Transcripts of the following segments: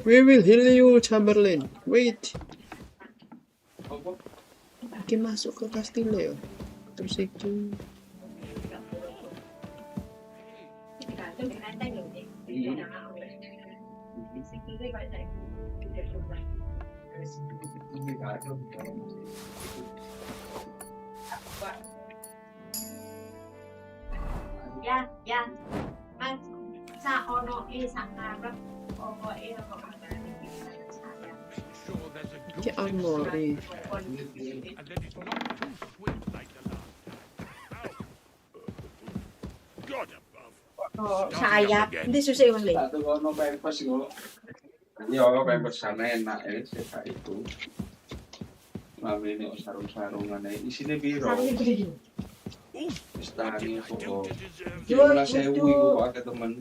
We will heal you, Chamberlain. Wait. Iki masuk ke kastil ya. Terus itu. Ya, Mas, sa ono sa ngarep pokoke kok Ki armor nih. Oh, sayap. Nanti susah Mas Le. Satu ono pempes iku. Ya, pempes sana enak ya, saya itu. Mami ini sarung-sarungan isine piro? Sarungnya gede gini. Wis tani kok. Yo, 15.000 itu. iku kok akeh temen.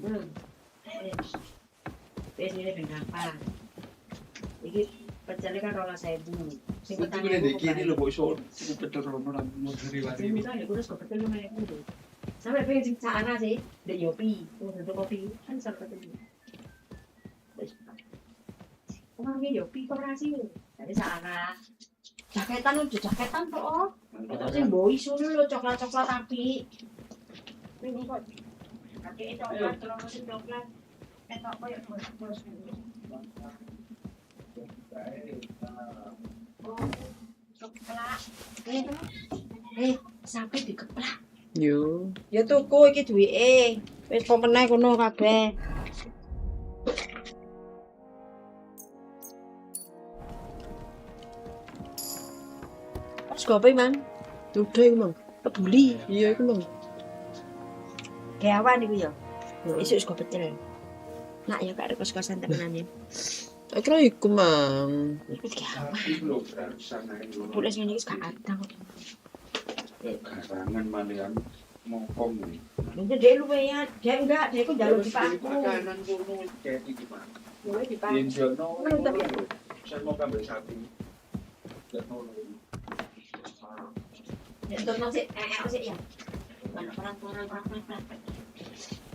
Wis ini ben gampang. Iki pecele kan 12.000. Sing Itu petani kene iki lho kok iso bener ono nang moderi Sing lari. misalnya kurus kok betul lumayan itu. Sampai pengen sing cara sih, ndek yopi, untuk kopi kan sampai betul. Orang ini yopi koperasi. Dari sana. Jaketan udah jaketan kok. Itu sing mbok iso lho coklat-coklat tapi. Ning kok. Kakek itu ora terus sing coklat. Etok koyo terus. Oh, coklat. Sampai dikeplak. Yo. Ya tuku iki duwike. Wis pemeneh kono kabeh. Wis gopo, Mang? Udah iku, Mang. Peduli. Iya iku, Mang. Gawan iku ya. Isuk wis go pecel. Nak ya gak rekos-kosan temenan ya. Akhirnya iku, Mang. Iku gawan. Iku lho sana iku. Pulis ngene iki gak ada kok. Garangan malian mokong iki. Mungkin dia luwe ya. Dia enggak, dia iku njaluk dipaku. Makanan kono kayak iki, Pak. Luwe dipaku. Injono. Nutup ya. Saya mau ambil sapi. Gak mau. Ya untuk nasi, sih ya. Pelan-pelan.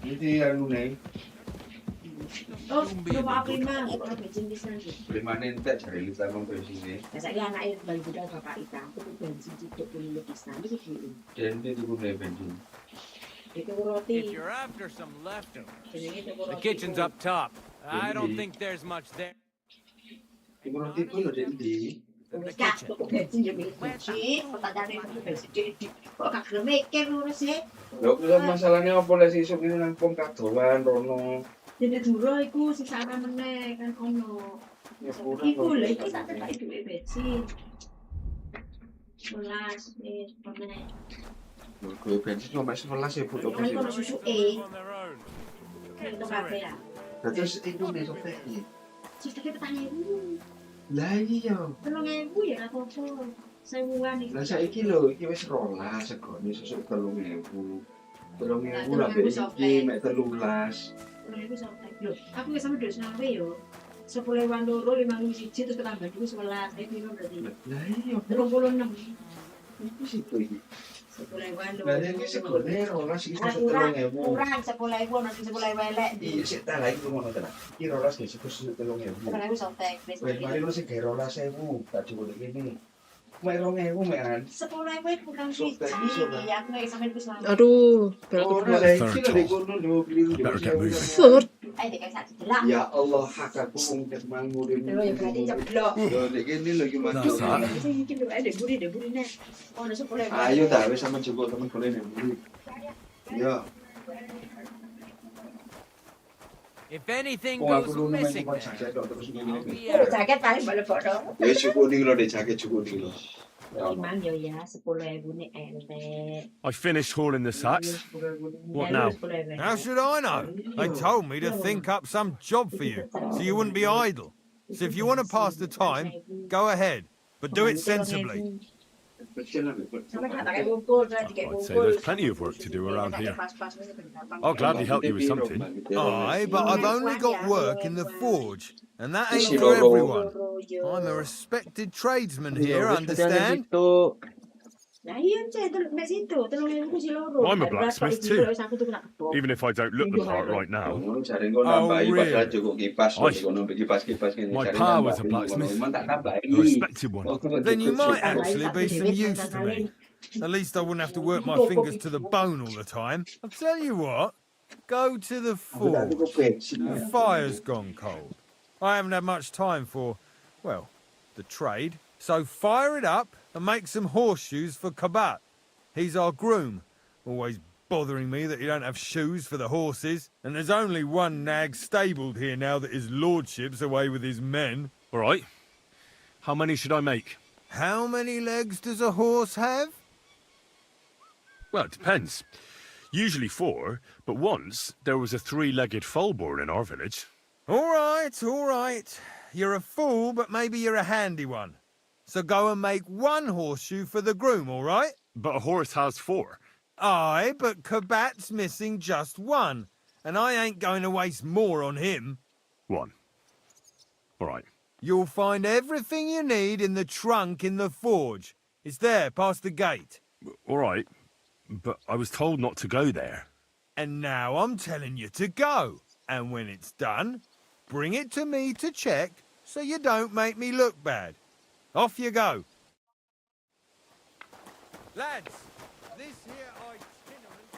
Ini anu nih. Oh, coba prima, orang bensin di sana. Prima nentek cari lita mau bensin nih. Biasanya anak itu balik budal bapak itu, aku tuh bensin citok dulu di sana itu gitu. Dan dia tuh punya bensin. Itu roti. If you're after some leftovers, Jenenge itu the roti. kitchen's up top. I don't think there's much there. Ibu roti pun udah di. Wis gak tuku bensin yo bensin, pertanyaan itu bensin di. Kok gak gelem mikir urus sih. Lho kok masalahnya apa lah sih isuk ini nang pom kadolan rono. Jadi duro iku sisane meneh kan ono. Ya kurang. Iku lho iki tak tak duwe bensin. 11 meneh. Gue bensin cuma 11 ya butuh Kan bensin. ono susuke. On their own. Itu kabeh lah. Terus itu nih sopirnya. Sistemnya petani dulu. Lah iya. 3.000 ya apa-apa. Sewuan iki. Lah saiki lho iki wis 12 segone susuk 3.000. 3.000 lah iki mek 13. Lha iku sampe. Lho, aku wis sampe 29 yo. 10.000 loro 5.000 terus ketambah dulu 11. Ayo piro berarti? Lah iya 36. iku situ iki. 10.000 loro. Lah iki segone 12 iki susuk Kurang 3.000. 10.000 nanti 10.000 elek. Iya sik tak lagi ngono tenan. Iki 12 iki susuk 3.000. 3.000 sotek wis. Wes mari lu sing 12.000 tak cukup iki. Mek 2.000 mekan. 10.000 kurang siji. Iya, aku nek sampe wis lama. Aduh, berapa Ora berat. iki lho kono lho beli. Third. Ayo dikasih sak delak. Ya Allah hak aku wong ket mangure. Lho ya berarti ceblok. Lho nek kene lho iki maju. Iki lho ada buri nek. Ono 10.000. Ayo tak wis sama jebuk temen kene nek buri. Ya, If anything wong aku goes lu main missing kok there, jaket tok terus ngene I'll iki. be Lho out. jaket paling balik-balik. Ya cukup ning lho dek jaket cukup ning lho. Imam yo ya 10.000 nek entek. I finished hauling the sacks. What now? How should I know? They told me to think up some job for you, so you wouldn't be idle. So if you want to pass the time, go ahead, but do it sensibly. I'd say there's plenty of work to do around here. I'll gladly help you with something. Aye, but I've only got work in the forge, and that ain't for everyone. I'm a respected tradesman here, understand? Lah iya cek teluk mek situ, telung ewu si loro. I'm a Daripada blacksmith tok iki lho, too. wis aku tuku nak kebon. Even if I don't look the part right Oh, now. ngono jare engko Oh, nambahi padahal really? cukup kipas Oi. kok ngono kipas-kipas ngene My jare pa was a nambahi blacksmith. ngono, tak tambahi. A respected one. Oh, kok Then you cukup might sih. actually be some use to me. At least I wouldn't have to work my fingers to the bone all the time. I'll tell you what, go to the Aku tak cukup forge. bensin. The fire's gone cold. I haven't had much time for, well, the trade. So fire it up and make some horseshoes for Kabat. He's our groom, always bothering me that he don't have shoes for the horses. And there's only one nag stabled here now that his lordship's away with his men. All right. How many should I make? How many legs does a horse have? Well, it depends. Usually 4, but once there was a 3-legged foal born in our village. All right. You're a fool, but maybe you're a handy one. So go and make one horseshoe for the groom, all right? But a horse has 4. Aye, but Kabat's missing just one, and I ain't going to waste more on him. 1. All right. You'll find everything you need in the trunk in the forge. It's there, past the gate. All right. But I was told not to go there. And now I'm telling you to go. And when it's done, bring it to me to check so you don't make me look bad. Off you go. Lads, this here itinerant...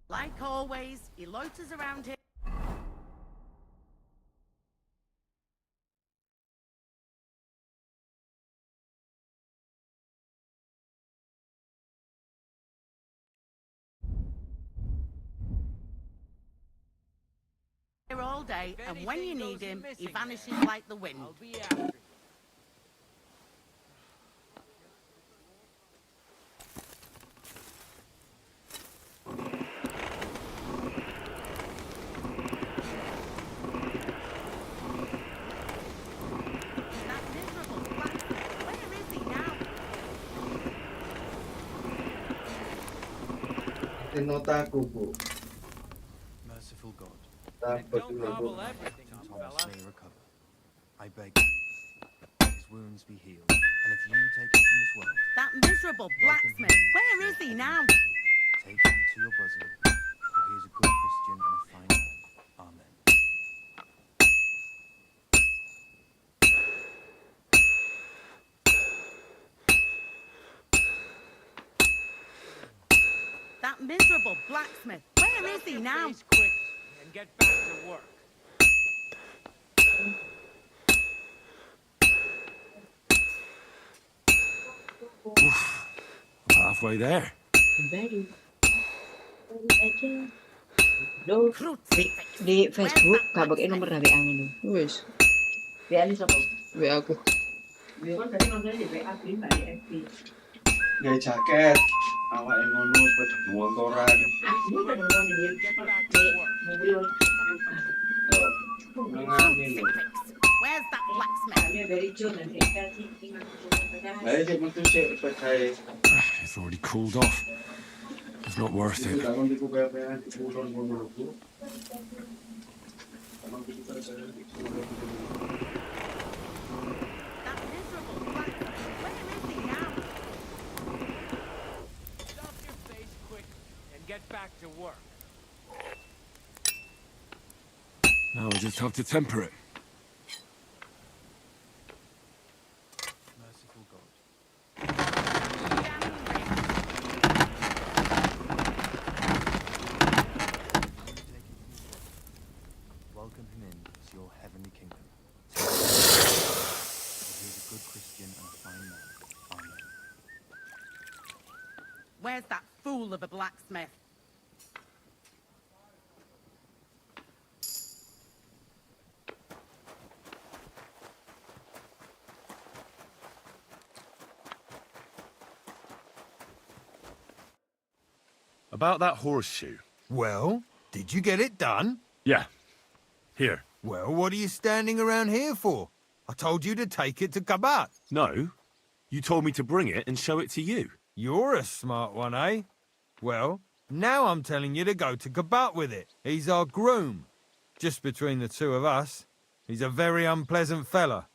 Like always, he loiters around here. All day, and when you need him, he vanishes like the wind. That miserable blacksmith, where is he now? Notaku, Bu. Merciful God, Takut don't dulu, Bu. marvel everything, Thomas may recover. I beg you, let his wounds be healed, and if you take him from this world, That miserable blacksmith, where is he now? take him to your bosom, for he is a good Christian and a fine man. Amen. That miserable blacksmith, where is he now? Quick and get back to work. Halfway there. Baru aja. Loh, Crucifix. di Facebook gak pakai nomor WA ngono. Wis, WA ni sapa? WA aku. WA kan tadi nomornya di WA pribadi di FB. Gawe jaket. Awake ngono sepeda motoran. Aku kan nomor di mobil. Ngene lho. Crucifix. Where's that blacksmith? Dia dari John dan versi tinggal Lah iki metu sik sepedae. It's already cooled off. It's not worth it. Takon diku pepean ulun ngono lho, Bu. That miserable blacksmith, where is he now? Stop your face quick and get back to work. Now I just have to temper it. Merciful God, welcome him in to your heavenly kingdom. For he is a good Christian and a fine man. Amen. Where's that fool of a blacksmith? About that horseshoe. Well, did you get it done? Yeah. Here. Well, what are you standing around here for? I told you to take it to Kabat. No. You told me to bring it and show it to you. You're a smart one, eh? Well, Now I'm telling you to go to Kabat with it. He's our groom. Just between the two of us, he's a very unpleasant fella.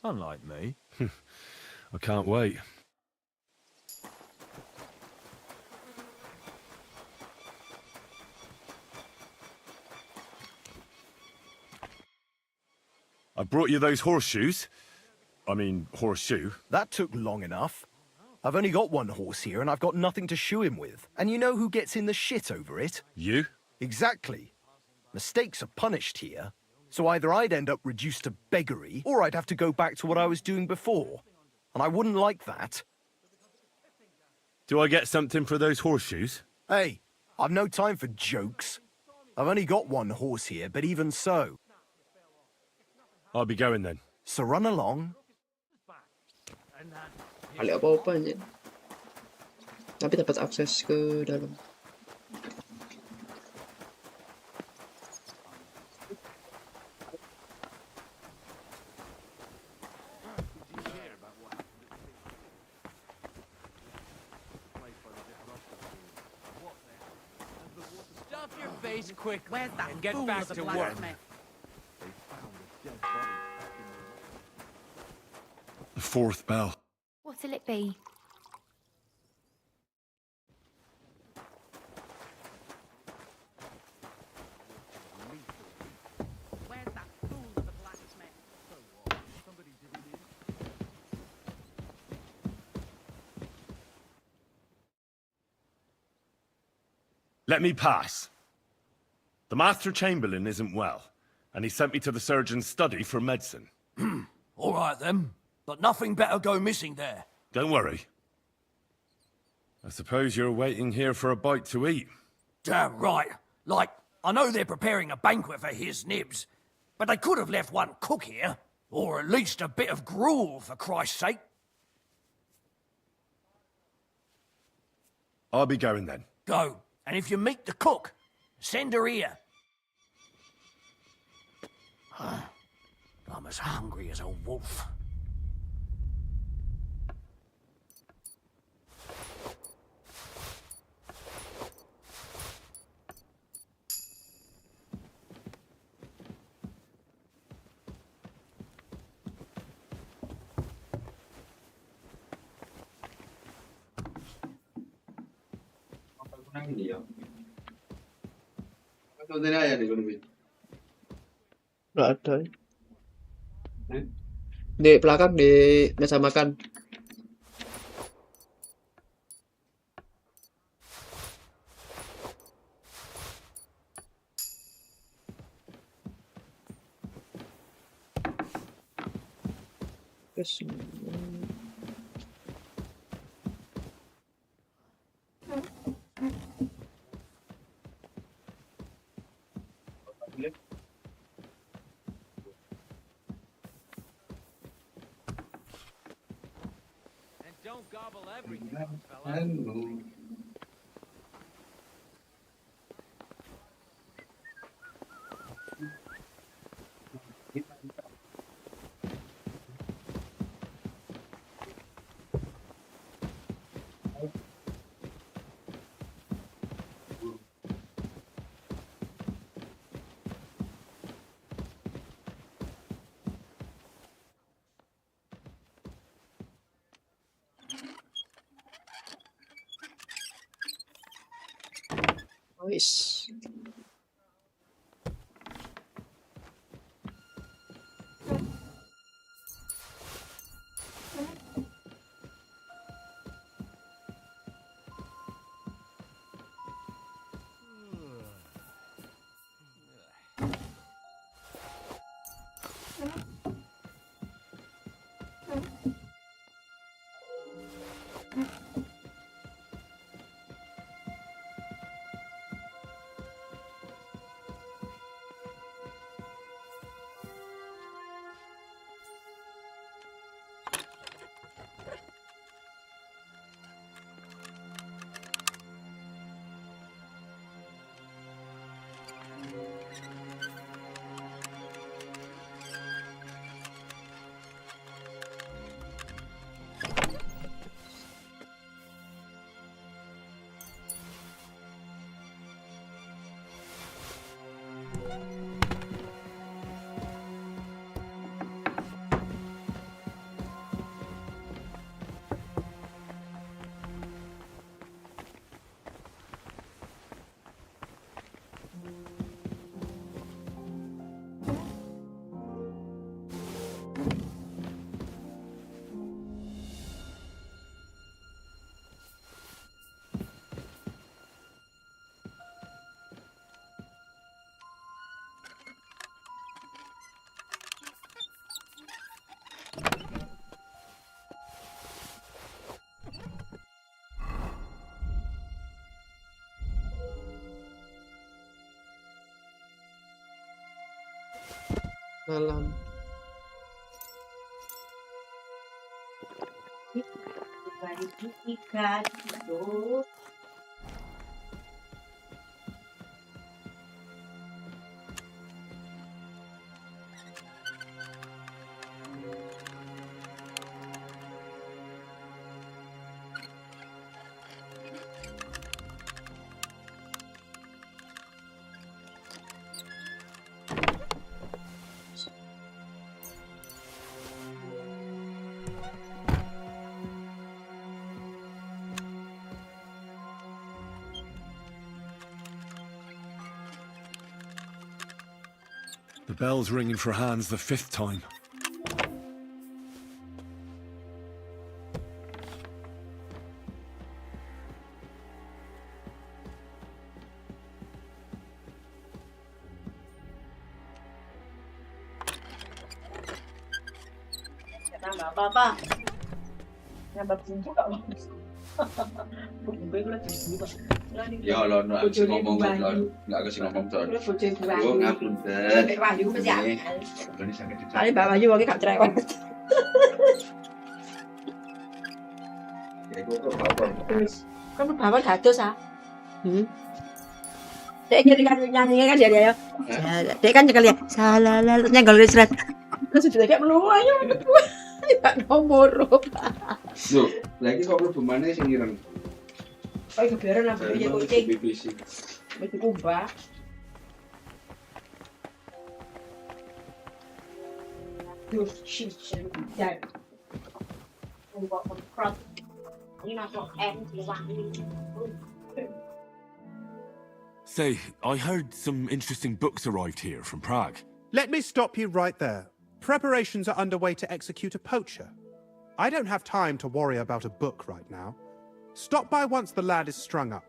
Unlike me. I can't wait. I brought you those horseshoes. I mean, horseshoe. That took long enough. I've only got one horse here and I've got nothing to shoe him with. And you know who gets in the shit over it? You? Exactly. Mistakes are punished here. So either I'd end up reduced to beggary, or I'd have to go back to what I was doing before. And I wouldn't like that. Do I get something for those horseshoes? Hey, I've no time for jokes. I've only got one horse here, but even so. I'll be going then. So run along. Kali apa-apa aja. Tapi dapat akses ke dalam. Stuff your face quickly Where's that and get fool back of a to work. blacksmith? The fourth bell. What'll it be? Where's that fool of a blacksmith? Let me pass. The Master Chamberlain isn't well, and he sent me to the surgeon's study for medicine. All right then, but nothing better go missing there. Don't worry. I suppose you're waiting here for a bite to eat. Damn right. Like, I know they're preparing a banquet for his nibs, but they could have left one cook here, or at least a bit of gruel, for Christ's sake. I'll be going then. Go, and if you meet the cook, send her here. I'm as hungry as a wolf. Nang dia. Apa dia ayah di Gunung? Nggak ada. Di belakang di meja makan. Terus And don't gobble everything, fella. Anu. nice. Malam. Balik ikan itu. The bell's ringing for Hans the 5th time. Nggak apa-apa. Nambah bumbu gak bagus. Bumbu itu lagi bumbu. Ya Allah, nak sing ngomong lho, enggak kasih ngomong to. Terus bojone Bu Oh, Wahyu. ngapunten. Mbak Wahyu mesti Nggih. akal. Ini sakit di Soalnya Mbak Wahyu wongnya gak cerewet. Ya, iku kok apa? Terus, kamu bawa dados ah. Hmm. Dia nyanyi kan dia. Dia kan sekali ya. Salah nyenggol surat. Terus sudah kayak meluang aja. Pak nomor. Loh, lagi kok mlebu maneh sing ireng. Oh, kebiaran lah Dari ya mau kucing. BBC. Itu kubah. Terus shit. Dan. Untuk krot. Ini masuk wangi. Say, I heard some interesting books arrived here from Prague. Let me stop you right there. Preparations are underway to execute a poacher. I don't have time to worry about a book right now. Stop by once the lad is strung up.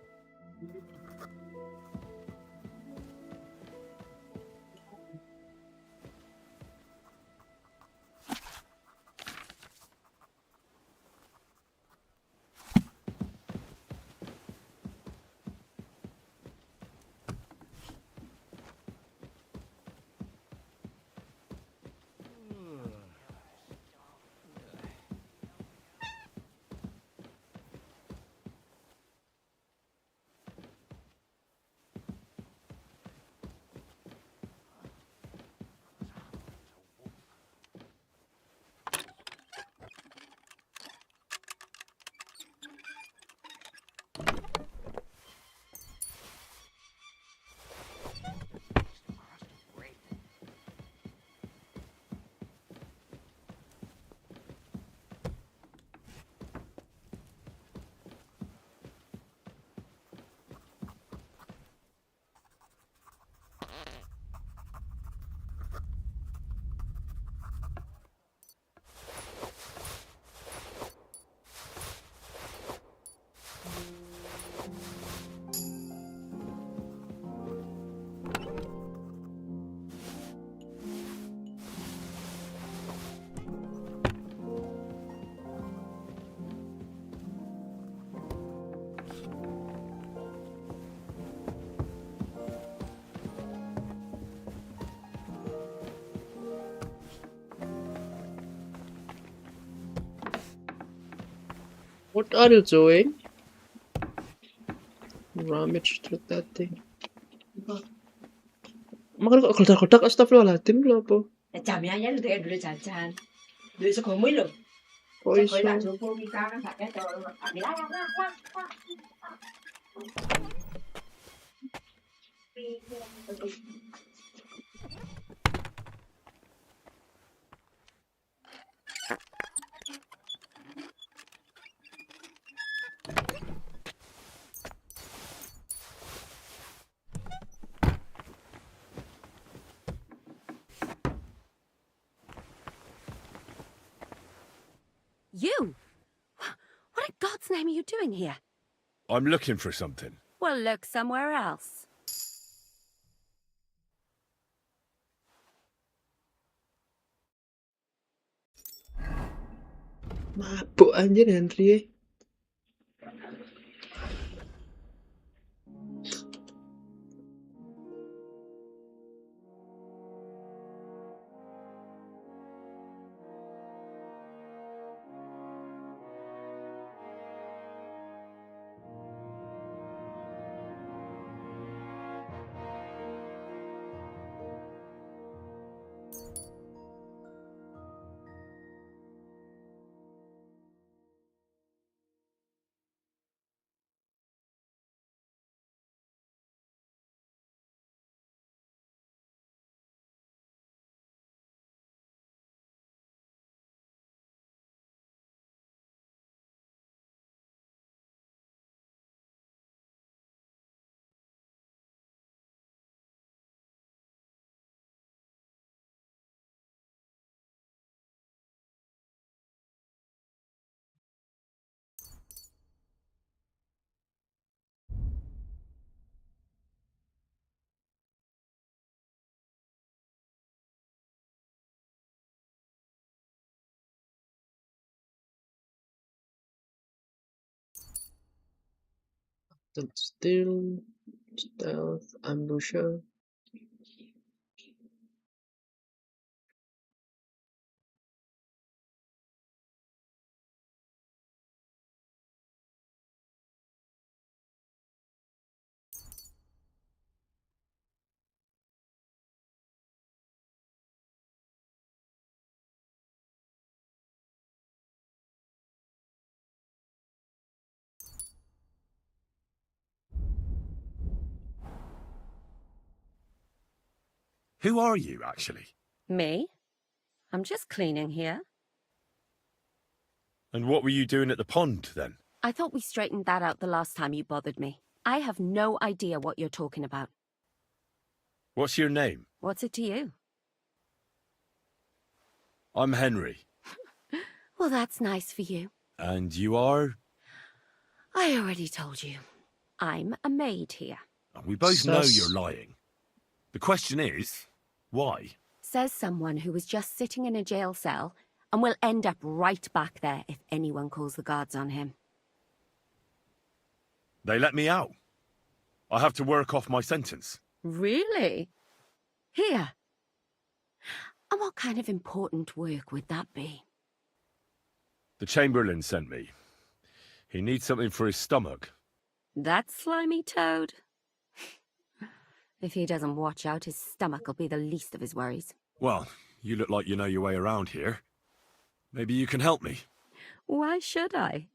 What are you doing? Rummage through that thing. Makanya kok geledak-geledak astagfirullahaladzim lho apa? Jamnya aja udah dulu jajan. Dulu segomu lho. Kok iso? Tak jumpa kita kan gak ketok. Bilang You? What in God's name are you doing here? I'm looking for something. Well, look somewhere else. Mabuk anjir Henry. Still, stealth, ambusher. Who are you, actually? Me? I'm just cleaning here. And what were you doing at the pond, then? I thought we straightened that out the last time you bothered me. I have no idea what you're talking about. What's your name? What's it to you? I'm Henry. Well, that's nice for you. And you are? I already told you. I'm a maid here. We both know Sus. you're lying. The question is, why? Says someone who was just sitting in a jail cell and will end up right back there if anyone calls the guards on him. They let me out. I have to work off my sentence. Really? Here? And what kind of important work would that be? The Chamberlain sent me. He needs something for his stomach. That slimy toad? If he doesn't watch out, his stomach will be the least of his worries. Well, you look like you know your way around here. Maybe you can help me. Why should I?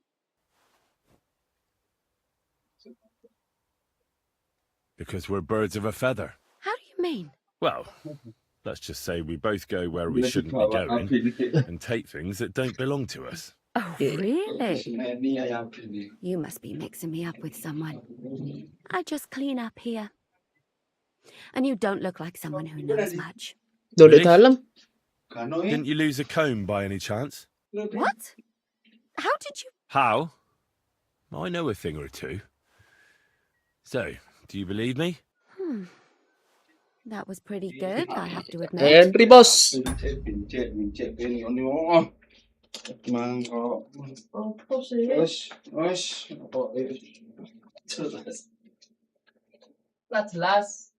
Because we're birds of a feather. How do you mean? Well, let's just say we both go where we shouldn't be going and take things that don't belong to us. Oh, really? You must be mixing me up with someone. I just clean up here. And you don't look like someone who knows much. Udah Really? dalam. Didn't you lose a comb by any chance? What? How did you... How? I know a thing or two. So, do you believe me? That was pretty good, I have to admit. Henry bos. Jelas.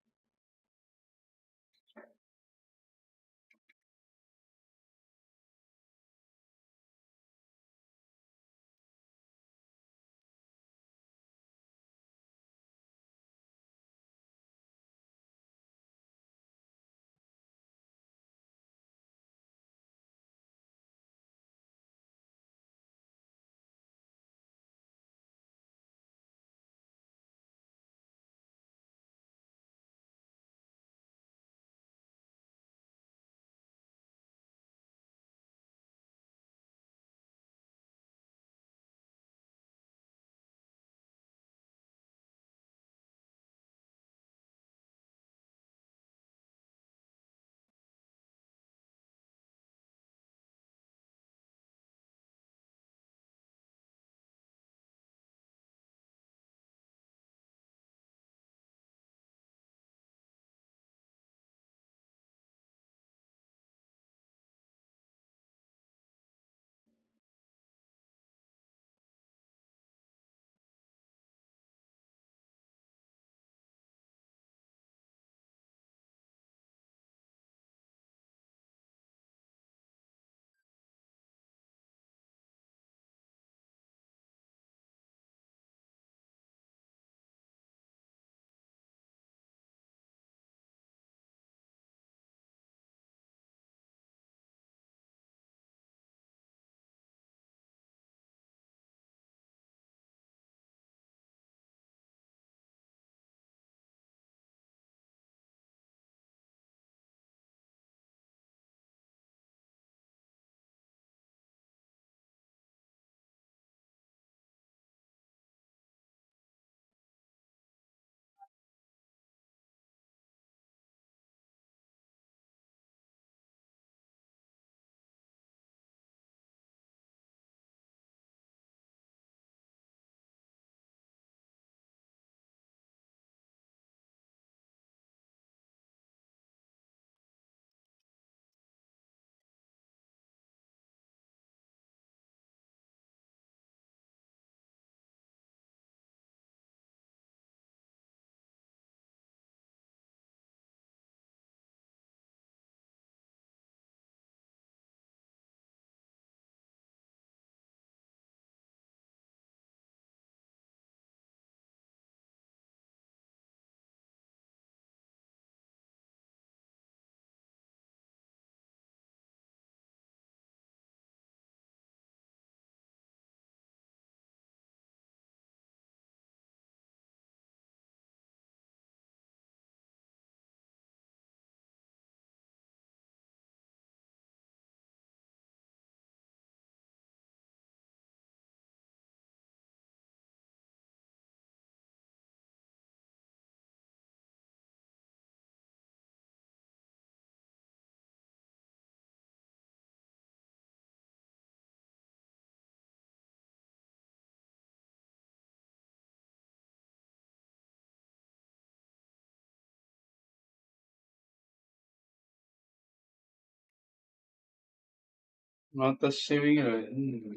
Not the saving it.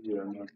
Yeah, not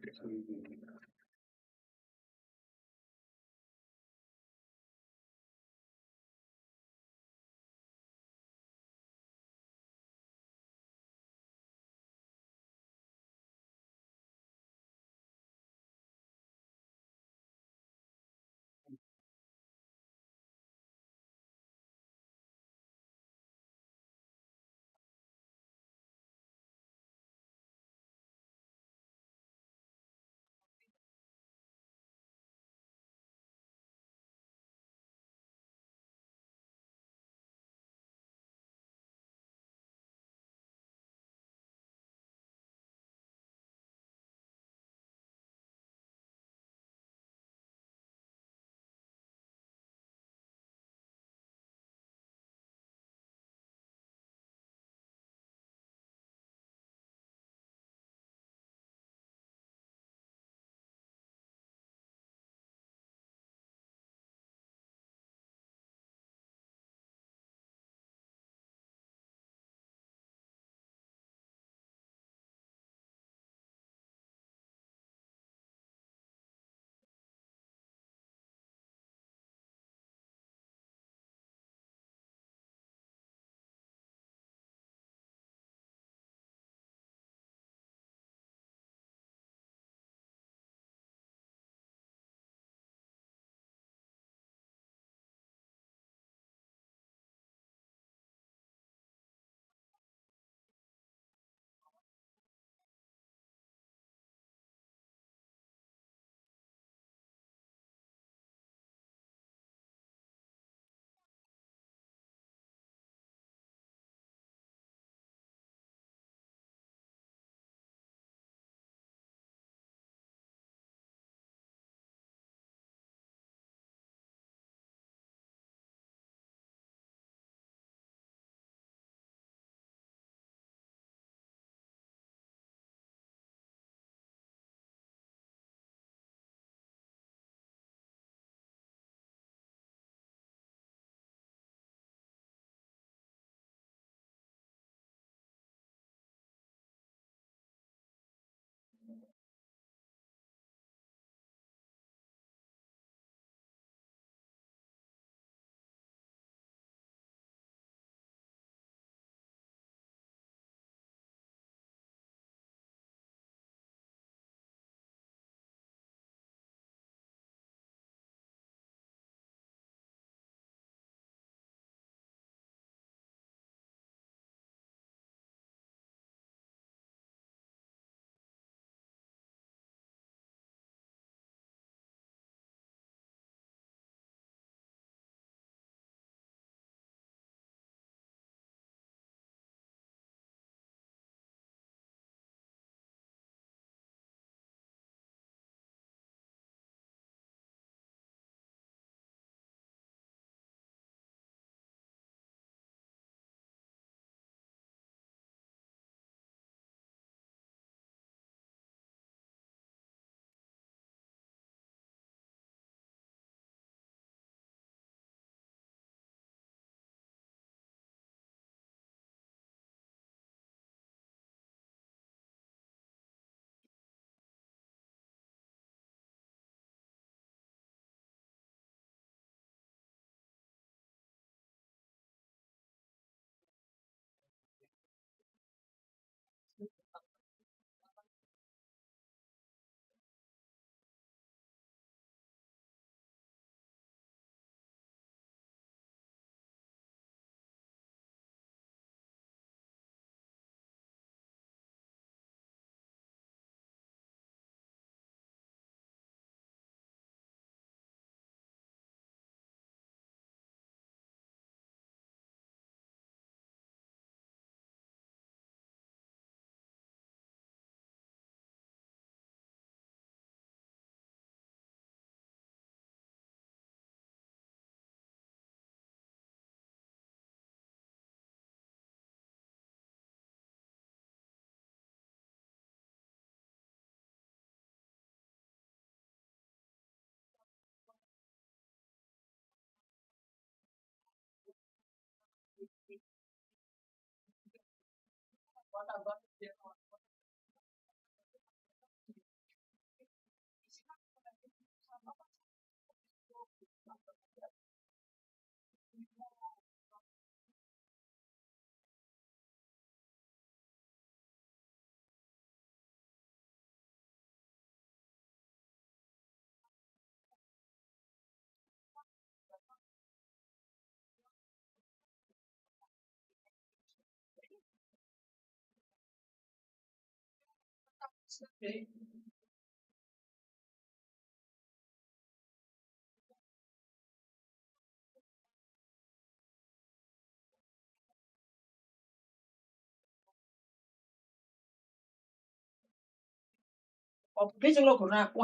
Oh, dia sing logo aku.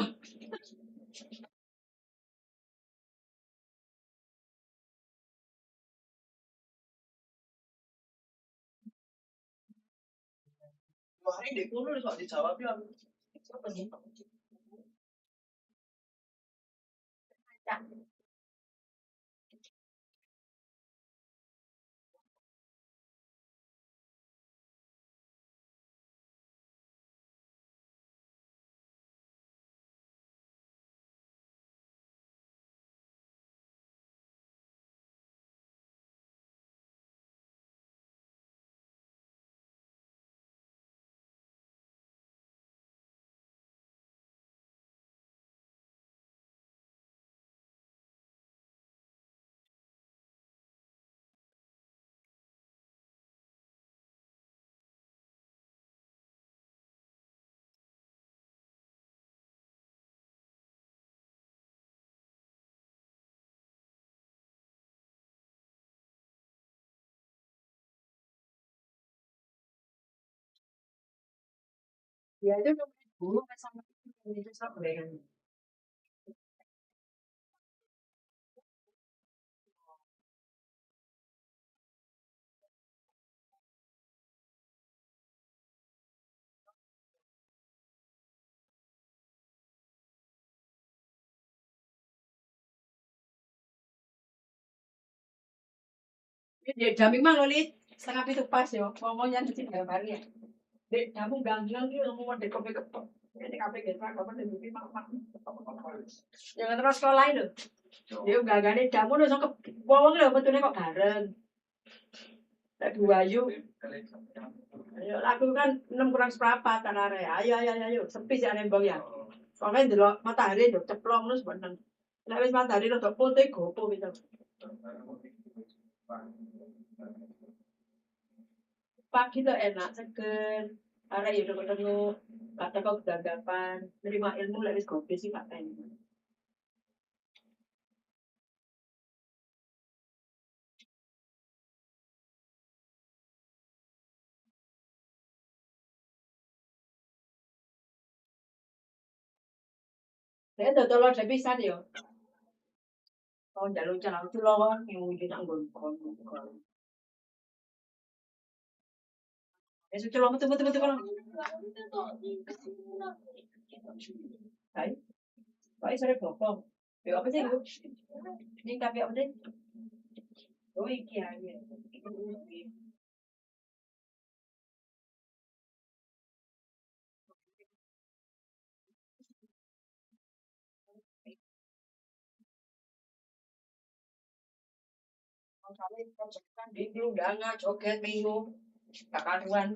Wah, ini di kono kok dijawab ya. Siapa nih? Ya itu dulu sama itu sama kan. Dia jamin mah lo Lit. Setengah itu pas yo. Ngomongnya di sini gambar ya. Dek, kamu ganggang dia ngomong dek kopi kepok. Ini kafe kita kapan di bukit mak. Jangan terus sekolah itu. Dia ganggannya kamu udah sok wong lho betulnya kok bareng. Tak dua yuk. Ayo lagu kan 6 kurang seperempat kan area. Ayo. Sepi sih aneh bang ya. Soalnya dulu matahari udah ceplong terus bener. Nek wis matahari udah putih gopo gitu. Pagi tuh enak, seger. Karena ya udah ketemu, kata kau gagapan, nerima ilmu lagi gobe sih katanya. Saya udah tolong saya bisa ya. Oh, jalur jalan itu loh, yang mungkin anggun kon. Ya sudah lama betul kalau. Baik, baik sore bopong. Ya apa sih lu? Ini kafe apa sih? Oh iki aja. Kami kan bingung, nggak joget bingung, tak karuan.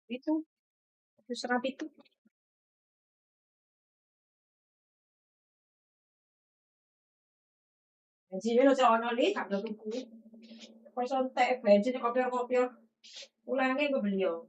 Itu serap itu. Bensinnya lo seorang nih, tak ada tuku. Pas ontek bensinnya kopior. Ulangnya gue beli yo.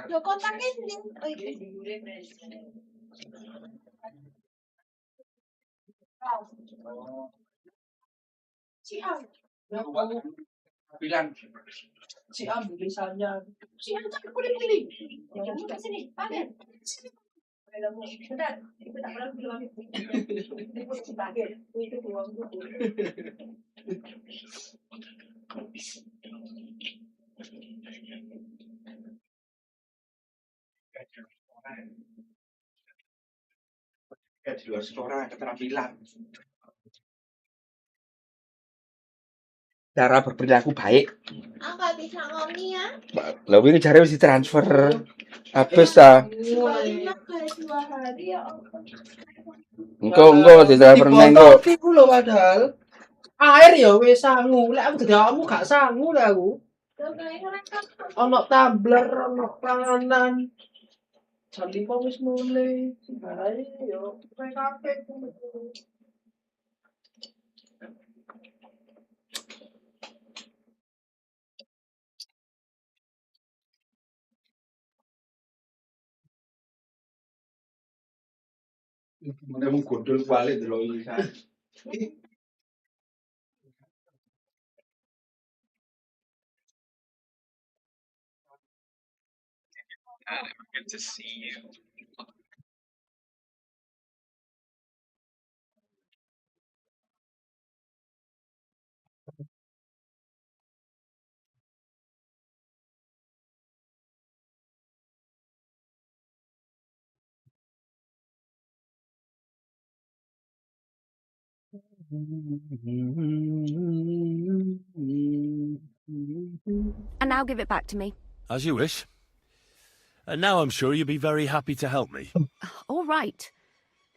Lo kotaknya ini. Oh, iki. Siap. Bilang Siap tulisannya. Siap tapi kulit-kulit. Ya udah sini, pakai. Bentar, itu tak pernah bilang itu. Itu pakai. Itu uang itu. ya di luar sekolah keterampilan. Cara berperilaku baik. Enggak bisa ngomong ya. Lah wingi jare wis ditransfer. Habis ta. Sekalinya kayak 2 hari ya. Engko ditransfer nang engko. Iku lho padahal. Air ya wis sangu. Lek aku dadi awakmu gak sangu lek aku. Ono tumbler, ono panganan. Jam 5 wis mulai. Bae yo PKP. Mana mung gondol balik delok iki kan. Good to see you. And now give it back to me. As you wish. And now I'm sure you'll be very happy to help me. All right.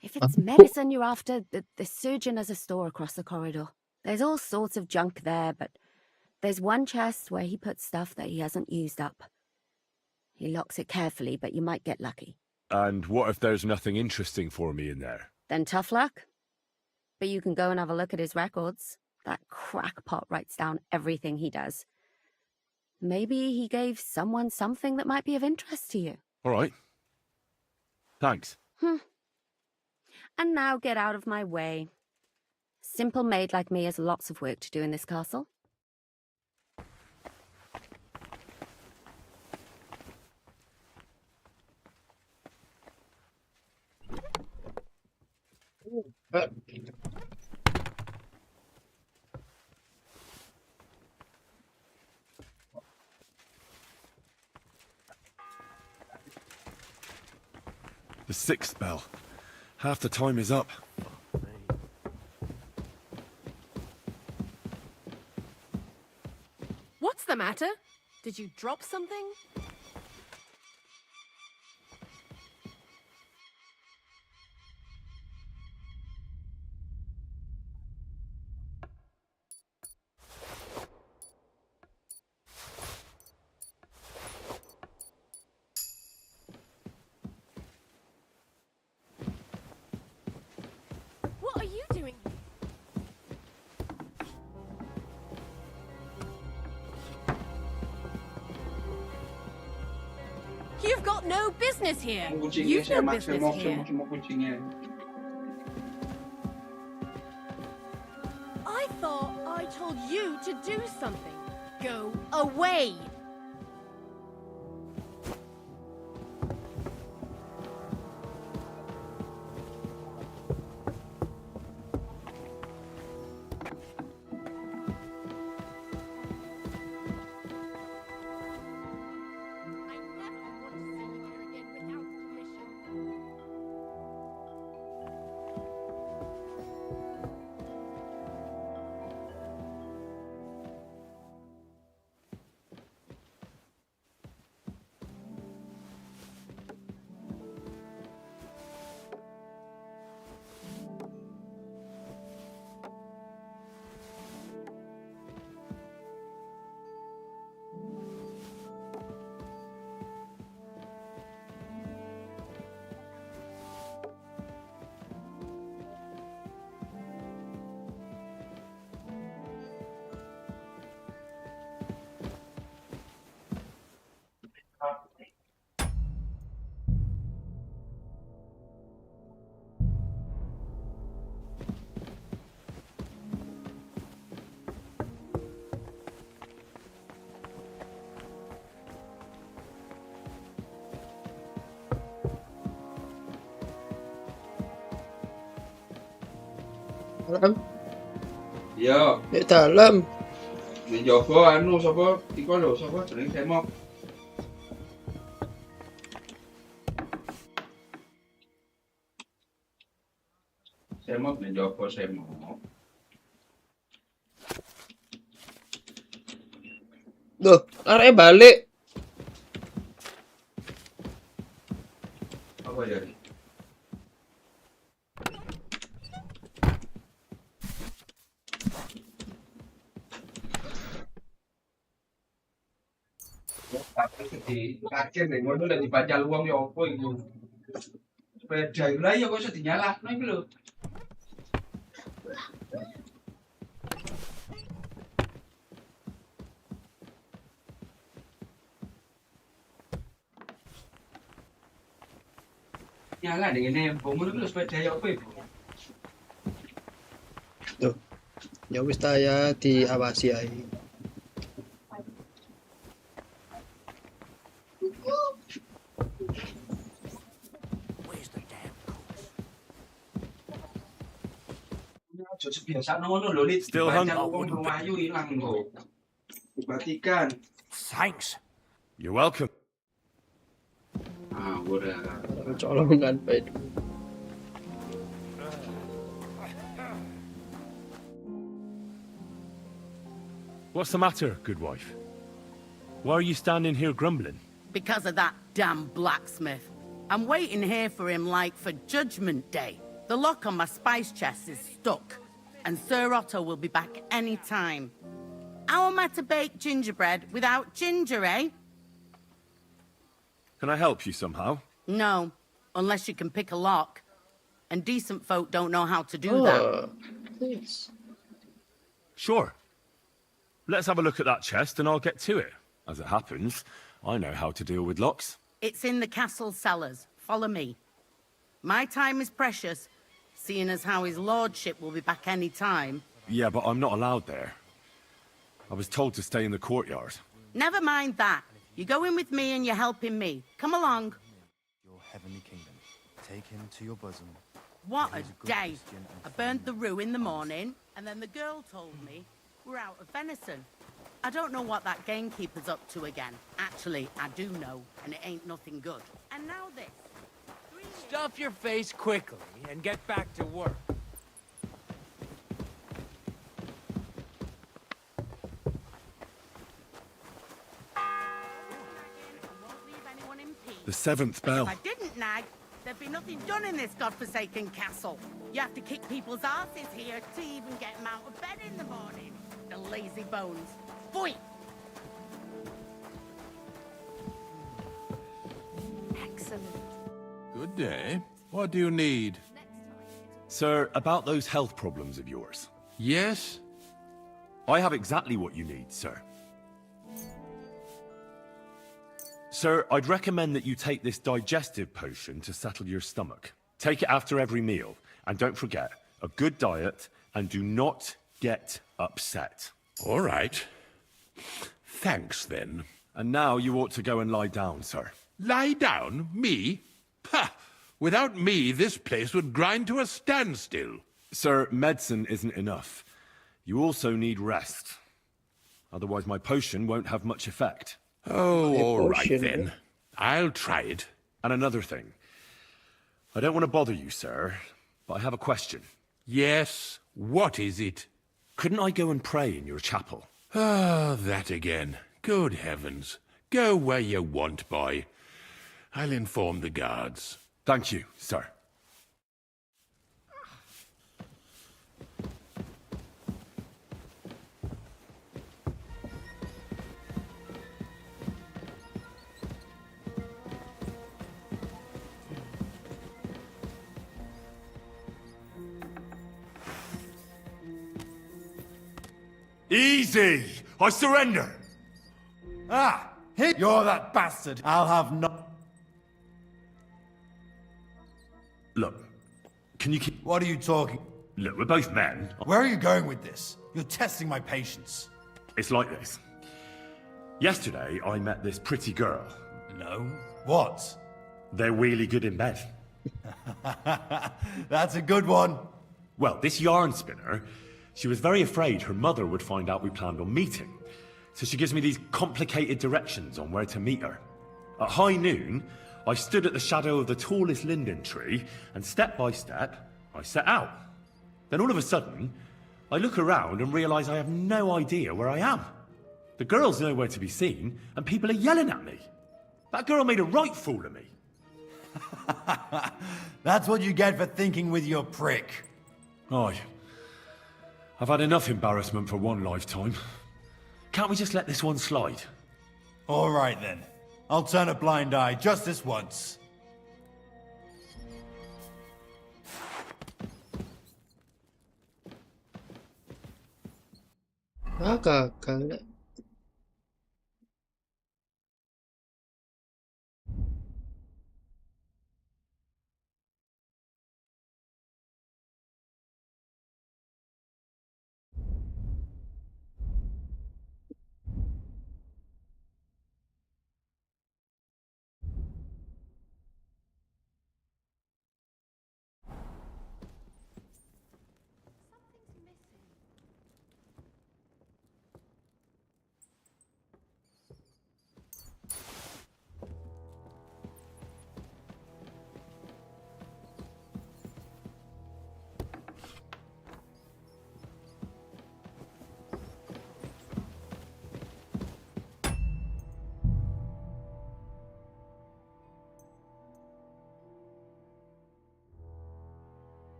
If it's medicine you're after, the surgeon has a store across the corridor. There's all sorts of junk there, but there's one chest where he puts stuff that he hasn't used up. He locks it carefully, but you might get lucky. And what if there's nothing interesting for me in there? Then tough luck. But you can go and have a look at his records. That crackpot writes down everything he does. Maybe he gave someone something that might be of interest to you. All right. Thanks. And now get out of my way. Simple maid like me has lots of work to do in this castle. The 6th bell. Half the time is up. What's the matter? Did you drop something? What are you doing? You've got no business here. You've no business here. I thought I told you to do something. Go away. Dalam. Iya, Di dalam. ning jaba anu sapa iku lho, sapa jeneng semok. Semok ning jaba semok. Duh, arek balik. Apa ya? Di parkir ning ngono lek dibacal wong ya apa iku. Sepeda iku lah ya kok iso dinyalakno iku lho. Nyala ning ngene mbok ngono iku lho sepeda ya apa iku. Tuh. Ya wis ta ya diawasi ae. Aja biasa ngono lho, Lid. Still hungry? Wong ayu ilang kok. Dibatikan. Thanks. You're welcome. Ah, udah. Colongan bae. What's the matter, good wife? Why are you standing here grumbling? Because of that damn blacksmith. I'm waiting here for him like for Judgment Day. The lock on my spice chest is stuck, and Sir Otto will be back any time. How am I to bake gingerbread without ginger, eh? Can I help you somehow? No, unless you can pick a lock. And decent folk don't know how to do that. Yes. Sure. Let's have a look at that chest and I'll get to it. As it happens, I know how to deal with locks. It's in the castle cellars. Follow me. My time is precious, seeing as how his lordship will be back any time. Yeah, but I'm not allowed there. I was told to stay in the courtyard. Never mind that. You're going with me and you're helping me. Come along. Your heavenly kingdom. Take him to your bosom. What a day. I burned the rue in the morning, and then the girl told me we're out of venison. I don't know what that gamekeeper's up to again. Actually, I do know, and it ain't nothing good. And now this. Stuff your face quickly and get back to work. The seventh bell. If I didn't nag, there'd be nothing done in this godforsaken castle. You have to kick people's asses here to even get them out of bed in the morning. The lazy bones. Boy! Excellent. Good day. What do you need? Sir, about those health problems of yours. Yes? I have exactly what you need, sir. Sir, I'd recommend that you take this digestive potion to settle your stomach. Take it after every meal. And don't forget, a good diet, and do not get upset. All right. Thanks, then. And now you ought to go and lie down, sir. Lie down? Me? Pah! Without me, this place would grind to a standstill. Sir, medicine isn't enough. You also need rest. Otherwise my potion won't have much effect. Oh, all right then. I'll try it. And another thing. I don't want to bother you, sir, but I have a question. Yes? What is it? Couldn't I go and pray in your chapel? Ah, that again. Good heavens. Go where you want, boy. I'll inform the guards. Thank you, sir. Easy! I surrender! Ah! You're that bastard! I'll have no... Look, can you keep... What are you talking... Look, we're both men. Where are you going with this? You're testing my patience. It's like this. Yesterday, I met this pretty girl. No? What? They're really good in bed. That's a good one. Well, this yarn spinner, she was very afraid her mother would find out we planned on meeting. So she gives me these complicated directions on where to meet her. At high noon, I stood at the shadow of the tallest linden tree, and step by step, I set out. Then all of a sudden, I look around and realise I have no idea where I am. The girl's nowhere to be seen, and people are yelling at me. That girl made a right fool of me. That's what you get for thinking with your prick. Aye. I've had enough embarrassment for one lifetime. Can't we just let this one slide? All right then. I'll turn a blind eye just this once. gagal.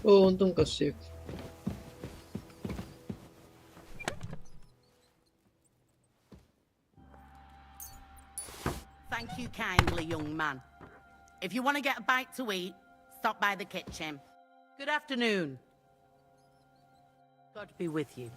Oh, untung ke-save. Thank you kindly, young man. If you want to get a bite to eat, stop by the kitchen. Good afternoon. God be with you.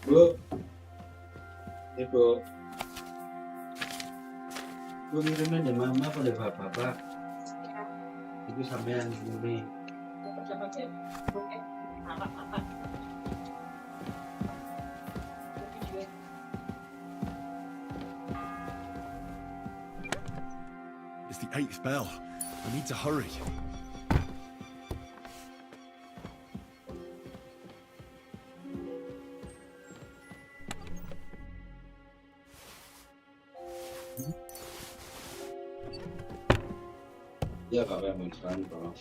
Bu. Ibu. Bu ngirimnya dari mama apa dari bapak? Itu sampean ini. It's the 8th bell. I need to hurry. Ya kalau yang bukan kalau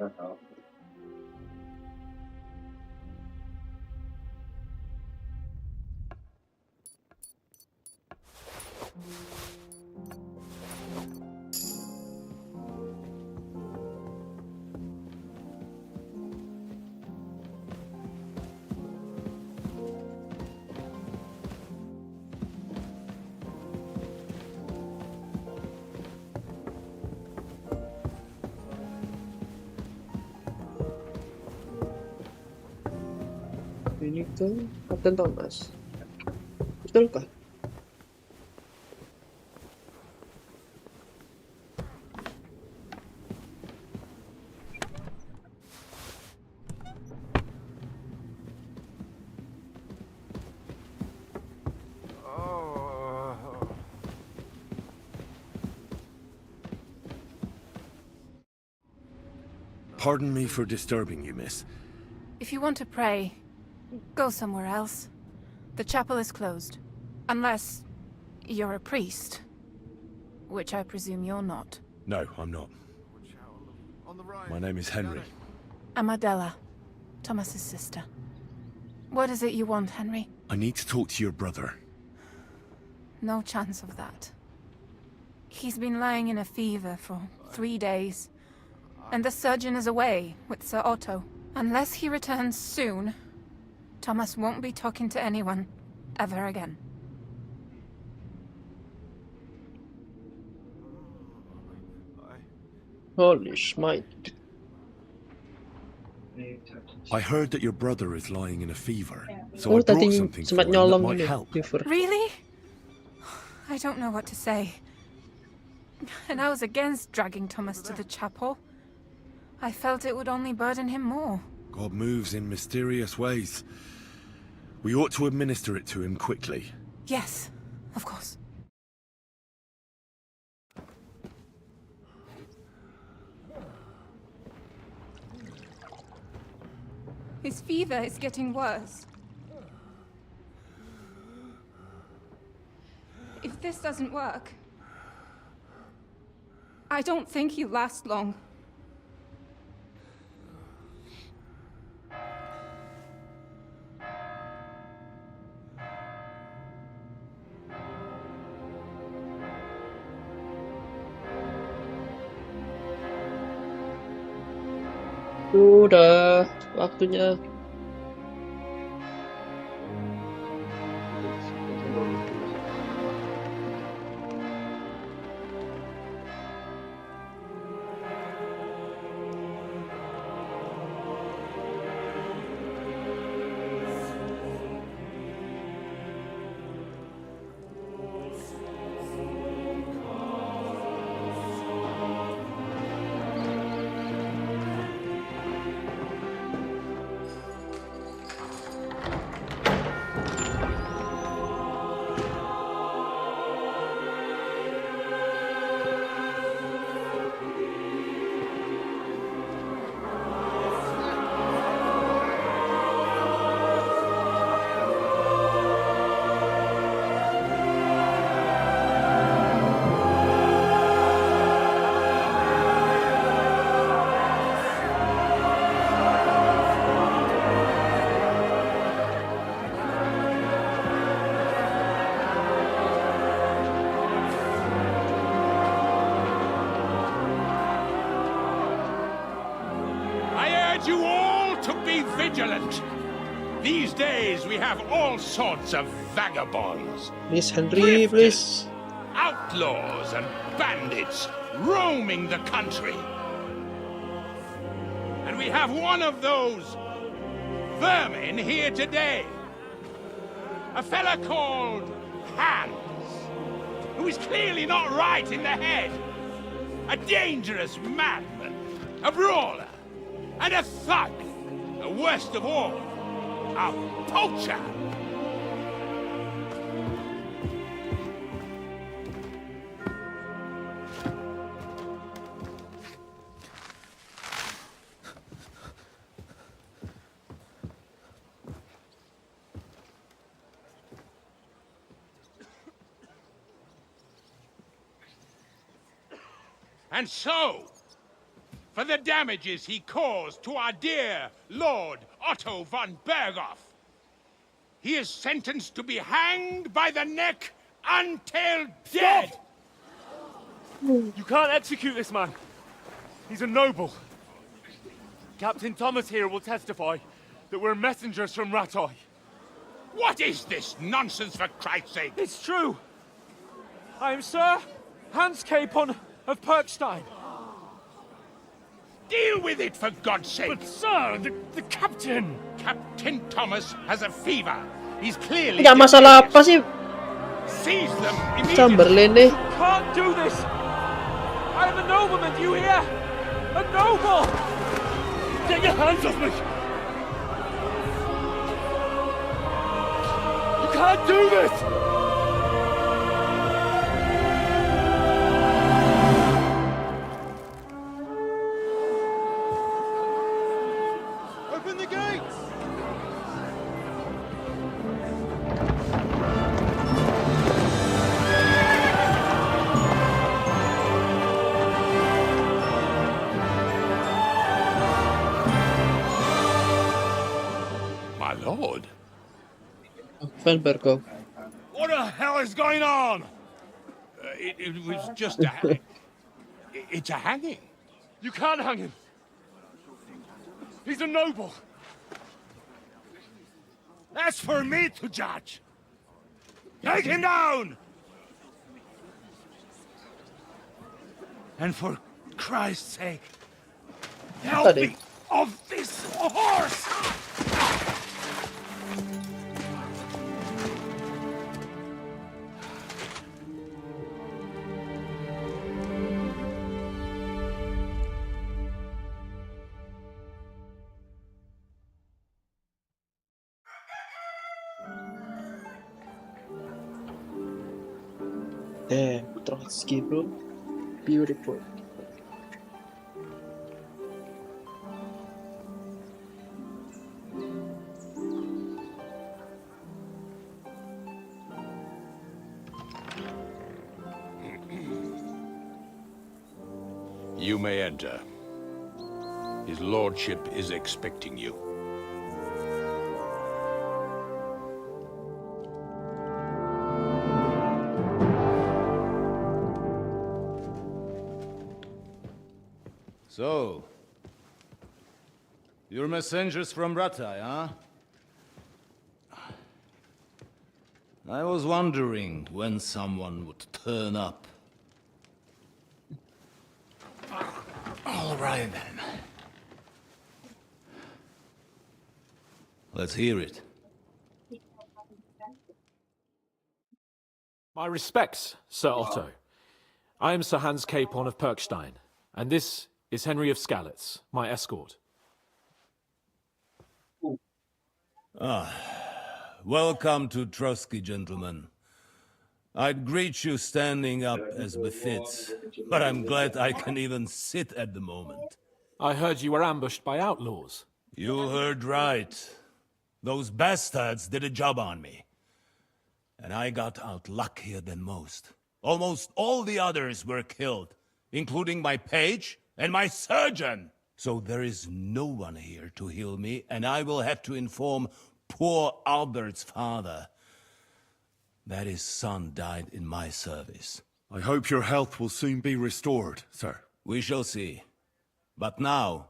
nggak tahu. Ini kan Kapten Thomas. Betulkah? Pardon me for disturbing you, miss. If you want to pray, go somewhere else. The chapel is closed. Unless you're a priest. Which I presume you're not. No, I'm not. My name is Henry. I'm Adela, Thomas's sister. What is it you want, Henry? I need to talk to your brother. No chance of that. He's been lying in a fever for 3 days. And the surgeon is away with Sir Otto. Unless he returns soon, Thomas won't be talking to anyone ever again. Holy smite. I heard that your brother is lying in a fever, so Oh, I brought tadi something for sempat him that nyolong might ini, help. fever. Really? I don't know what to say. And I was against dragging Thomas to the chapel. I felt it would only burden him more. God moves in mysterious ways. We ought to administer it to him quickly. Yes, of course. His fever is getting worse. If this doesn't work, I don't think he'll last long. Udah waktunya. You all to be vigilant. These days we have all sorts of vagabonds. Miss Henry, please. Outlaws and bandits roaming the country. And we have one of those vermin here today. A fella called Hans, who is clearly not right in the head. A dangerous madman, a brawler, and a thug. The worst of all, a poacher. And so, for the damages he caused to our dear Lord Otto von Berghoff, he is sentenced to be hanged by the neck until dead! You can't execute this man. He's a noble. Captain Thomas here will testify that we're messengers from Ratoi. What is this nonsense, for Christ's sake? It's true. I am Sir Hans Capon of Perkstein. Deal with it, for God's sake! But, sir, the captain... Captain Thomas has a fever. He's clearly... Nggak masalah apa sih? Seize them immediately. Chamberlain nih. Can't do this. I am a nobleman, do you hear? A noble! Get your hands off me! You can't do this! Open the gates! My lord. Van Berghoff. What the hell is going on? It was just a... it's a hanging. You can't hang him. He's a noble. That's for me to judge. Take him down! And for Christ's sake, help me off this horse! Damn, Trotsky, bro. Beautiful. You may enter. His lordship is expecting you. So, you're messengers from Ratoi, huh? I was wondering when someone would turn up. All right, then. Let's hear it. My respects, Sir Otto. I am Sir Hans Capon of Perkstein, and this is Henry of Skalitz, my escort. Welcome to Trotsky, gentlemen. I'd greet you standing up as befits, but I'm glad I can even sit at the moment. I heard you were ambushed by outlaws. You heard right. Those bastards did a job on me. And I got out luckier than most. Almost all the others were killed, including my page and my surgeon. So there is no one here to heal me, and I will have to inform poor Albert's father that his son died in my service. I hope your health will soon be restored, sir. We shall see. But now,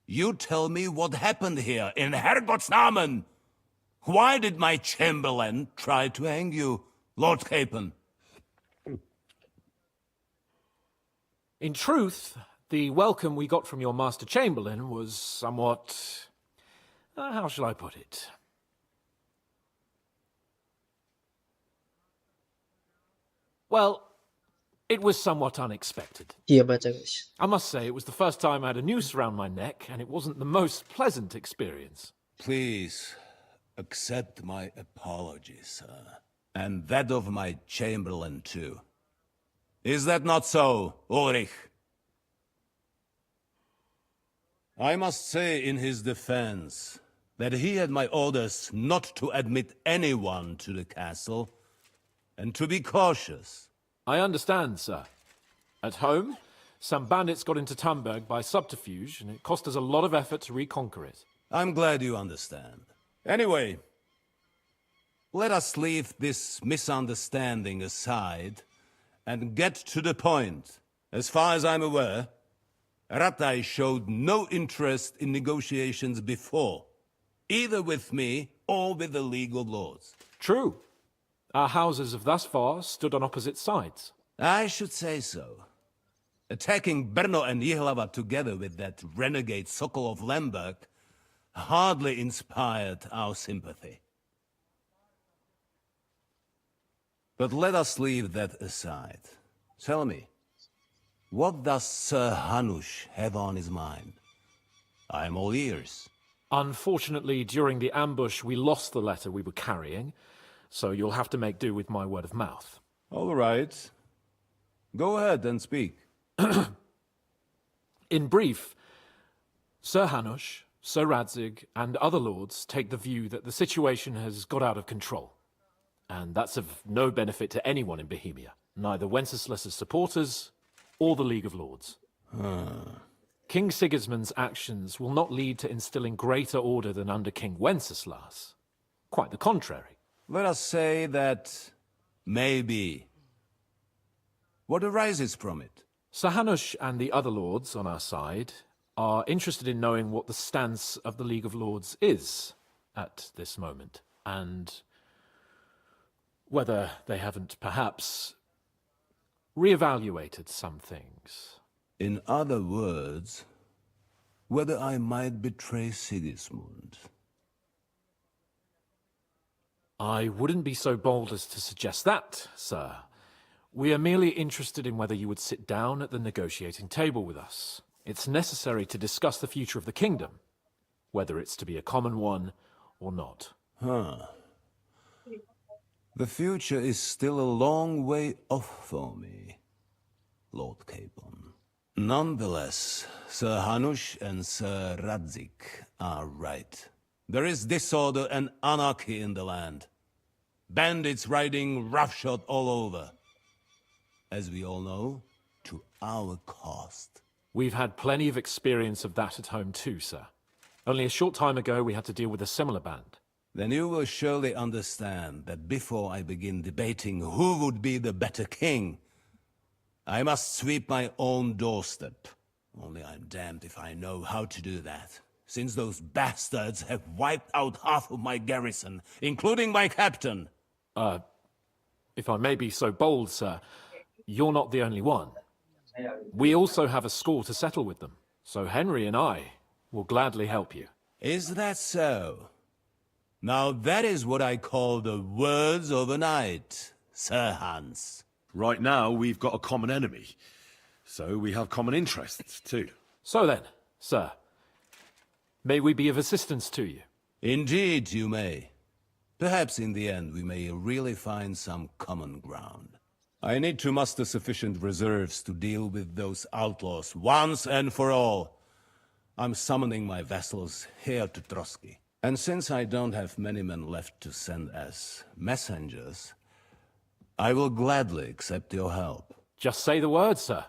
you tell me what happened here in Herrgottsnamen. Why did my chamberlain try to hang you, Lord Capon? In truth, the welcome we got from your Master Chamberlain was somewhat... how shall I put it? Well, it was somewhat unexpected. Dia baca guys. I must say, it was the first time I had a noose around my neck, and it wasn't the most pleasant experience. Please, accept my apologies, sir. And that of my Chamberlain, too. Is that not so, Ulrich? I must say in his defense that he had my orders not to admit anyone to the castle, and to be cautious. I understand, sir. At home, some bandits got into Tamberg by subterfuge, and it cost us a lot of effort to reconquer it. I'm glad you understand. Anyway, let us leave this misunderstanding aside and get to the point. As far as I'm aware, Ratai showed no interest in negotiations before, either with me or with the League of Lords. True. Our houses have thus far stood on opposite sides. I should say so. Attacking Brno and Jihlava together with that renegade Sokol of Lemberg hardly inspired our sympathy. But let us leave that aside. Tell me, what does Sir Hanush have on his mind? I am all ears. Unfortunately, during the ambush, we lost the letter we were carrying, so you'll have to make do with my word of mouth. All right. Go ahead and speak. In brief, Sir Hanush, Sir Radzig, and other lords take the view that the situation has got out of control. And that's of no benefit to anyone in Bohemia, neither Wenceslas's supporters or the League of Lords. King Sigismund's actions will not lead to instilling greater order than under King Wenceslas. Quite the contrary. Let us say that maybe. What arises from it? Sir Hanush and the other lords on our side are interested in knowing what the stance of the League of Lords is at this moment, and whether they haven't perhaps reevaluated some things. In other words, whether I might betray Sigismund. I wouldn't be so bold as to suggest that, sir. We are merely interested in whether you would sit down at the negotiating table with us. It's necessary to discuss the future of the kingdom, whether it's to be a common one or not. The future is still a long way off for me, Lord Capon. Nonetheless, Sir Hanush and Sir Radzig are right. There is disorder and anarchy in the land. Bandits riding roughshod all over. As we all know, to our cost. We've had plenty of experience of that at home too, sir. Only a short time ago we had to deal with a similar band. Then you will surely understand that before I begin debating who would be the better king, I must sweep my own doorstep. Only I'm damned if I know how to do that, since those bastards have wiped out half of my garrison, including my captain. If I may be so bold, sir, you're not the only one. We also have a score to settle with them, so Henry and I will gladly help you. Is that so? Now that is what I call the words of a knight, Sir Hans. Right now, we've got a common enemy, so we have common interests too. So then, sir, may we be of assistance to you? Indeed, you may. Perhaps in the end we may really find some common ground. I need to muster sufficient reserves to deal with those outlaws once and for all. I'm summoning my vassals here to Trotsky. And since I don't have many men left to send as messengers, I will gladly accept your help. Just say the word, sir.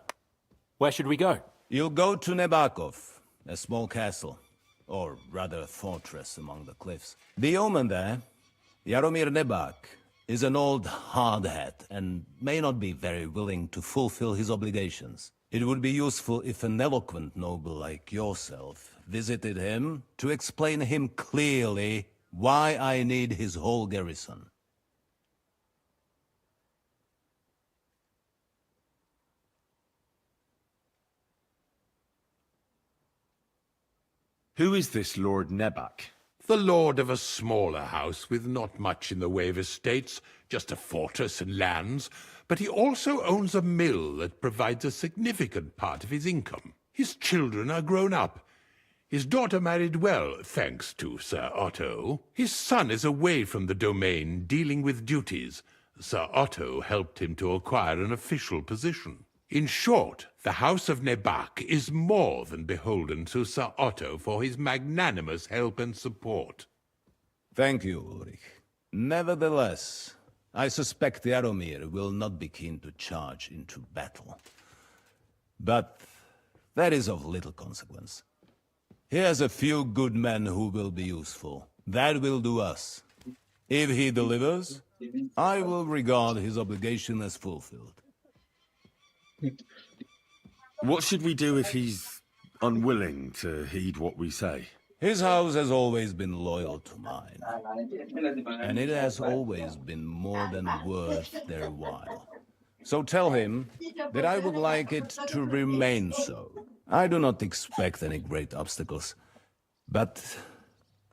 Where should we go? You'll go to Nebakov, a small castle, or rather a fortress among the cliffs. The yeoman there, Jaromir Nebak, is an old hardhat and may not be very willing to fulfill his obligations. It would be useful if an eloquent noble like yourself visited him to explain him clearly why I need his whole garrison. Who is this Lord Nebak? The lord of a smaller house with not much in the way of estates, just a fortress and lands, but he also owns a mill that provides a significant part of his income. His children are grown up. His daughter married well, thanks to Sir Otto. His son is away from the domain, dealing with duties. Sir Otto helped him to acquire an official position. In short, the House of Nebak is more than beholden to Sir Otto for his magnanimous help and support. Thank you, Ulrich. Nevertheless, I suspect Jaromir will not be keen to charge into battle. But that is of little consequence. He has a few good men who will be useful. That will do us. If he delivers, I will regard his obligation as fulfilled. What should we do if he's unwilling to heed what we say? His house has always been loyal to mine, and it has always been more than worth their while. So tell him that I would like it to remain so. I do not expect any great obstacles, but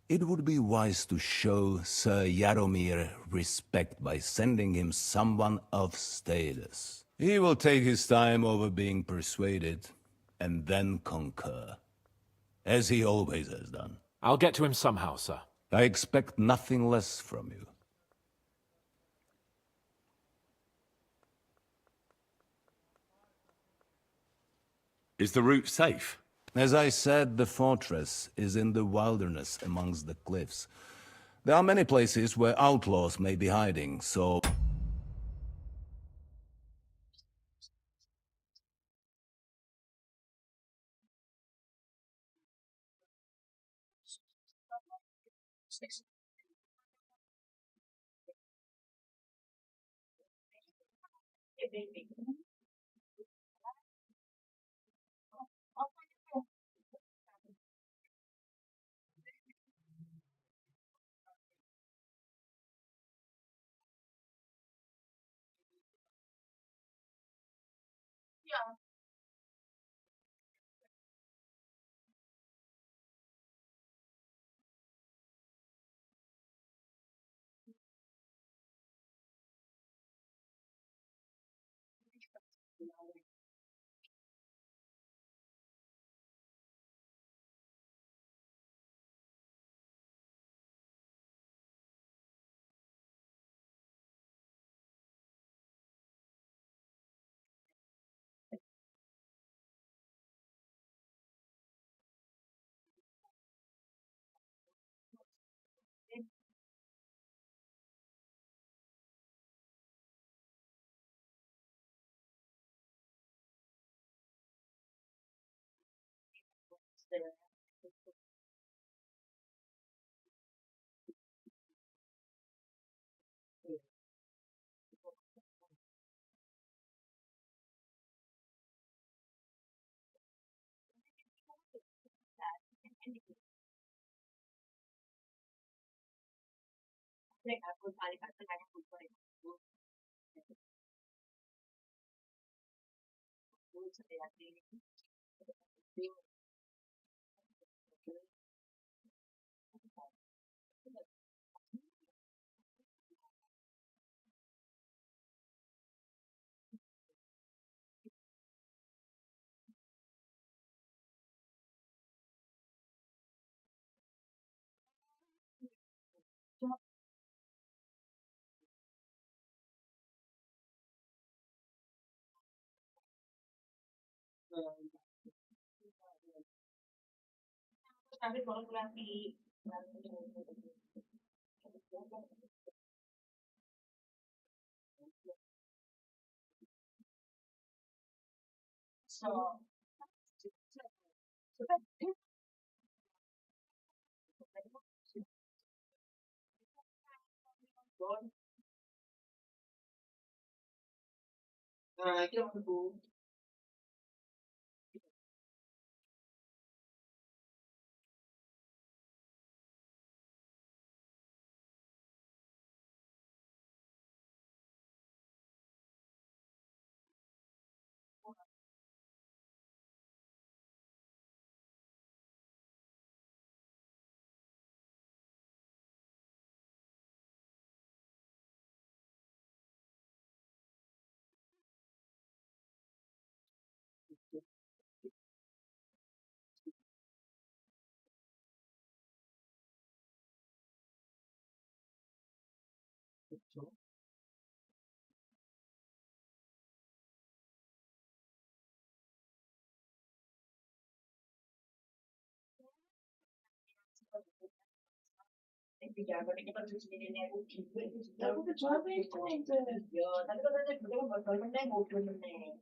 it would be wise to show Sir Jaromir respect by sending him someone of status. He will take his time over being persuaded, and then concur, as he always has done. I'll get to him somehow, sir. I expect nothing less from you. Is the route safe? As I said, the fortress is in the wilderness amongst the cliffs. There are many places where outlaws may be hiding, so... Nah, iki aku. Pijakan ini kan terus ini rugi. Aku tuh capek itu aja. Ya, tapi kan ada juga bakal meneng, ngobrol meneng.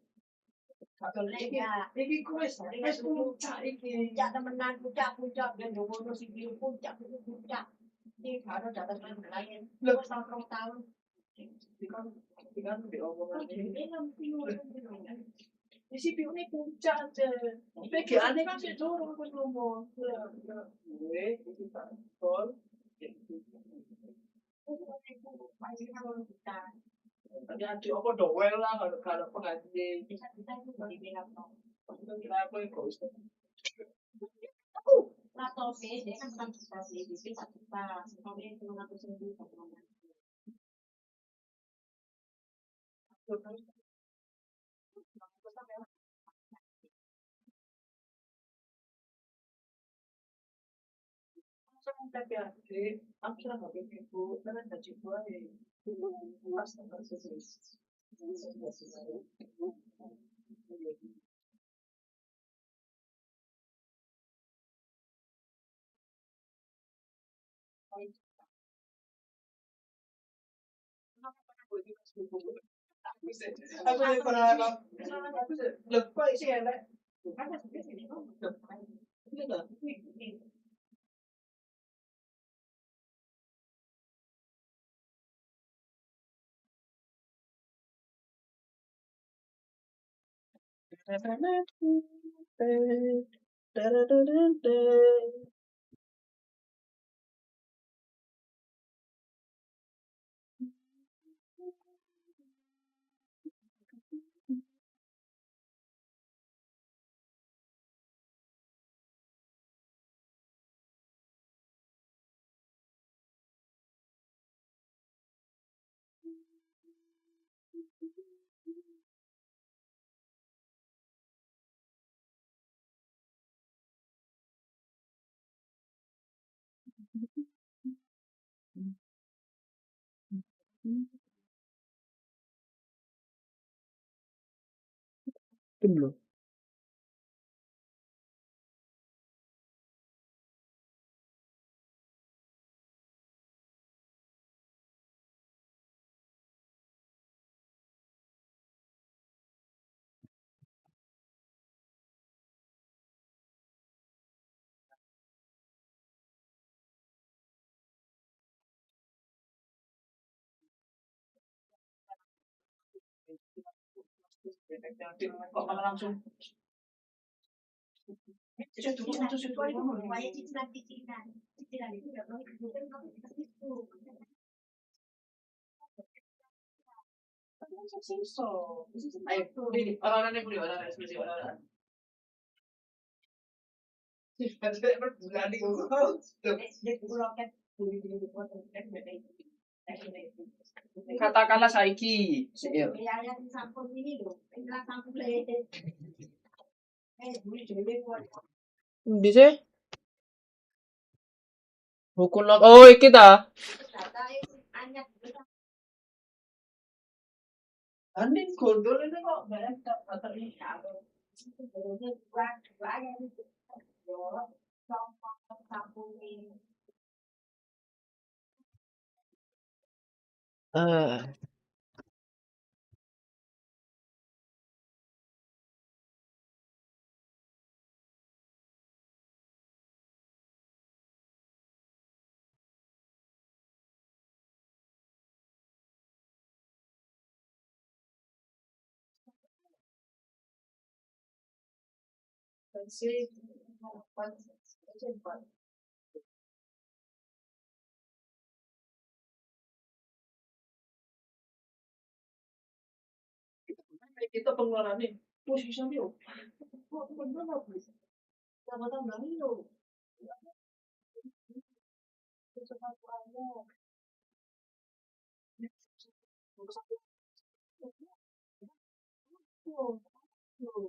Bakal ya. Iki kuis puncak iki. Puncak temenan, puncak dan ngono sing puncak. Ini baru dapat lain. Belum tahun. Dikan di omongan ini di CPU ini puncak aja. PGA-nya kan sih turun aku ngomong. Gue ini tak tol. Tadi ada apa doel lah kalau pengaji. Bisa itu dibilang no. Kira aku egois. Laptop dia kan bukan di bisa kemudian itu aku sendiri tapi aku kira nggak begitu karena gaji gua pas tanggal sesuai. Aku pernah lupa sih ya, belum. Kok malah langsung cicilan itu nggak boleh kemudian kalau itu tapi kan sensor ayo ini orang-orang yang beli orang ekspresi orang-orang katakanlah saiki bisa hukum oh iki ta Andin gondol ini kok banyak atau ini kita pengeluaran nih posisi dia benar bisa tambah itu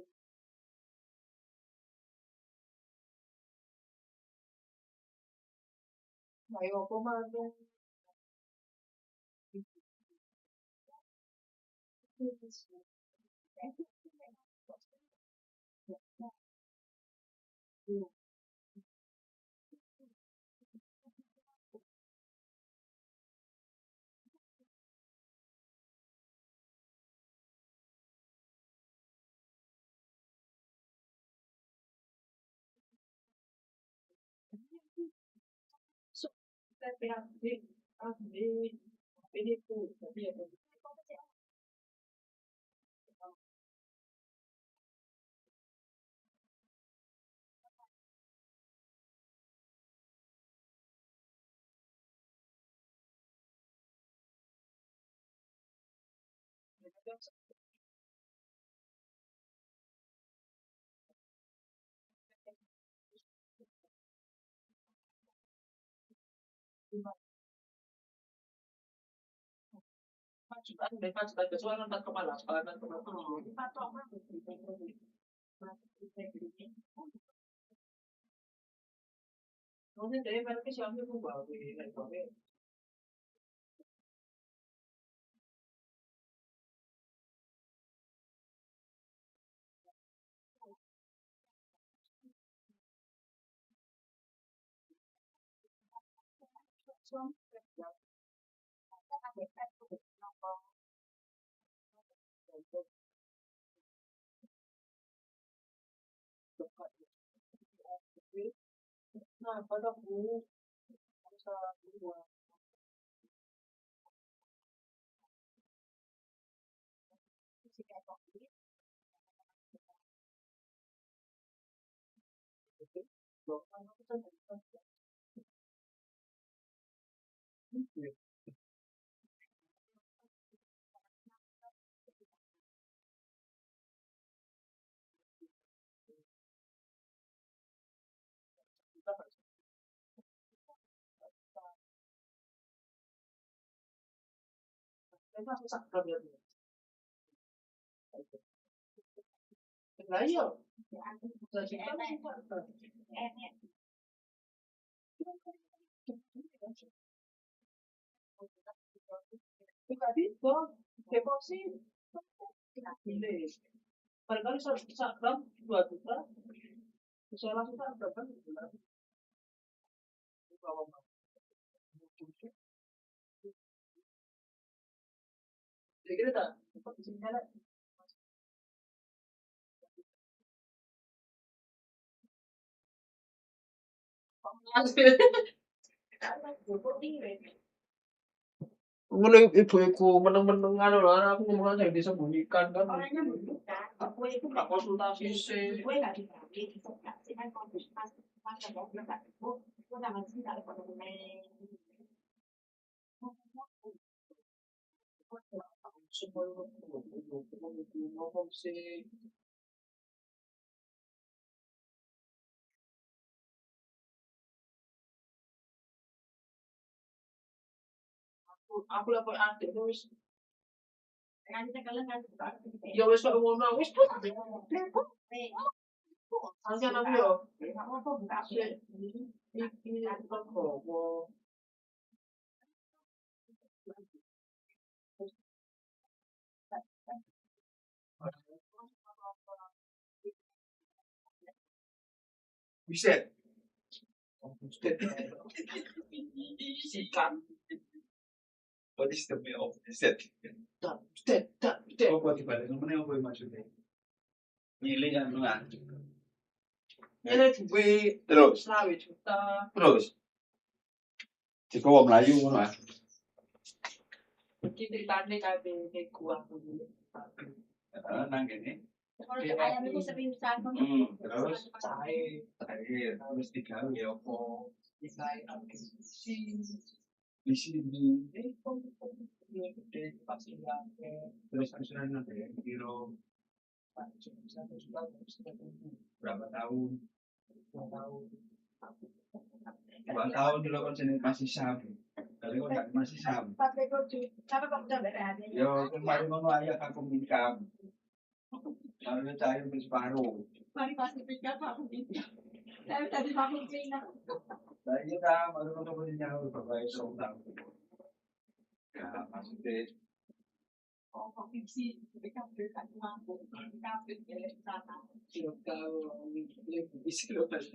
ayo apa mah Lah iya. Buka itu, deposit. Barangkali 1 gram 2 juta. Bisa langsung tak berapa bulan? Kira-kira tak? Mulai ibu-ibu meneng-meneng anu lho, aku ngomong aja yang disembunyikan kan. Orangnya buka, gue itu nggak konsultasi sih. gue nggak dibagi, dibuka sih kan pas gue nggak gue nggak ngasih kalau dokumen. Ngomong sih. Aku lapor adik wis. Ya wis kok ngono wis tuh. Anjan aku yo. Ini kok gowo. Bisa. Sikat. What is the meaning of set? Apa dibalik ngomongnya apa maksudnya? Milih kan nggak? Ini duit terus 20 juta. Terus? Jika wong Melayu ngono ah. Iki ceritane kabeh gua kuwi. Nang kene. Kalau ayam itu seriusan Terus cair terus digawe ya apa? Digawe di sini gede pasti terus asuran nanti kiro berapa tahun 2 tahun dulu kan sini masih sam tapi kok nggak masih sam yo kemarin mau ayah aku income lalu cair separuh mari pasti pikir aku ini saya tadi aku Cina nah kita baru mau nyawa berbagai soal ya maksudnya fiksi BKB kan mampu BKB ya sana kalau lebih bisa lepas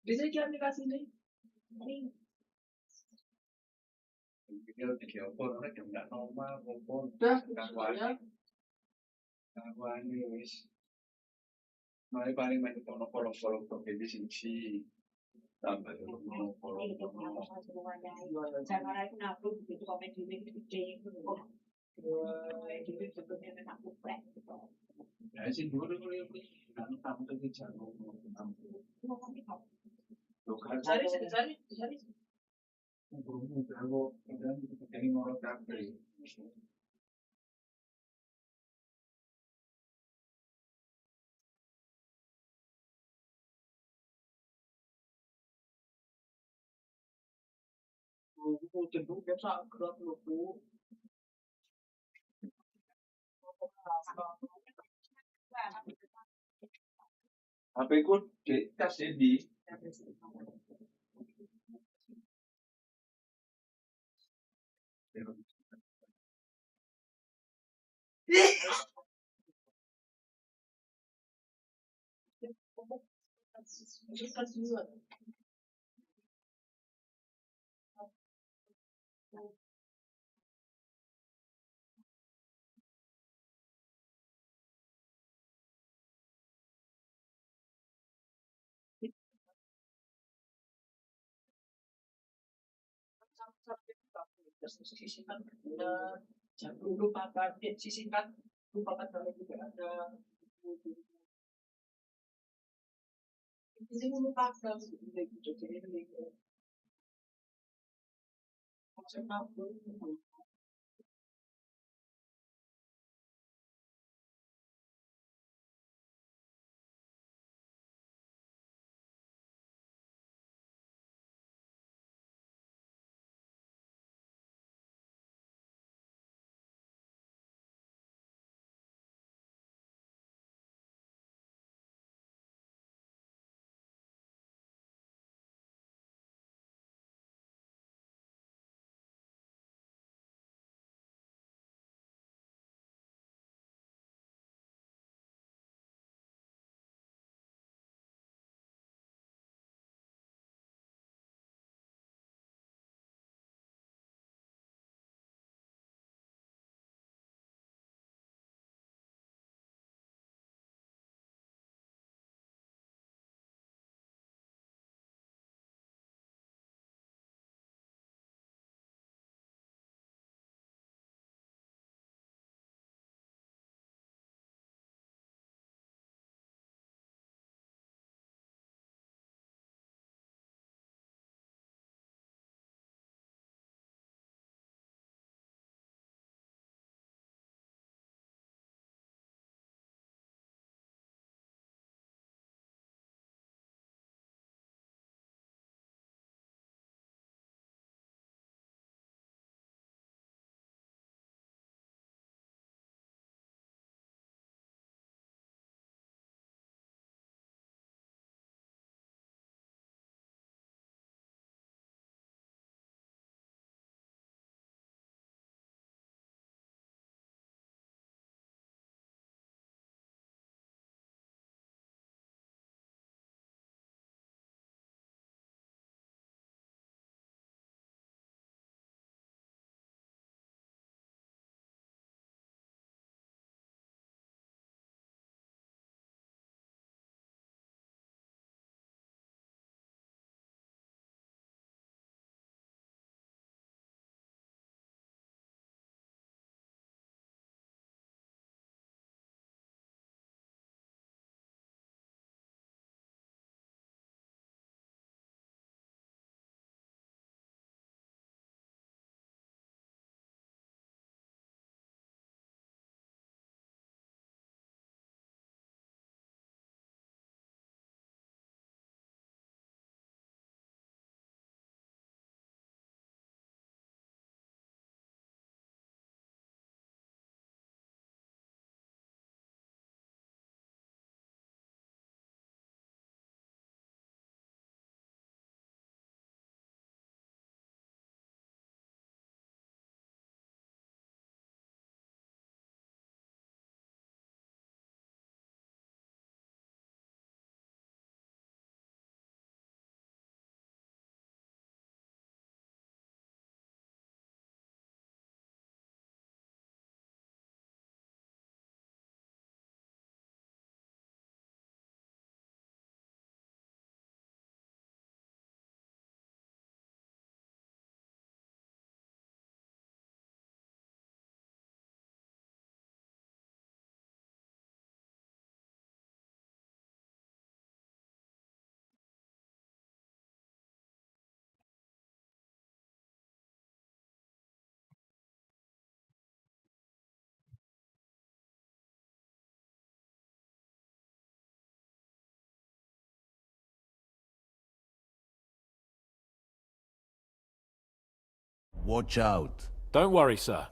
bisa kira aplikasi ini kalau tiga orang yang nggak normal maupun kawan wis mari paling main follow profil di sini Tambah Jangan aku nabung gitu komen di gede gitu. Jadi sebetulnya enak bukan. ya sih dulu kan tamu ke jago. Cari. Burung jago dan ini ngorok kabeh. Cenderung biasa gerak lu. HP ku di tas di. Sisihkan ada jangan lupa pakai sisihkan lupa pada juga ada ini lupa pada jadi ini konsep apa Watch out. Don't worry, sir.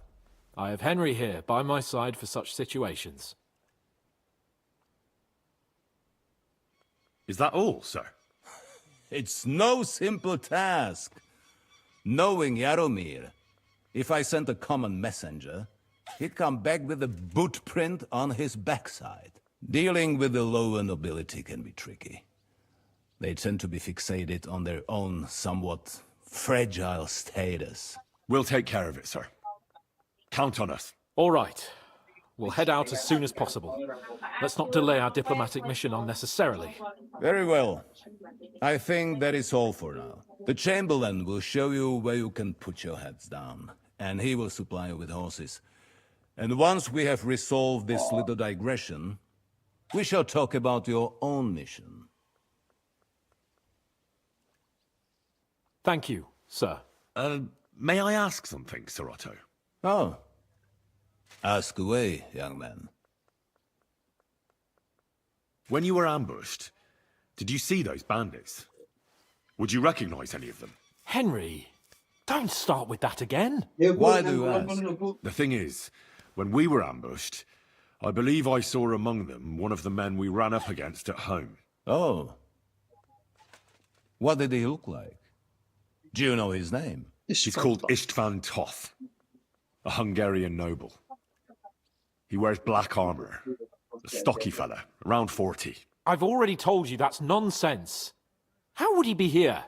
I have Henry here by my side for such situations. Is that all, sir? It's no simple task. Knowing Jaromir, if I sent a common messenger, he'd come back with a boot print on his backside. Dealing with the lower nobility can be tricky. They tend to be fixated on their own somewhat fragile status. We'll take care of it, sir. Count on us. All right. We'll head out as soon as possible. Let's not delay our diplomatic mission unnecessarily. Very well. I think that is all for now. The Chamberlain will show you where you can put your heads down, and he will supply you with horses. And once we have resolved this little digression, we shall talk about your own mission. Thank you, sir. May I ask something, Sir Otto? Oh. Ask away, young man. When you were ambushed, did you see those bandits? Would you recognize any of them? Henry, don't start with that again. Why do you ask? The thing is, when we were ambushed, I believe I saw among them one of the men we ran up against at home. Oh. What did he look like? Do you know his name? He's called Istvan Toth, a Hungarian noble. He wears black armor. A stocky fella, around 40. I've already told you that's nonsense. How would he be here?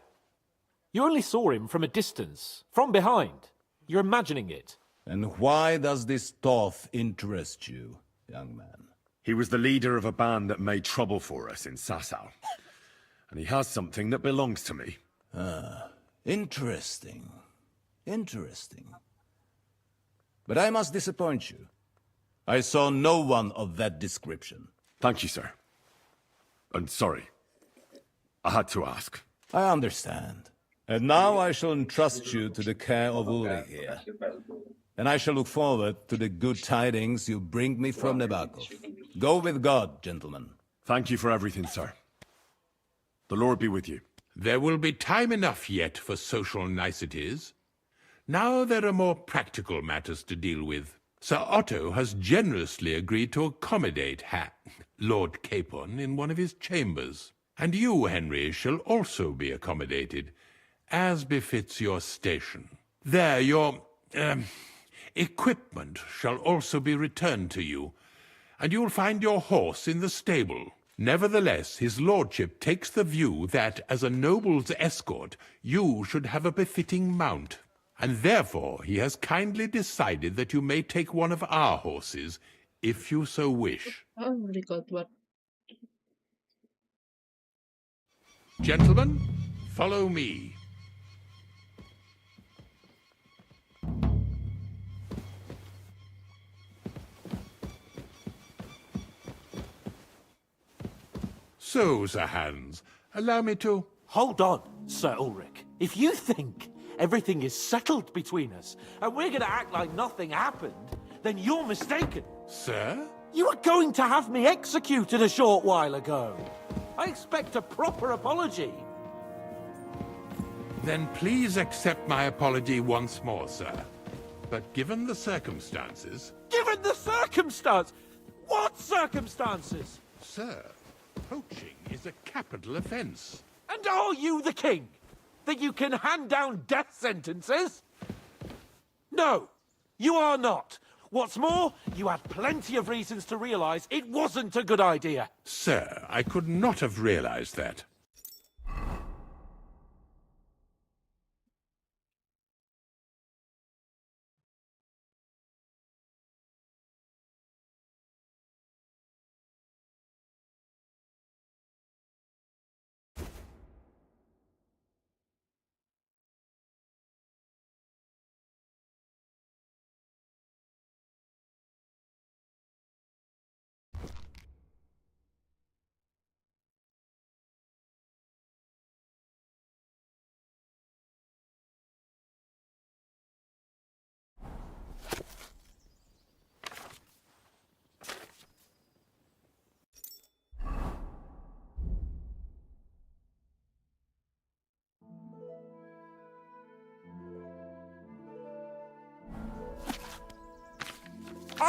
You only saw him from a distance, from behind. You're imagining it. And why does this Toth interest you, young man? He was the leader of a band that made trouble for us in Sasau. And he has something that belongs to me. Ah, interesting. Interesting. But I must disappoint you. I saw no one of that description. Thank you, sir. And sorry. I had to ask. I understand. And now I shall entrust you to the care of Ulrich here. And I shall look forward to the good tidings you bring me from Nebakov. Go with God, gentlemen. Thank you for everything, sir. The Lord be with you. There will be time enough yet for social niceties. Now there are more practical matters to deal with. Sir Otto has generously agreed to accommodate Lord Capon in one of his chambers. And you, Henry, shall also be accommodated, as befits your station. There, your equipment shall also be returned to you, and you'll find your horse in the stable. Nevertheless, his lordship takes the view that, as a noble's escort, you should have a befitting mount. And therefore he has kindly decided that you may take one of our horses, if you so wish. Oh my god, what? Gentlemen, follow me. So, Sir Hans, allow me to... Hold on, Sir Ulrich. If you think everything is settled between us, and we're going to act like nothing happened, then you're mistaken. Sir? You were going to have me executed a short while ago. I expect a proper apology. Then please accept my apology once more, sir. But given the circumstances... Given the circumstance? What circumstances? Sir, poaching is a capital offence. And are you the king? That you can hand down death sentences? No, you are not. What's more, you had plenty of reasons to realize it wasn't a good idea. Sir, I could not have realized that.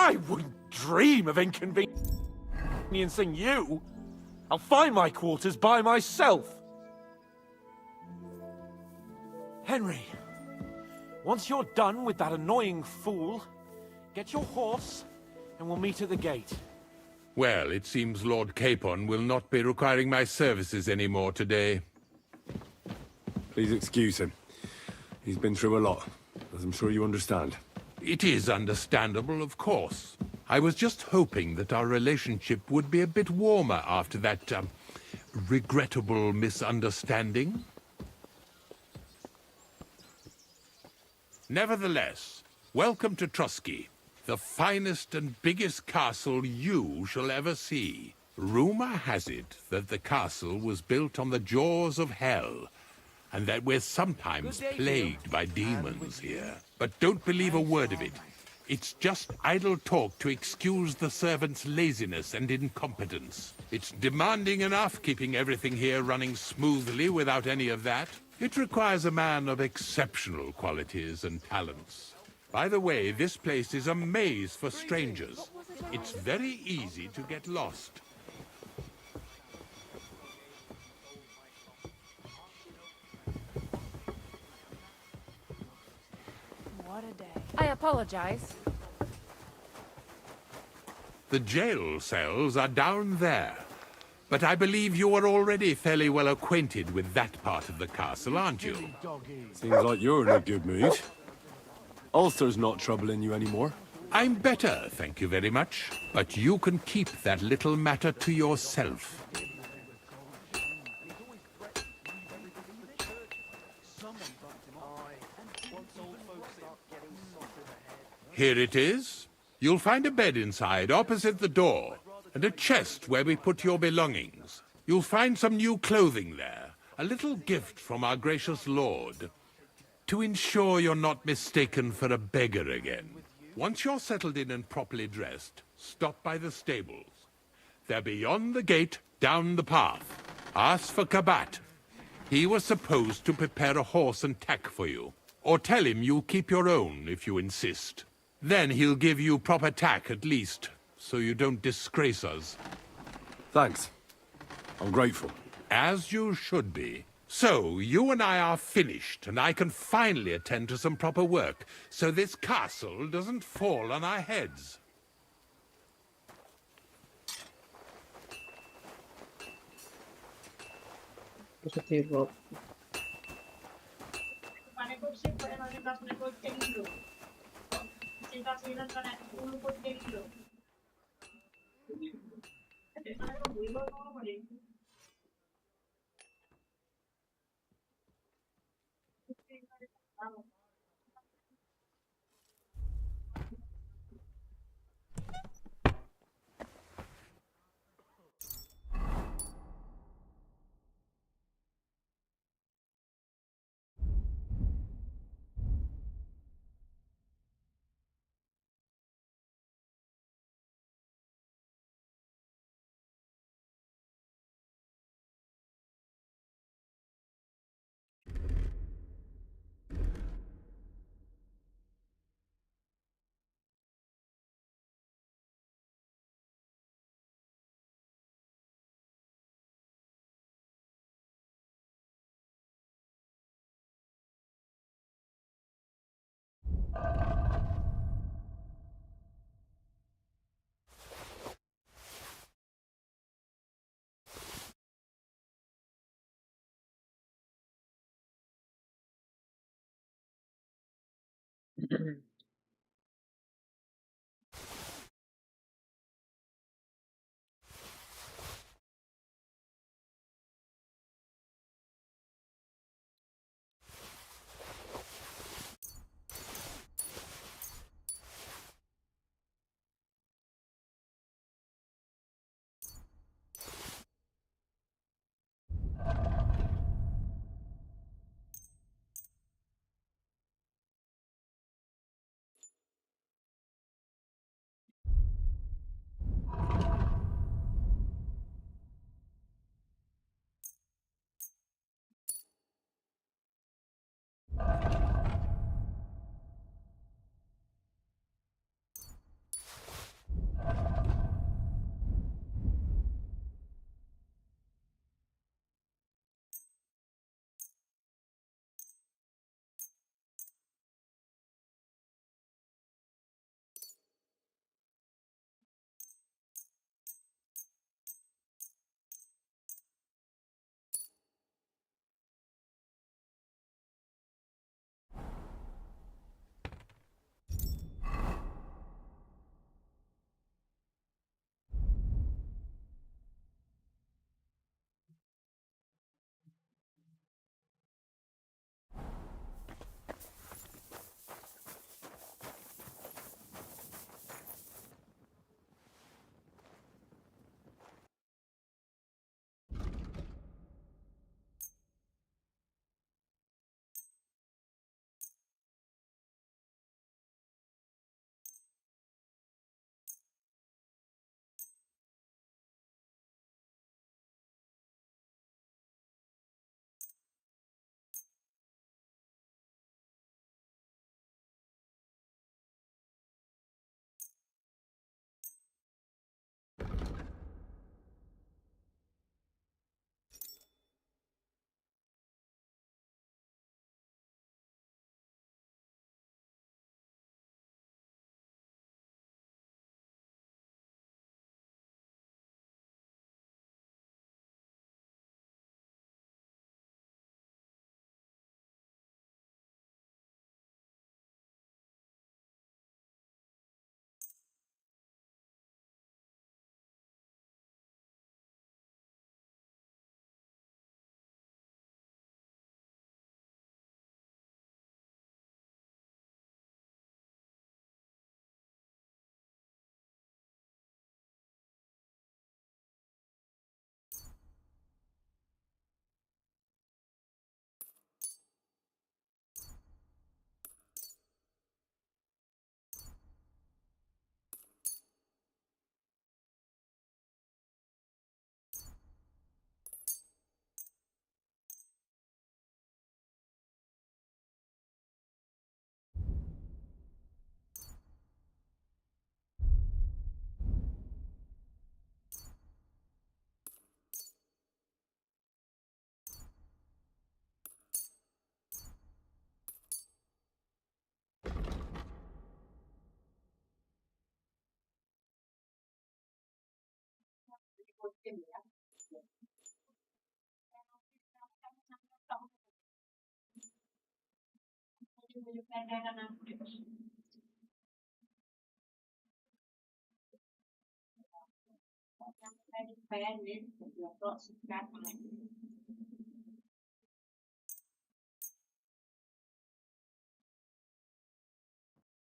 I wouldn't dream of inconveniencing you. I'll find my quarters by myself. Henry, once you're done with that annoying fool, get your horse and we'll meet at the gate. Well, it seems Lord Capon will not be requiring my services anymore today. Please excuse him. He's been through a lot, as I'm sure you understand. It is understandable, of course. I was just hoping that our relationship would be a bit warmer after that, regrettable misunderstanding. Nevertheless, welcome to Trusky, the finest and biggest castle you shall ever see. Rumor has it that the castle was built on the jaws of hell, and that we're sometimes plagued by demons here. But don't believe a word of it. It's just idle talk to excuse the servants' laziness and incompetence. It's demanding enough keeping everything here running smoothly without any of that. It requires a man of exceptional qualities and talents. By the way, this place is a maze for strangers. It's very easy to get lost. What a day. I apologize. The jail cells are down there. But I believe you are already fairly well acquainted with that part of the castle, aren't you? Seems like you're in a good mood. Ulster's not troubling you anymore. I'm better, thank you very much. But you can keep that little matter to yourself. Here it is. You'll find a bed inside, opposite the door, and a chest where we put your belongings. You'll find some new clothing there, a little gift from our gracious lord, to ensure you're not mistaken for a beggar again. Once you're settled in and properly dressed, stop by the stables. They're beyond the gate, down the path. Ask for Kabat. He was supposed to prepare a horse and tack for you. Or tell him you'll keep your own if you insist. Then he'll give you proper tack at least, so you don't disgrace us. Thanks. I'm grateful. As you should be. So, you and I are finished, and I can finally attend to some proper work, so this castle doesn't fall on our heads. Positivo.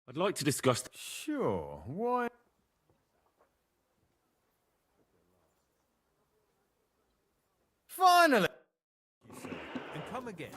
I'd like to discuss. Sure, why? Finally! You say, and come again.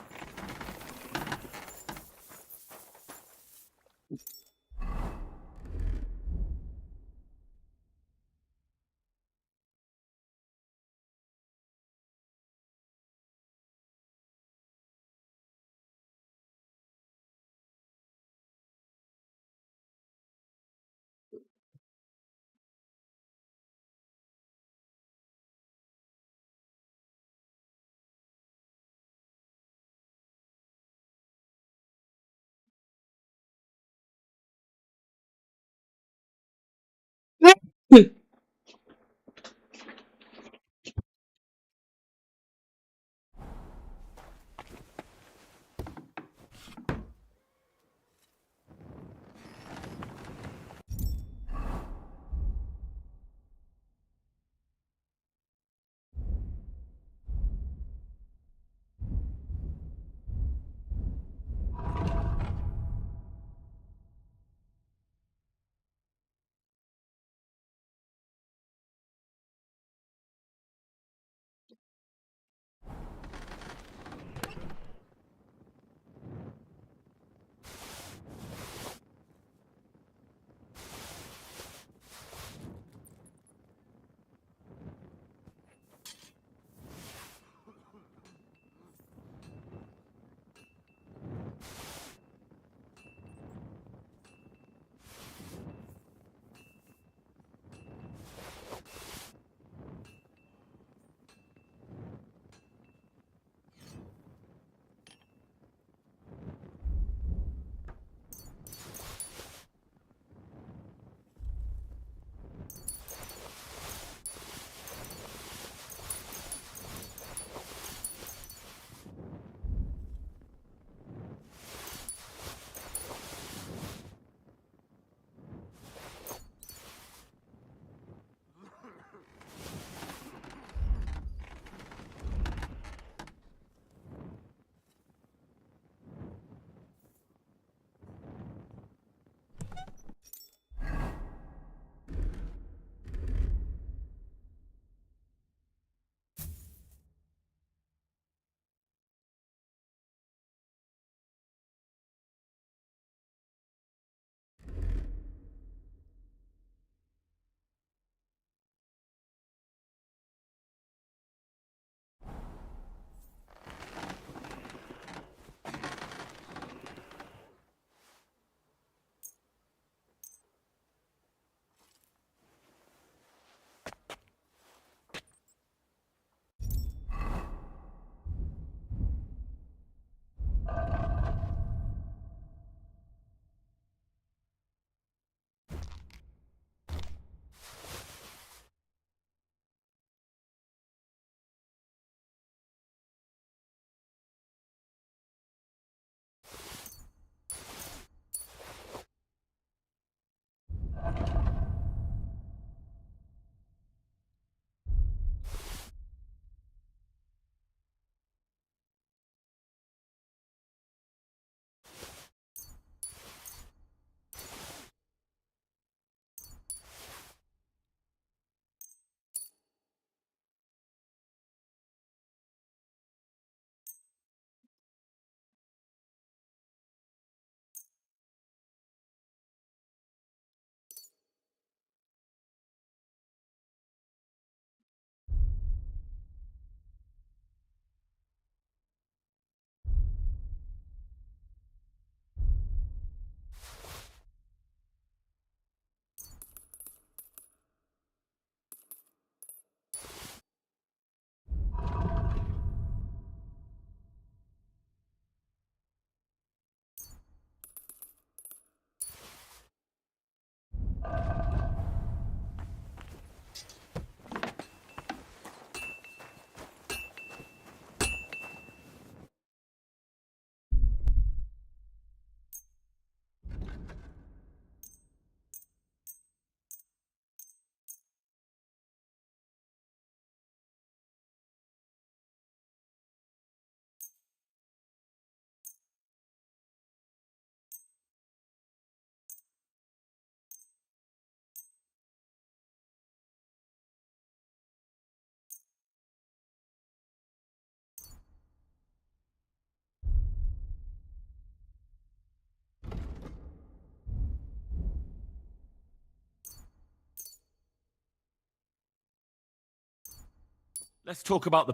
Let's talk about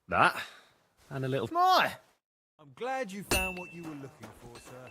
that and a little. My! I'm glad you found what you were looking for, sir.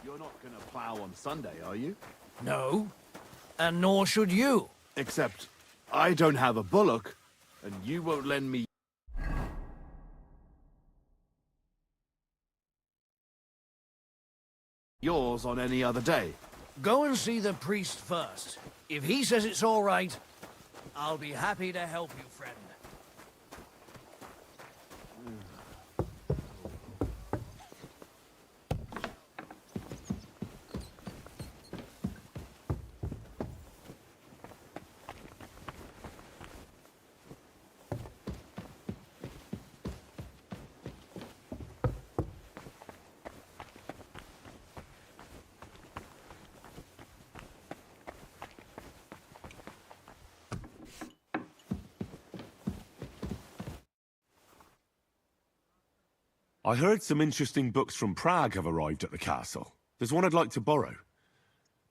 You're not gonna plough on Sunday, are you? No, and nor should you. Except, I don't have a bullock, and you won't lend me yours on any other day. Go and see the priest first. If he says it's all right, I'll be happy to help you, friend. I heard some interesting books from Prague have arrived at the castle. There's one I'd like to borrow.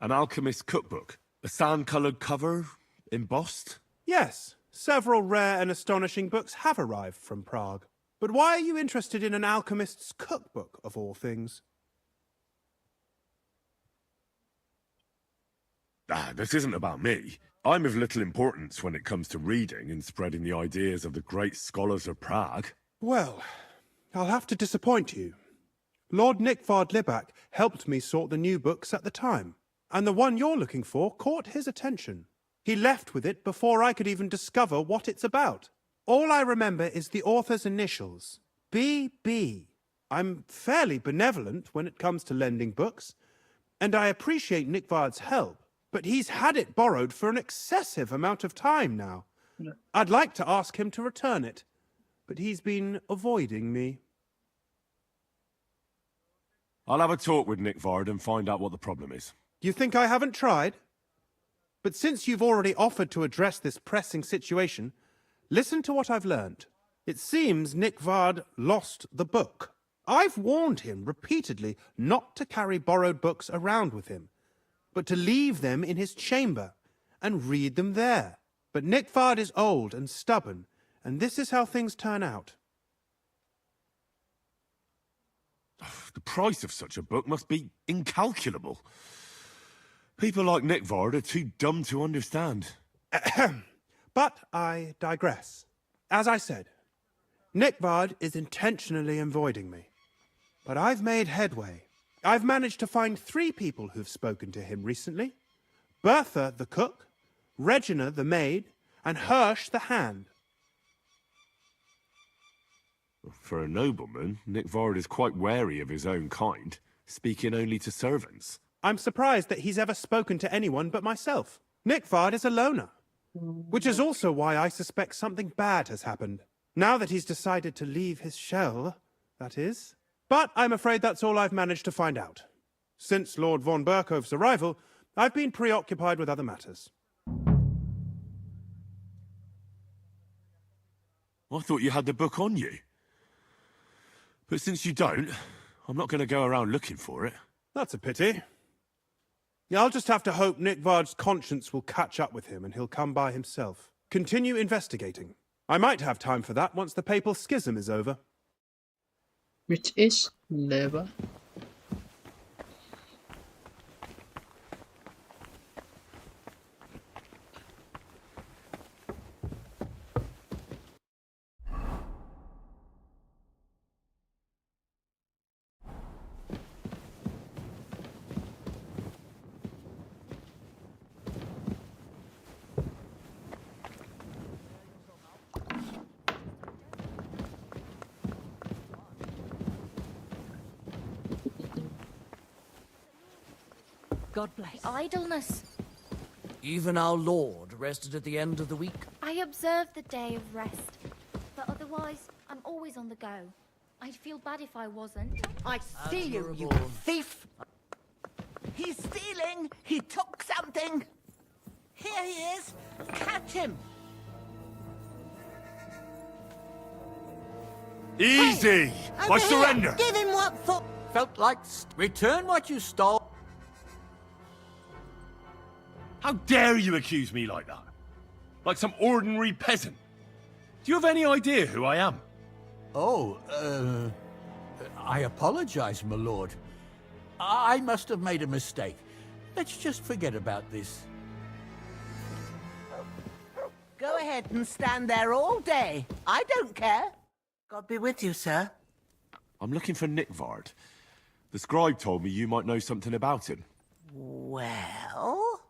An alchemist's cookbook. A sand-coloured cover, embossed. Yes, several rare and astonishing books have arrived from Prague. But why are you interested in an alchemist's cookbook, of all things? This isn't about me. I'm of little importance when it comes to reading and spreading the ideas of the great scholars of Prague. Well, I'll have to disappoint you. Lord Nickvard Libak helped me sort the new books at the time, and the one you're looking for caught his attention. He left with it before I could even discover what it's about. All I remember is the author's initials, B.B. I'm fairly benevolent when it comes to lending books, and I appreciate Nickvard's help, but he's had it borrowed for an excessive amount of time now. I'd like to ask him to return it, but he's been avoiding me. I'll have a talk with Nickvard and find out what the problem is. You think I haven't tried? But since you've already offered to address this pressing situation, listen to what I've learned. It seems Nickvard lost the book. I've warned him repeatedly not to carry borrowed books around with him, but to leave them in his chamber and read them there. But Nickvard is old and stubborn, and this is how things turn out. The price of such a book must be incalculable. People like Nickvard are too dumb to understand. But I digress. As I said, Nickvard is intentionally avoiding me. But I've made headway. I've managed to find 3 people who've spoken to him recently. Bertha, the cook, Regina, the maid, and Hirsch, the hand. For a nobleman, Nickvard is quite wary of his own kind, speaking only to servants. I'm surprised that he's ever spoken to anyone but myself. Nickvard is a loner, which is also why I suspect something bad has happened. Now that he's decided to leave his shell, that is. But I'm afraid that's all I've managed to find out. Since Lord von Berkove's arrival, I've been preoccupied with other matters. I thought you had the book on you. But since you don't, I'm not going to go around looking for it. That's a pity. Yeah, I'll just have to hope Nickvard's conscience will catch up with him and he'll come by himself. Continue investigating. I might have time for that once the papal schism is over. Which is never. God bless. Idleness. Even our Lord rested at the end of the week. I observe the day of rest, but otherwise, I'm always on the go. I'd feel bad if I wasn't. I see you, you thief! He's stealing! He took something! Here he is! Catch him! Easy! Hey, I over surrender! Here. Give him what for... Felt like return what you stole. How dare you accuse me like that? Like some ordinary peasant? Do you have any idea who I am? Oh, I apologize, my lord. I must have made a mistake. Let's just forget about this. Go ahead and stand there all day. I don't care. God be with you, sir. I'm looking for Nickvard. The scribe told me you might know something about him. Well,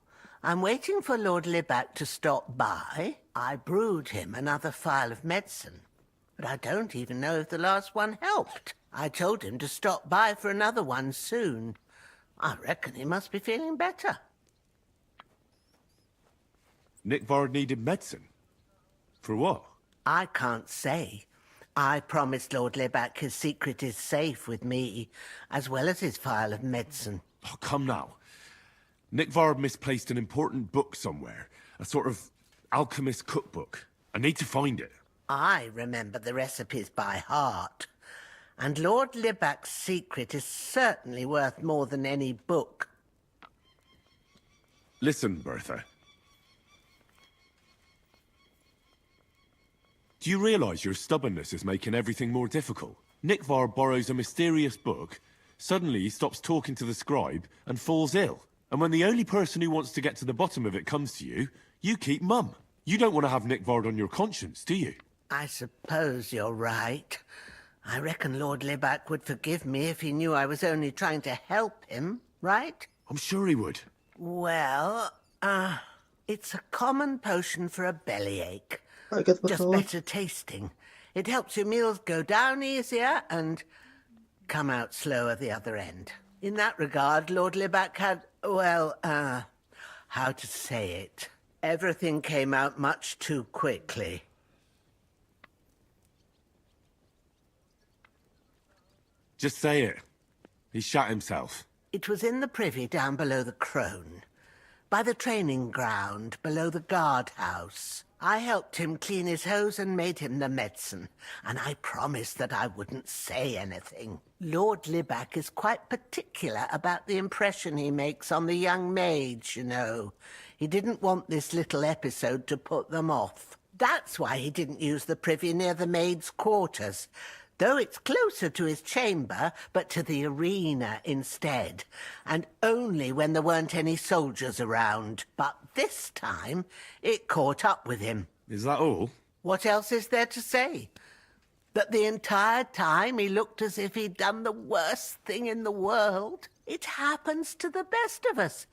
I'm waiting for Lord Libak to stop by. I brewed him another phial of medicine, but I don't even know if the last one helped. I told him to stop by for another one soon. I reckon he must be feeling better. Nickvard needed medicine? For what? I can't say. I promised Lord Libak his secret is safe with me, as well as his phial of medicine. Oh, come now. Nickvard misplaced an important book somewhere. A sort of alchemist cookbook. I need to find it. I remember the recipes by heart. And Lord Libak's secret is certainly worth more than any book. Listen, Bertha. Do you realize your stubbornness is making everything more difficult? Nickvard borrows a mysterious book, suddenly he stops talking to the scribe, and falls ill. And when the only person who wants to get to the bottom of it comes to you, you keep mum. You don't want to have Nickvard on your conscience, do you? I suppose you're right. I reckon Lord Libac would forgive me if he knew I was only trying to help him, right? I'm sure he would. Well, it's a common potion for a bellyache. Kaget Just betul. better tasting. It helps your meals go down easier and come out slower the other end. In that regard, Lord Libac had, well, how to say it? Everything came out much too quickly. Just say it. He shot himself. It was in the privy down below the Crone, by the training ground below the guardhouse. I helped him clean his hose and made him the medicine, and I promised that I wouldn't say anything. Lord Libac is quite particular about the impression he makes on the young maids, you know. He didn't want this little episode to put them off. That's why he didn't use the privy near the maids' quarters, though it's closer to his chamber, but to the arena instead, and only when there weren't any soldiers around. But this time, it caught up with him. Is that all? What else is there to say? That the entire time he looked as if he'd done the worst thing in the world. It happens to the best of us,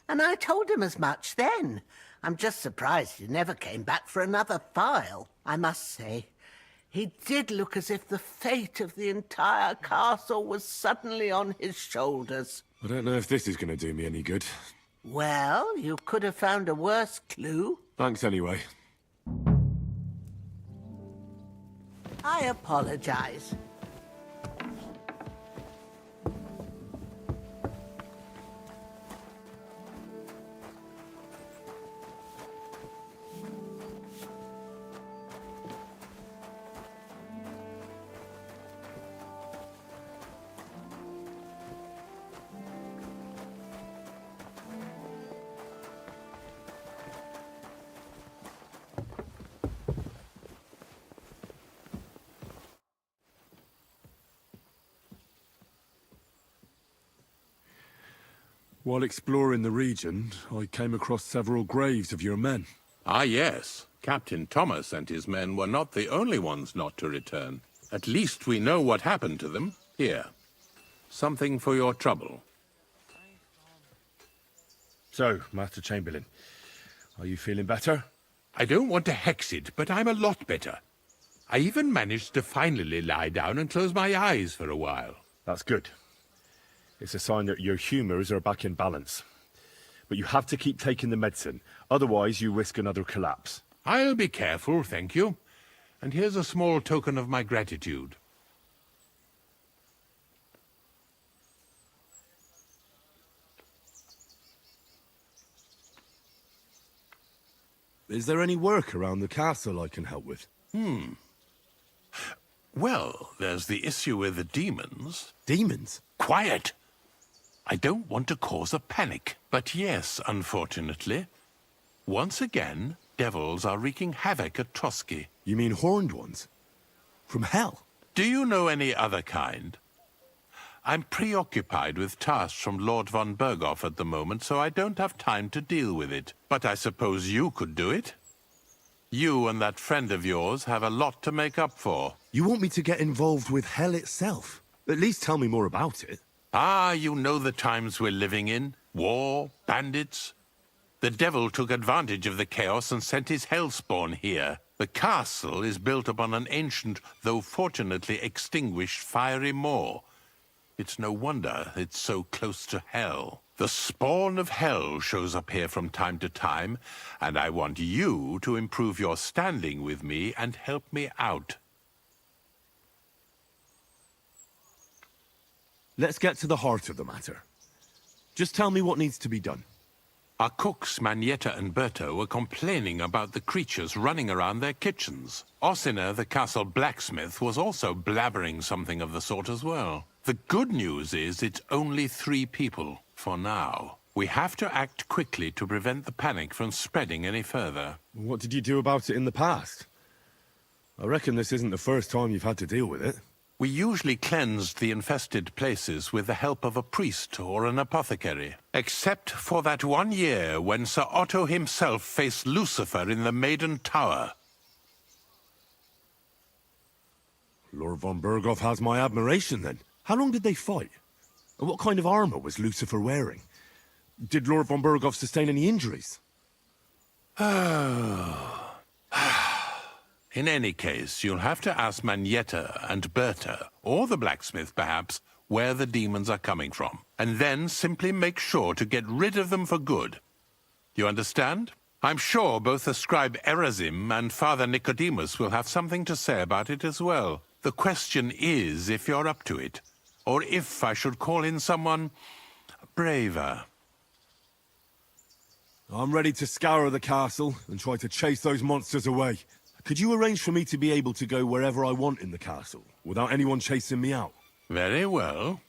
and I told him as much then. I'm just surprised he never came back for another file. I must say, he did look as if the fate of the entire castle was suddenly on his shoulders. I don't know if this is going to do me any good. Well, you could have found a worse clue. Thanks anyway. I apologize. While exploring the region, I came across several graves of your men. Ah, yes. Captain Thomas and his men were not the only ones not to return. At least we know what happened to them. Here. Something for your trouble. So, Master Chamberlain, are you feeling better? I don't want to hex it, but I'm a lot better. I even managed to finally lie down and close my eyes for a while. That's good. It's a sign that your humours are back in balance. But you have to keep taking the medicine, otherwise you risk another collapse. I'll be careful, thank you. And here's a small token of my gratitude. Is there any work around the castle I can help with? Well, there's the issue with the demons. Demons? Quiet! I don't want to cause a panic, but yes, unfortunately. Once again, devils are wreaking havoc at Trotsky. You mean horned ones? From hell? Do you know any other kind? I'm preoccupied with tasks from Lord von Berghoff at the moment, so I don't have time to deal with it. But I suppose you could do it? You and that friend of yours have a lot to make up for. You want me to get involved with hell itself? At least tell me more about it. Ah, you know the times we're living in. War, bandits. The devil took advantage of the chaos and sent his hellspawn here. The castle is built upon an ancient, though fortunately extinguished, fiery moor. It's no wonder it's so close to hell. The spawn of hell shows up here from time to time, and I want you to improve your standing with me and help me out. Let's get to the heart of the matter. Just tell me what needs to be done. Our cooks, Manietta and Berto, were complaining about the creatures running around their kitchens. Ossina, the castle blacksmith, was also blabbering something of the sort as well. The good news is it's only 3 people, for now. We have to act quickly to prevent the panic from spreading any further. What did you do about it in the past? I reckon this isn't the first time you've had to deal with it. We usually cleansed the infested places with the help of a priest or an apothecary. Except for that one year when Sir Otto himself faced Lucifer in the Maiden Tower. Lord von Berghoff has my admiration then. How long did they fight? And what kind of armor was Lucifer wearing? Did Lord von Berghoff sustain any injuries? In any case, you'll have to ask Manietta and Berta, or the blacksmith perhaps, where the demons are coming from. And then simply make sure to get rid of them for good. You understand? I'm sure both the scribe Erazim and Father Nicodemus will have something to say about it as well. The question is if you're up to it, or if I should call in someone braver. I'm ready to scour the castle and try to chase those monsters away. Could you arrange for me to be able to go wherever I want in the castle, without anyone chasing me out? Very well.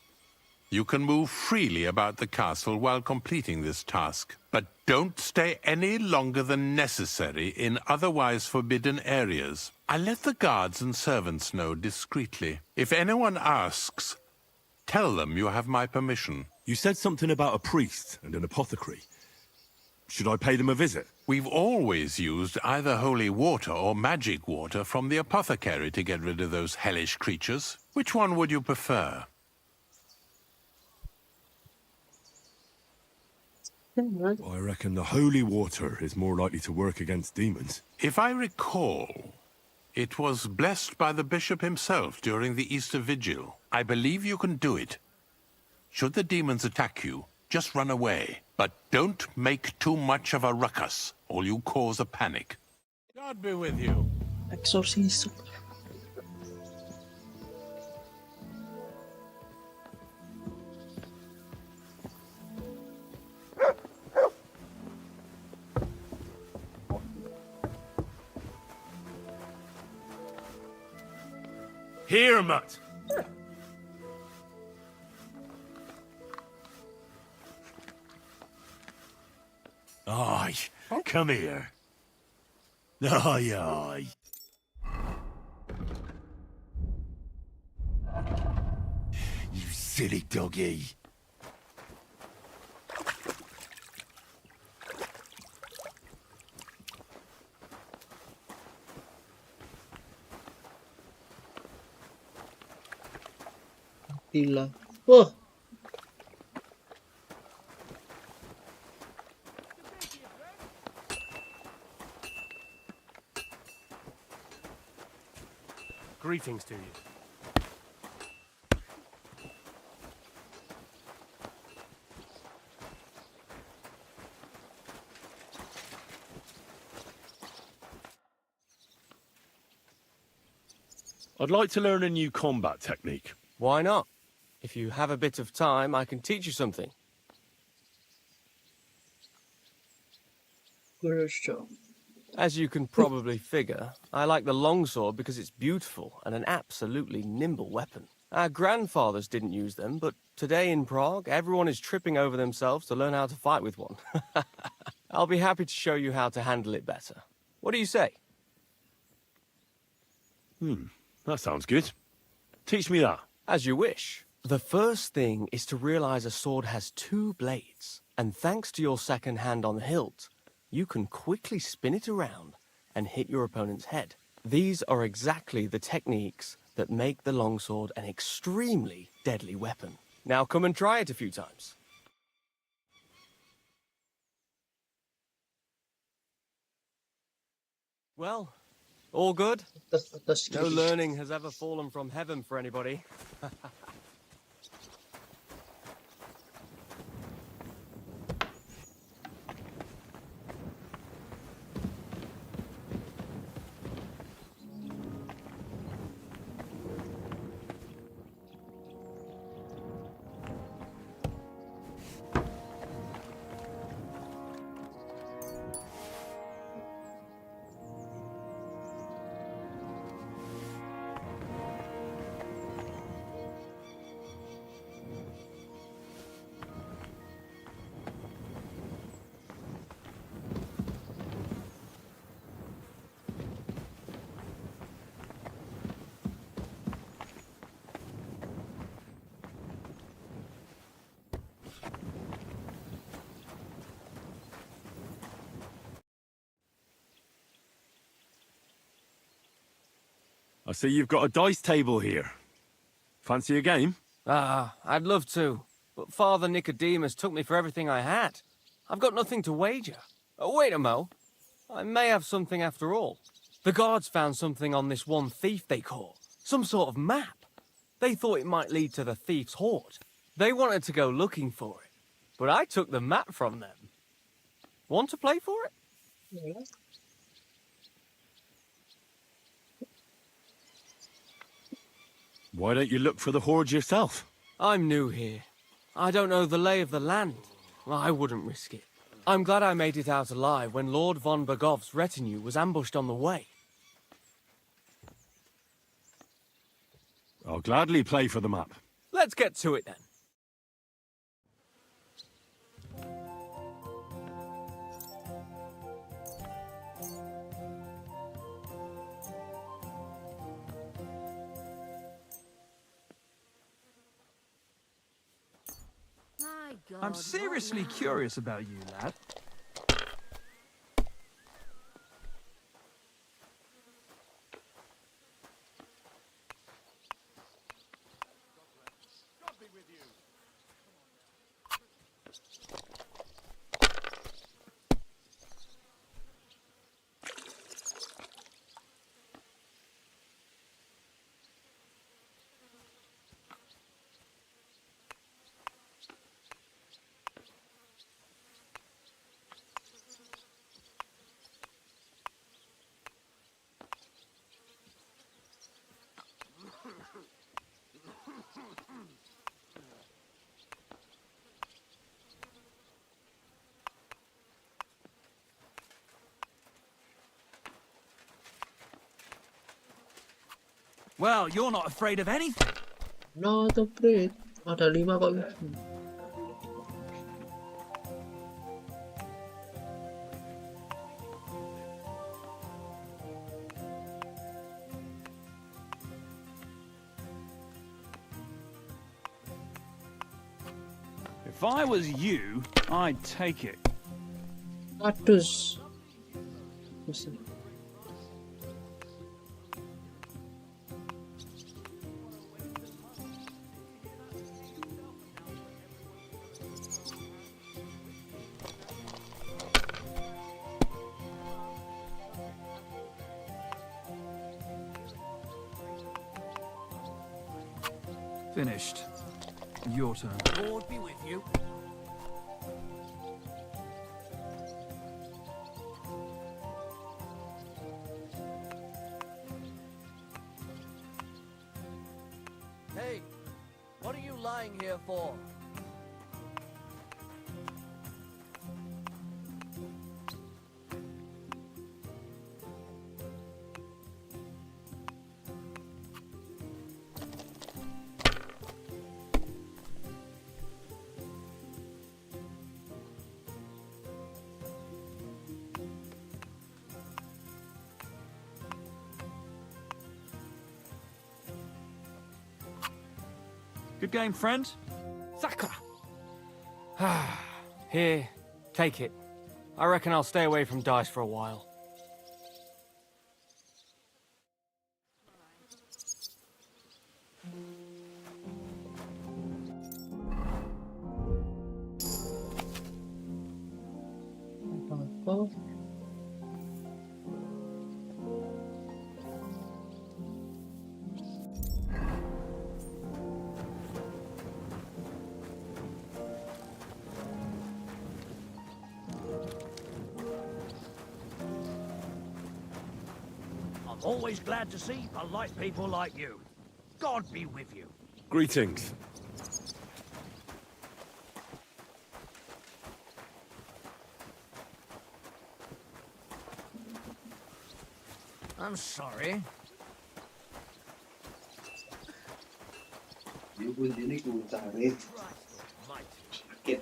You can move freely about the castle while completing this task, but don't stay any longer than necessary in otherwise forbidden areas. I'll let the guards and servants know discreetly. If anyone asks, tell them you have my permission. You said something about a priest and an apothecary. Should I pay them a visit? We've always used either holy water or magic water from the apothecary to get rid of those hellish creatures. Which one would you prefer? I reckon the holy water is more likely to work against demons. If I recall, it was blessed by the bishop himself during the Easter Vigil. I believe you can do it. Should the demons attack you, just run away. But don't make too much of a ruckus, or you cause a panic. God be with you. Exorcism. Here, Mutt! Aye, come here. Aye, aye. You silly doggy. Gila. Wah. Greetings to you. I'd like to learn a new combat technique. Why not? If you have a bit of time, I can teach you something. As you can probably figure, I like the longsword because it's beautiful and an absolutely nimble weapon. Our grandfathers didn't use them, but today in Prague, everyone is tripping over themselves to learn how to fight with one. I'll be happy to show you how to handle it better. What do you say? That sounds good. Teach me that. As you wish. The first thing is to realize a sword has two blades, and thanks to your second hand on the hilt, you can quickly spin it around and hit your opponent's head. These are exactly the techniques that make the longsword an extremely deadly weapon. Now come and try it a few times. Well, all good? No learning has ever fallen from heaven for anybody. I see you've got a dice table here. Fancy a game? I'd love to, but Father Nicodemus took me for everything I had. I've got nothing to wager. Oh, wait a mo. I may have something after all. The guards found something on this one thief they caught. Some sort of map. They thought it might lead to the thief's hoard. They wanted to go looking for it, but I took the map from them. Want to play for it? Yeah. Why don't you look for the hoard yourself? I'm new here. I don't know the lay of the land. Well, I wouldn't risk it. I'm glad I made it out alive when Lord von Bergov's retinue was ambushed on the way. I'll gladly play for the map. Let's get to it then. I'm seriously curious about you, lad. Well, you're not afraid of anything. Not afraid. Ada 5 kok. If I was you, I'd take it. Aduh. Finished. Your turn. Lord be with you. Hey, what are you lying here for? Good game, friend. Sakra! Here, take it. I reckon I'll stay away from dice for a while. Apa? I'm always glad to see polite people like you. God be with you. Greetings. I'm sorry. Ini kuncinya ku cari. Sakit.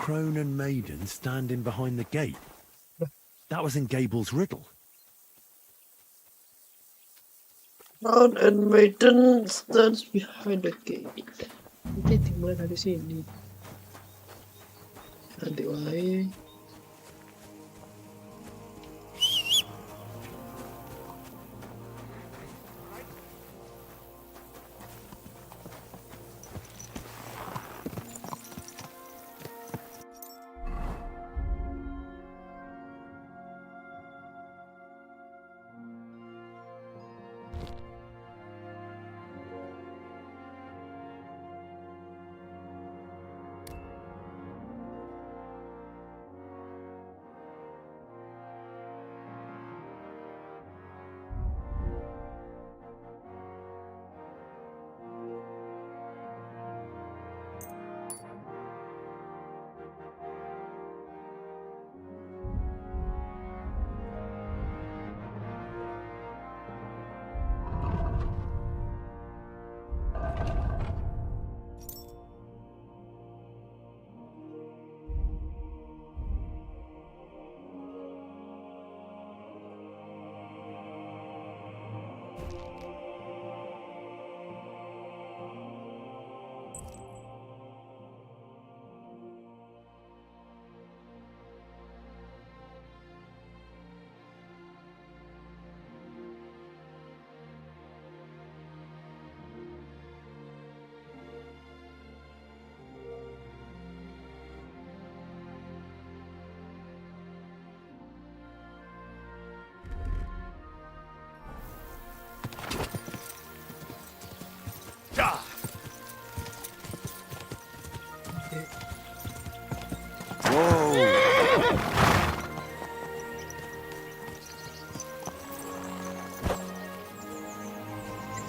crone and maiden standing behind the gate. That was in Gable's riddle. Crown and maiden stands behind the gate. Ini dimulai dari sini. Nanti wae.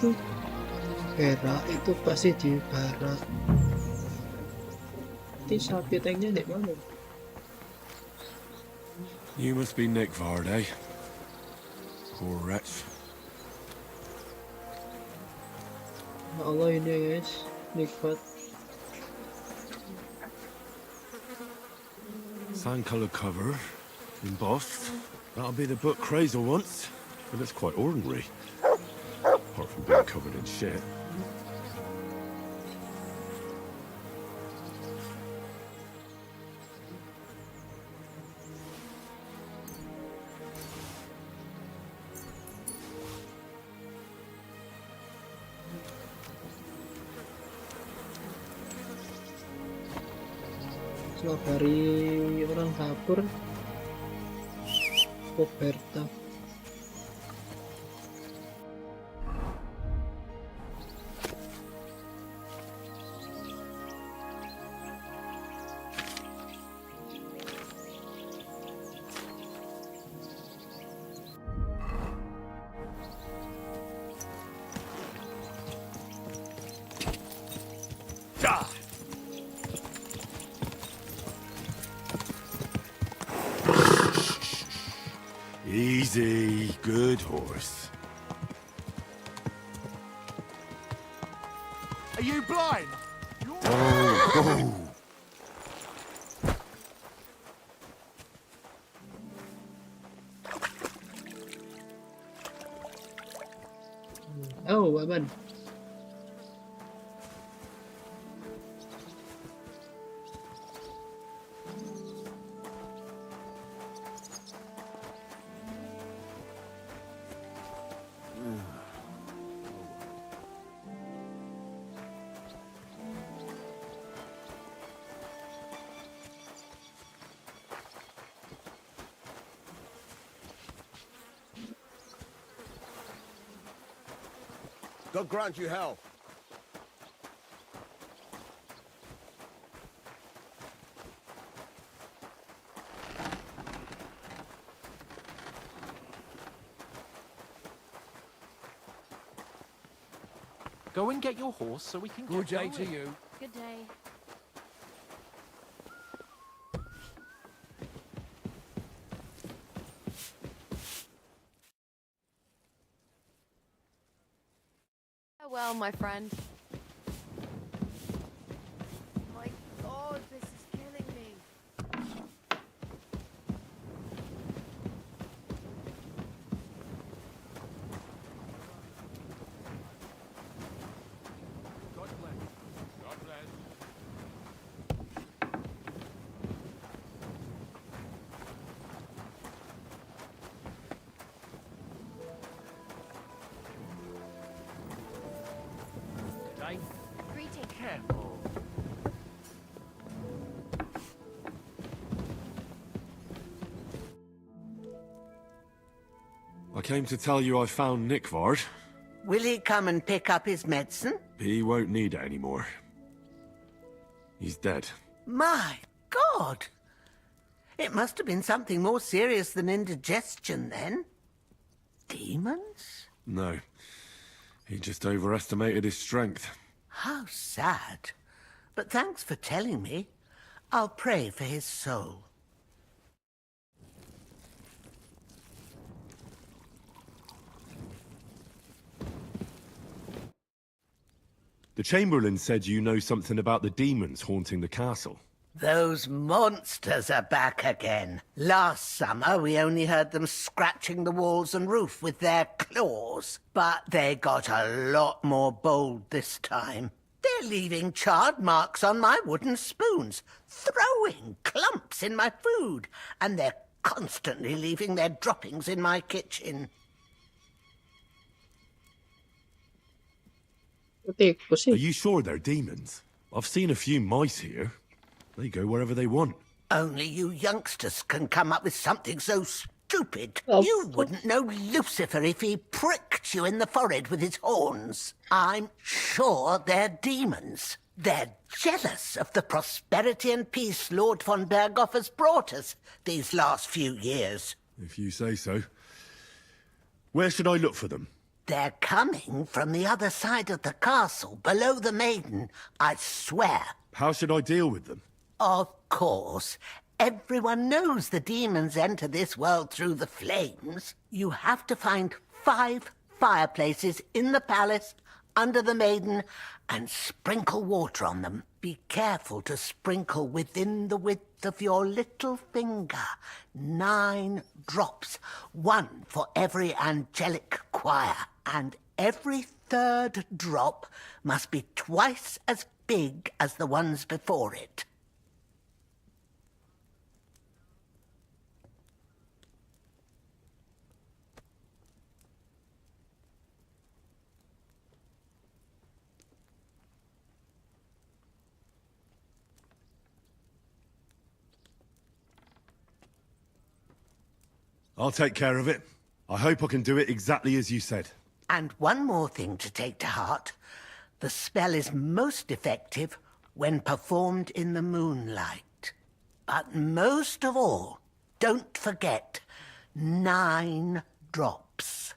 Itu perak itu pasti di barat. Ini sapi tanknya di mana? You must be Nick Vard, eh? Poor wretch. Ya Allah ini ya guys, nikmat. Sand-coloured cover, embossed. That'll be the book Crazel wants, but it's quite ordinary. Apart from being covered in shit. Dari orang dapur Roberta. Easy, good horse. Are you blind? Go. Oh, aman. God grant you health. Go and get your horse so we can Good get day going. to you. Good day. Farewell, my friend. My God, this is killing me. I came to tell you I found Nickvard. Will he come and pick up his medicine? He won't need it anymore. He's dead. My God! It must have been something more serious than indigestion, then. Demons? No. He just overestimated his strength. How sad. But thanks for telling me. I'll pray for his soul. The Chamberlain said you know something about the demons haunting the castle. Those monsters are back again. Last summer, we only heard them scratching the walls and roof with their claws. But they got a lot more bold this time. They're leaving charred marks on my wooden spoons, throwing clumps in my food, and they're constantly leaving their droppings in my kitchen. Are you sure they're demons? I've seen a few mice here. They go wherever they want. Only you youngsters can come up with something so stupid. You wouldn't know Lucifer if he pricked you in the forehead with his horns. I'm sure they're demons. They're jealous of the prosperity and peace Lord von Berghoff has brought us these last few years. If you say so. Where should I look for them? They're coming from the other side of the castle, below the Maiden, I swear. How should I deal with them? Of course. Everyone knows the demons enter this world through the flames. You have to find 5 fireplaces in the palace, under the Maiden, and sprinkle water on them. Be careful to sprinkle within the width of your little finger. 9 drops, 1 for every angelic choir. And every 3rd drop must be twice as big as the ones before it. I'll take care of it. I hope I can do it exactly as you said. And one more thing to take to heart. The spell is most effective when performed in the moonlight. But most of all, don't forget, 9 drops.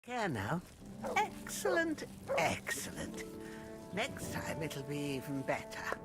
Care now. Excellent, excellent. Next time it'll be even better.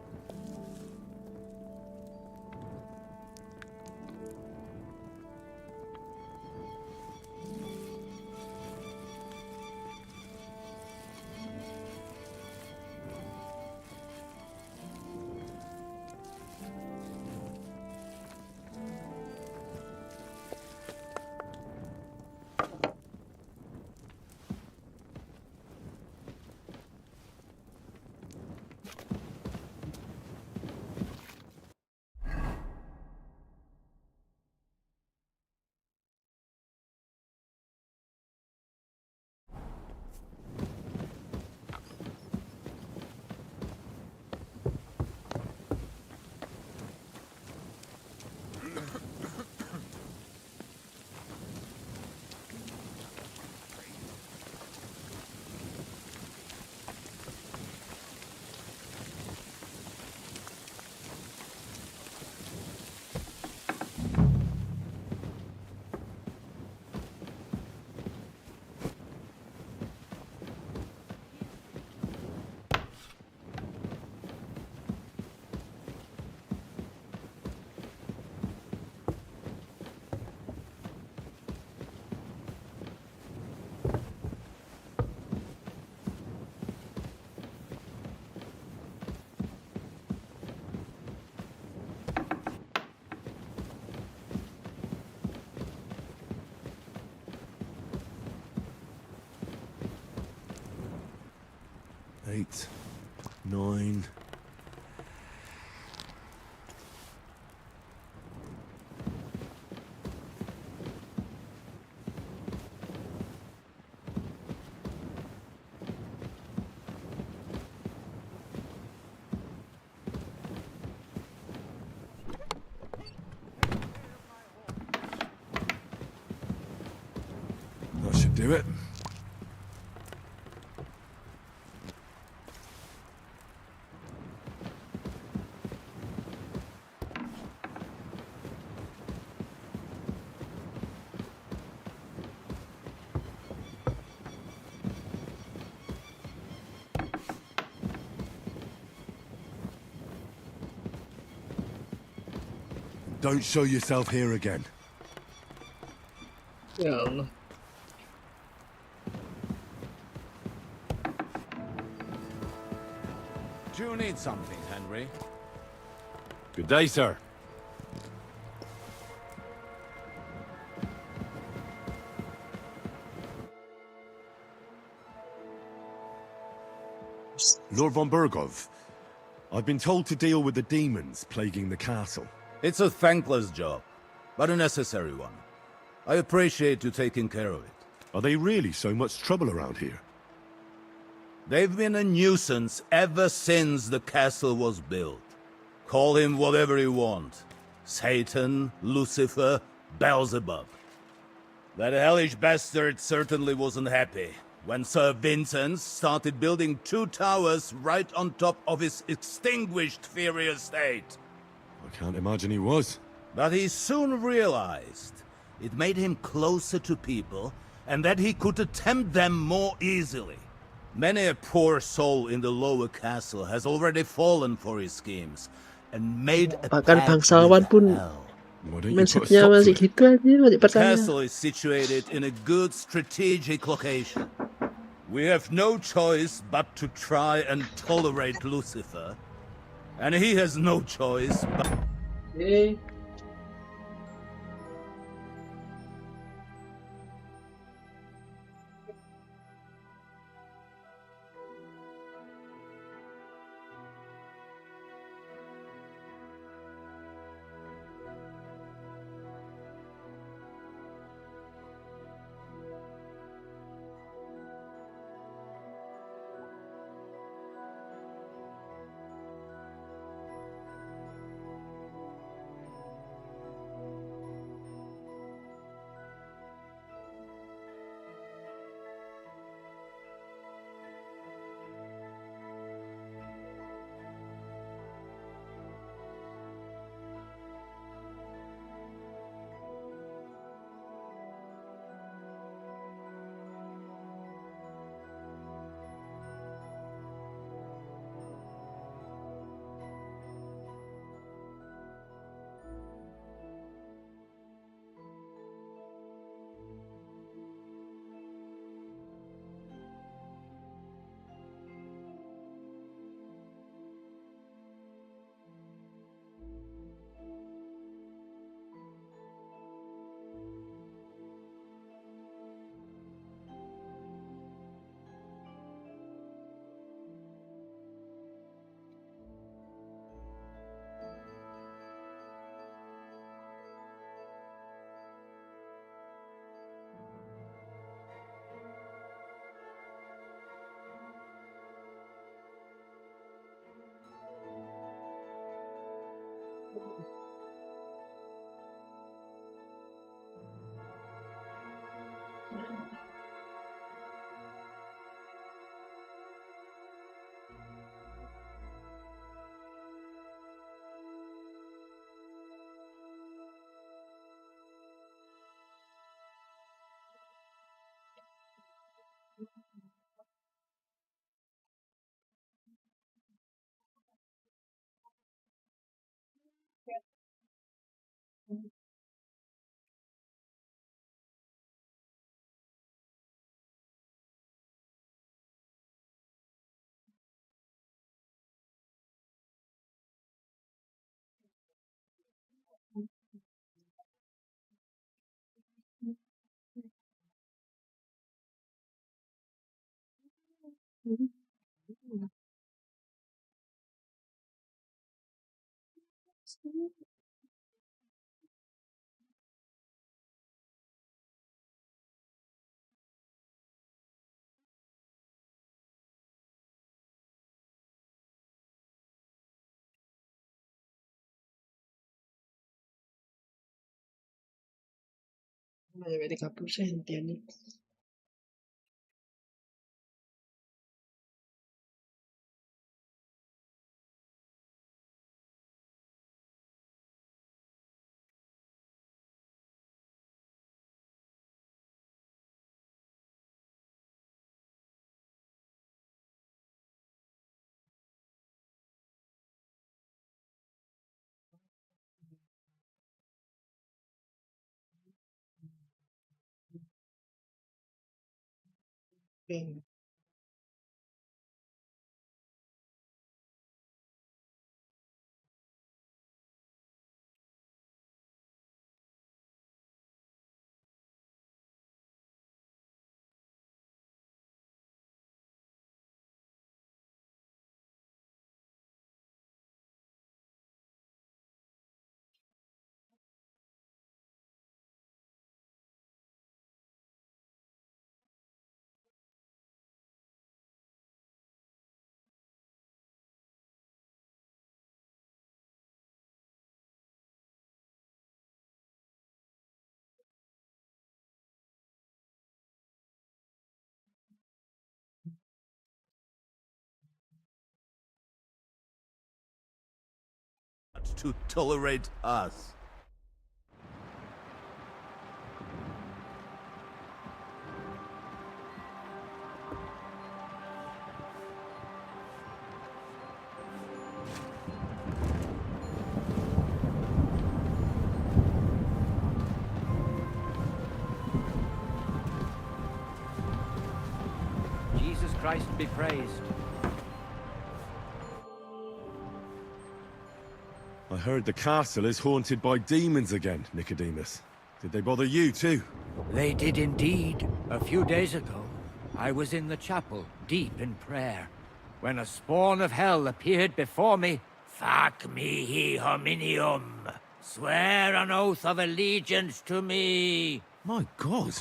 Don't show yourself here again. Ya Allah. Do you need something, Henry? Good day, sir. Lord von Bergov, I've been told to deal with the demons plaguing the castle. It's a thankless job, but a necessary one. I appreciate you taking care of it. Are they really so much trouble around here? They've been a nuisance ever since the castle was built. Call him whatever you want. Satan, Lucifer, Beelzebub. That hellish bastard certainly wasn't happy when Sir Vincent started building 2 towers right on top of his extinguished fairy estate. I can't imagine he was. But he soon realized it made him closer to people and that he could attempt them more easily. Many a poor soul in the lower castle has already fallen for his schemes and made a Bahkan pact bangsawan with pun hell. mindsetnya masih gitu aja, masih The percaya. castle is situated in a good strategic location. We have no choice but to try and tolerate Lucifer. And he has no choice but... Sampai 30 senti nih. Oke. To tolerate us. Jesus Christ be praised. I heard the castle is haunted by demons again, Nicodemus. Did they bother you too? They did indeed. A few days ago, I was in the chapel, deep in prayer, when a spawn of hell appeared before me. Fac mihi hominium. Swear an oath of allegiance to me. My God.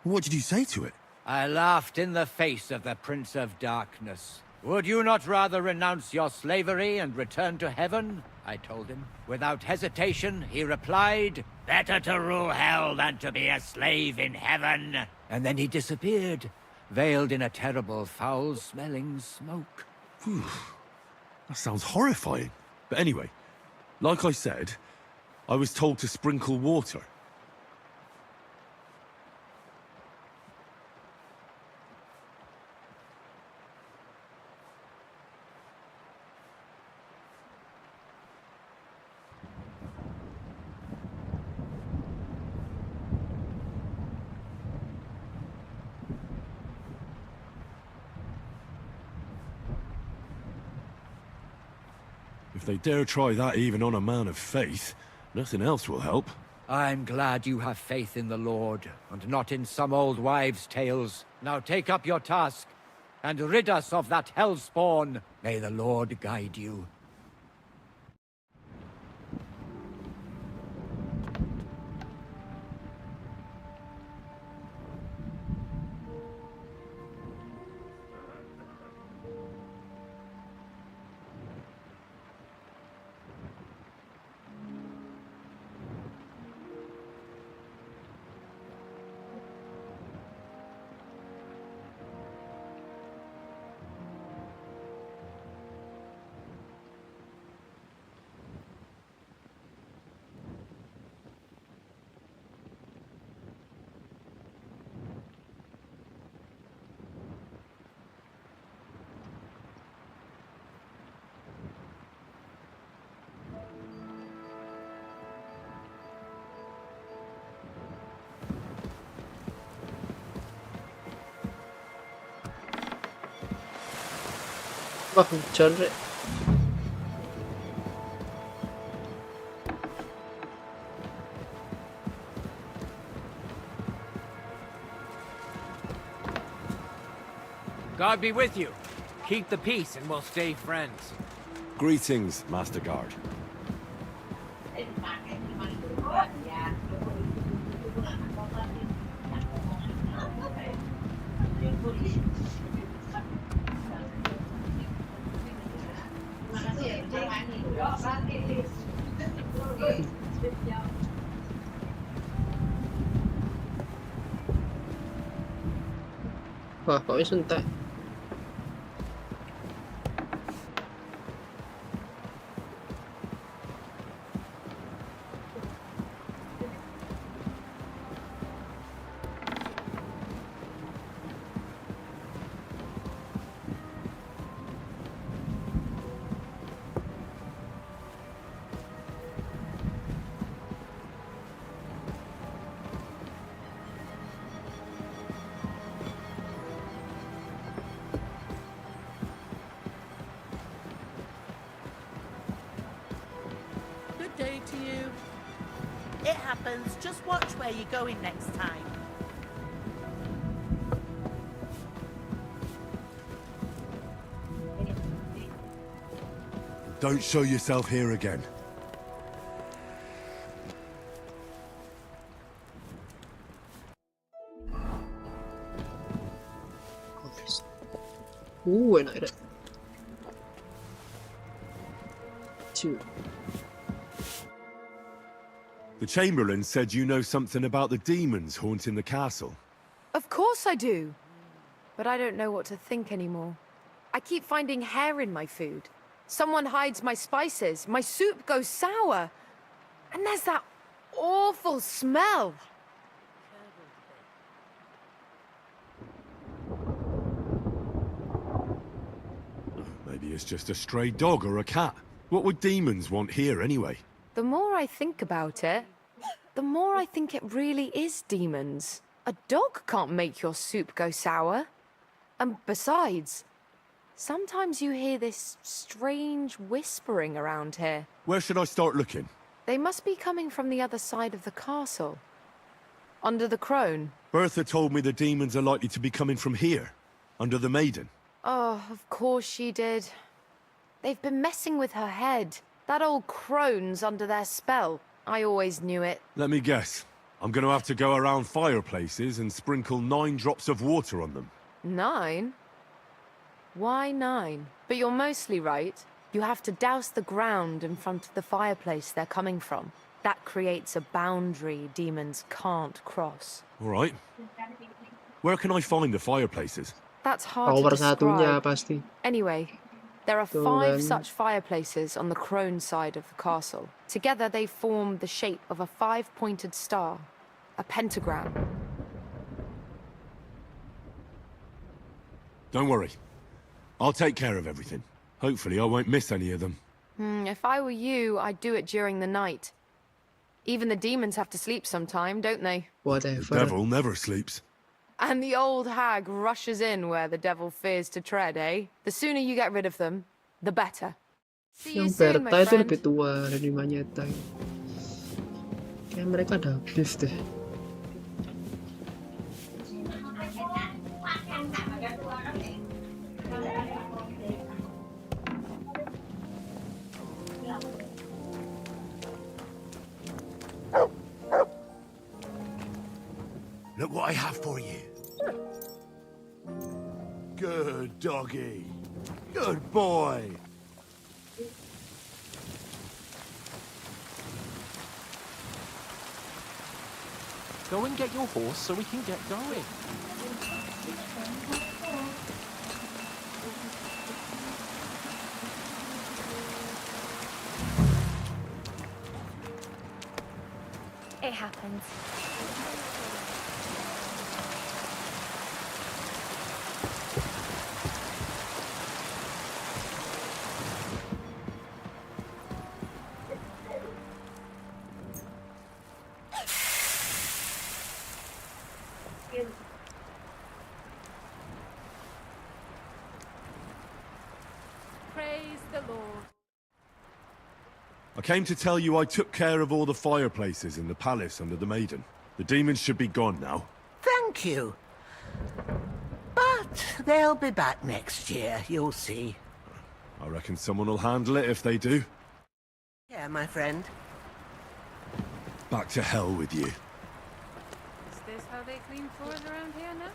What did you say to it? I laughed in the face of the Prince of Darkness. Would you not rather renounce your slavery and return to heaven? I told him. Without hesitation, he replied, better to rule hell than to be a slave in heaven. And then he disappeared, veiled in a terrible, foul-smelling smoke. Whew. That sounds horrifying. But anyway, like I said, I was told to sprinkle water. If they dare try that even on a man of faith, nothing else will help. I'm glad you have faith in the Lord, and not in some old wives' tales. Now take up your task, and rid us of that hellspawn. May the Lord guide you. Wah, hujan, Rek. God be with you. Keep the peace and we'll stay friends. Greetings, Master Guard. Wah, kok bisa entek? It happens. Just watch where you're going next time. Don't show yourself here again. Enak deh. The Chamberlain said you know something about the demons haunting the castle. Of course I do. But I don't know what to think anymore. I keep finding hair in my food. Someone hides my spices. My soup goes sour. And there's that awful smell. Maybe it's just a stray dog or a cat. What would demons want here anyway? The more I think about it, the more I think it really is demons. A dog can't make your soup go sour. And besides, sometimes you hear this strange whispering around here. Where should I start looking? They must be coming from the other side of the castle. Under the crone. Bertha told me the demons are likely to be coming from here, under the Maiden. Oh, of course she did. They've been messing with her head. That old crone's under their spell. I always knew it. Let me guess. I'm going to have to go around fireplaces and sprinkle 9 drops of water on them. 9? Why 9? But you're mostly right. You have to douse the ground in front of the fireplace they're coming from. That creates a boundary demons can't cross. All right. Where can I find the fireplaces? That's hard to describe. Anyway, there are 5 such fireplaces on the crone side of the castle. Together they form the shape of a 5-pointed star, a pentagram. Don't worry. I'll take care of everything. Hopefully I won't miss any of them. If I were you, I'd do it during the night. Even the demons have to sleep sometime, don't they? The devil never sleeps. And the old hag rushes in where the devil fears to tread, eh? The sooner you get rid of them, the better. See you Yang soon, my Berta itu friend. lebih tua dari Manyeta. Kayak mereka ada beef deh. Look what I have for you. Good doggy. Good boy. Go and get your horse so we can get going. It happens. Praise the Lord. I came to tell you I took care of all the fireplaces in the palace under the Maiden. The demons should be gone now. Thank you. But they'll be back next year, you'll see. I reckon someone will handle it if they do. Yeah, my friend. Back to hell with you. Is this how they clean floors around here now?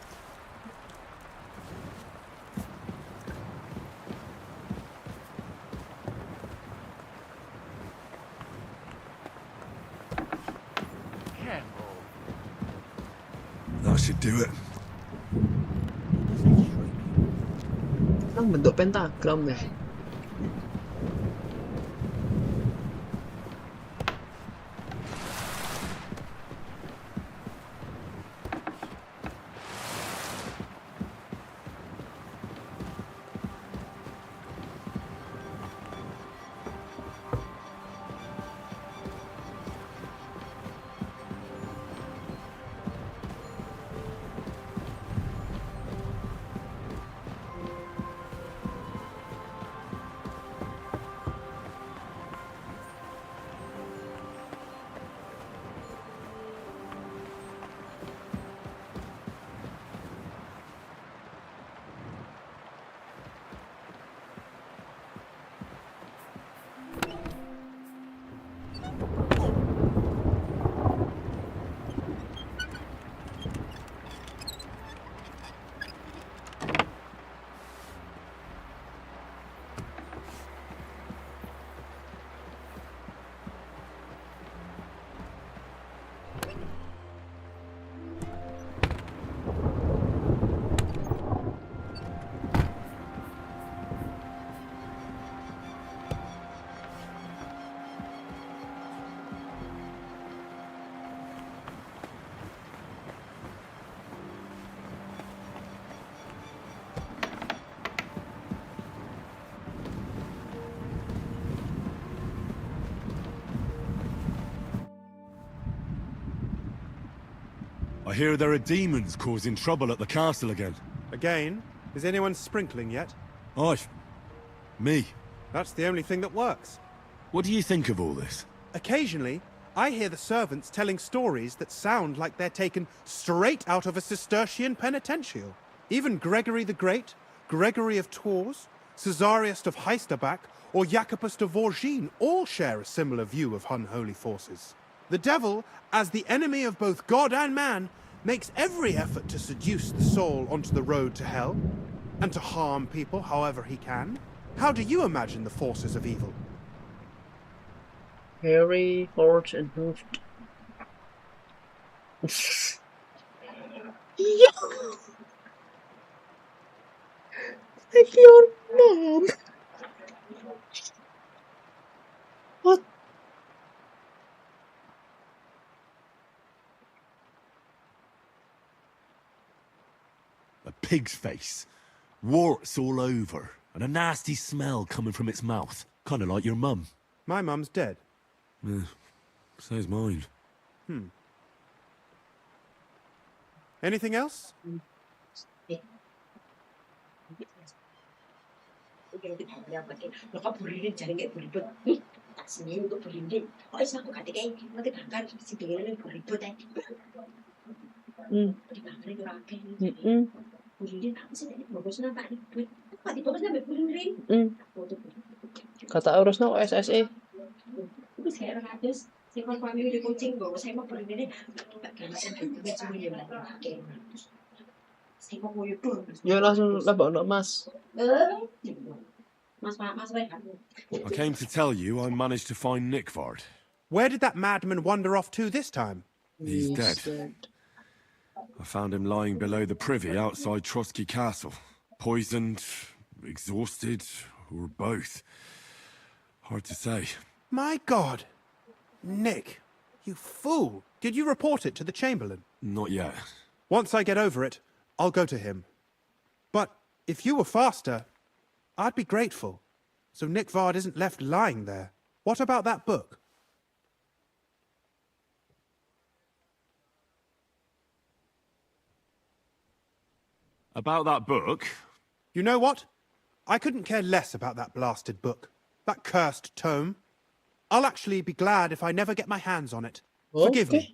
That should do it. Emang bentuk pentagram ya? hear there are demons causing trouble at the castle again. Again? Is anyone sprinkling yet? Me. That's the only thing that works. What do you think of all this? Occasionally, I hear the servants telling stories that sound like they're taken straight out of a Cistercian penitential. Even Gregory the Great, Gregory of Tours, Caesarius of Heisterbach, or Jacobus de Vorgine all share a similar view of unholy forces. The devil, as the enemy of both God and man, makes every effort to seduce the soul onto the road to hell, and to harm people however he can. How do you imagine the forces of evil? Hairy, large, and hoofed. Yo! Like your mom! What? A pig's face. Warts all over, and a nasty smell coming from its mouth. Kind of like your mum. My mum's dead. So's mine. Anything else? Kata urus na SSE. Yo langsung labak nak mas. I came to tell you I managed to find Nickvard. Where did that madman wander off to this time? He's dead. I found him lying below the privy outside Trotsky Castle. Poisoned, exhausted, or both. Hard to say. My God! Nick, you fool! Did you report it to the Chamberlain? Not yet. Once I get over it, I'll go to him. But if you were faster, I'd be grateful. So Nickvard isn't left lying there. What about that book? About that book? You know what? I couldn't care less about that blasted book. That cursed tome. I'll actually be glad if I never get my hands on it. Forgive me.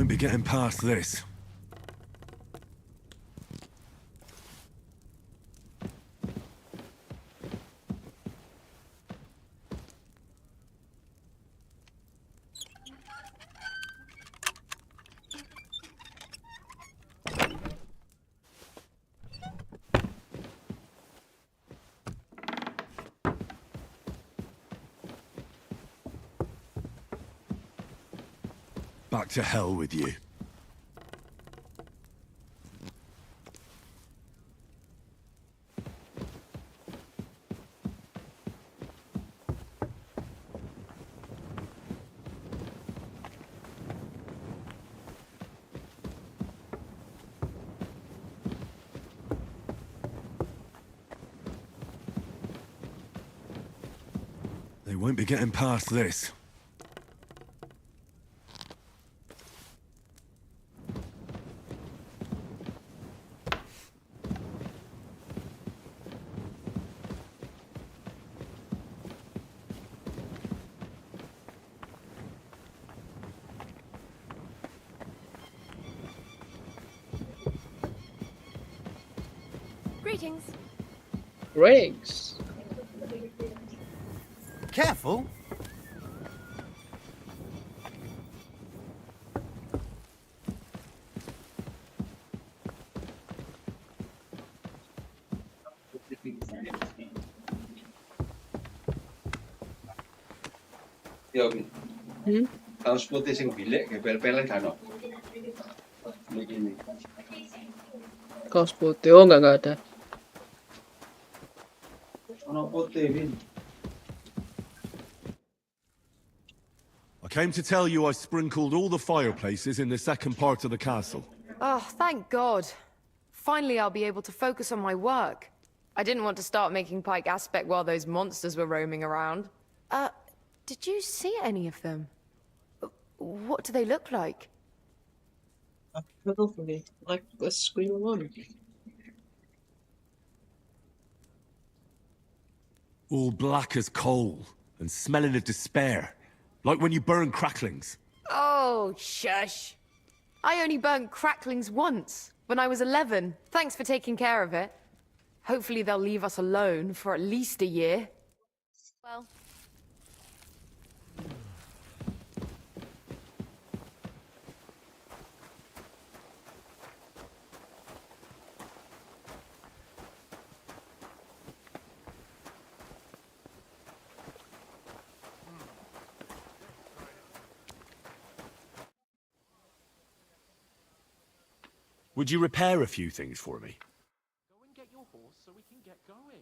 won't be getting past this. Back to hell with you. They won't be getting past this. Greetings. Riggs. Careful. Yo, kaos putih sing bilik, gepel-pelan kan ono. Ini. Kaos putih. Oh, enggak ada. Ono putih, Vin. I came to tell you I sprinkled all the fireplaces in the second part of the castle. Oh, thank God. Finally, I'll be able to focus on my work. I didn't want to start making Pike Aspect while those monsters were roaming around. Did you see any of them? What do they look like? Like a scream one. All black as coal and smelling of despair. Like when you burn cracklings. Oh, shush. I only burnt cracklings once, when I was 11. Thanks for taking care of it. Hopefully they'll leave us alone for at least a year. Well... Would you repair a few things for me? Go and get your horse so we can get going.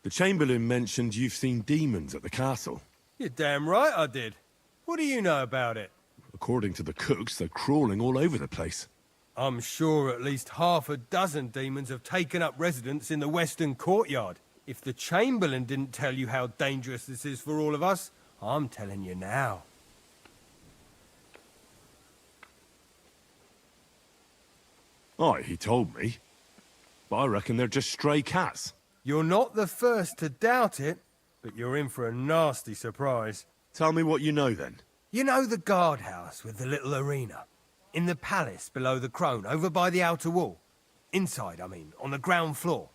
The Chamberlain mentioned you've seen demons at the castle. You're damn right I did. What do you know about it? According to the cooks, they're crawling all over the place. I'm sure at least half a dozen demons have taken up residence in the western courtyard. If the Chamberlain didn't tell you how dangerous this is for all of us, I'm telling you now. Aye, he told me. But I reckon they're just stray cats. You're not the first to doubt it, but you're in for a nasty surprise. Tell me what you know, then. You know the guardhouse with the little arena? In the palace below the Crone, over by the outer wall? Inside, I mean, on the ground floor.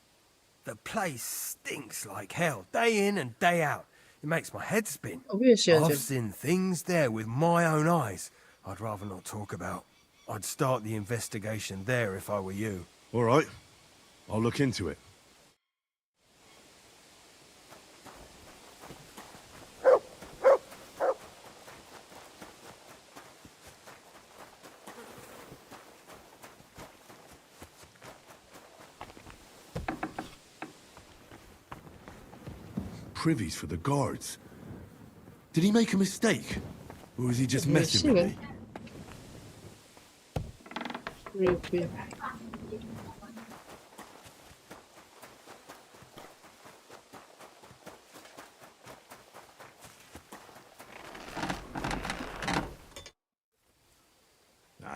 The place stinks like hell, day in and day out. It makes my head spin. I've seen things there with my own eyes I'd rather not talk about. I'd start the investigation there if I were you. All right. I'll look into it. Privies for the guards. Did he make a mistake? Or was he just messing with me?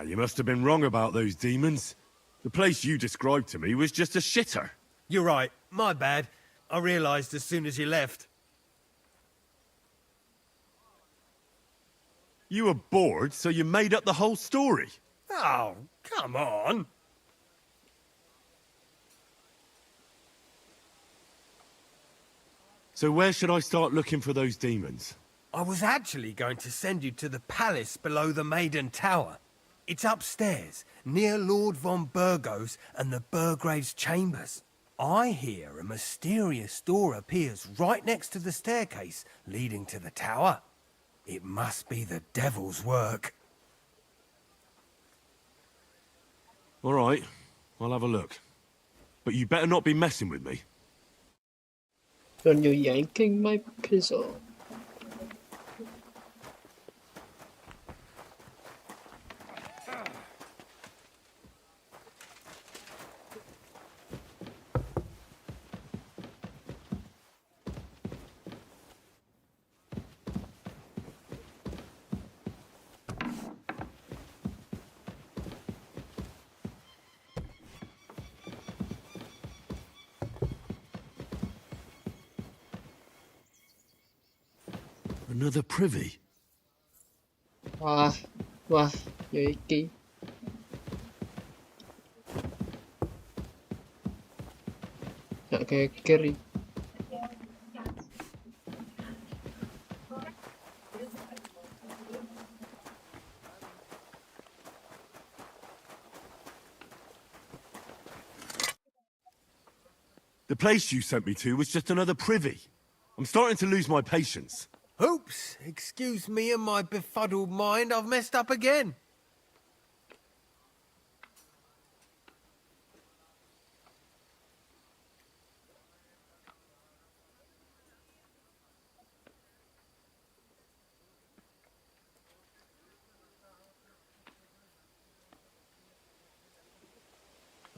You must have been wrong about those demons. The place you described to me was just a shitter. You're right. My bad. I realised as soon as you left. You were bored, so you made up the whole story. Oh, come on. So where should I start looking for those demons? I was actually going to send you to the palace below the Maiden Tower. It's upstairs, near Lord von Burgos and the Burgrave's chambers. I hear a mysterious door appears right next to the staircase leading to the tower. It must be the devil's work. All right, I'll have a look. But you better not be messing with me. When you're yanking my pistol. Another privy? Wah, yo iki. Gak geger. The place you sent me to was just another privy. I'm starting to lose my patience. Oops, excuse me and my befuddled mind, I've messed up again.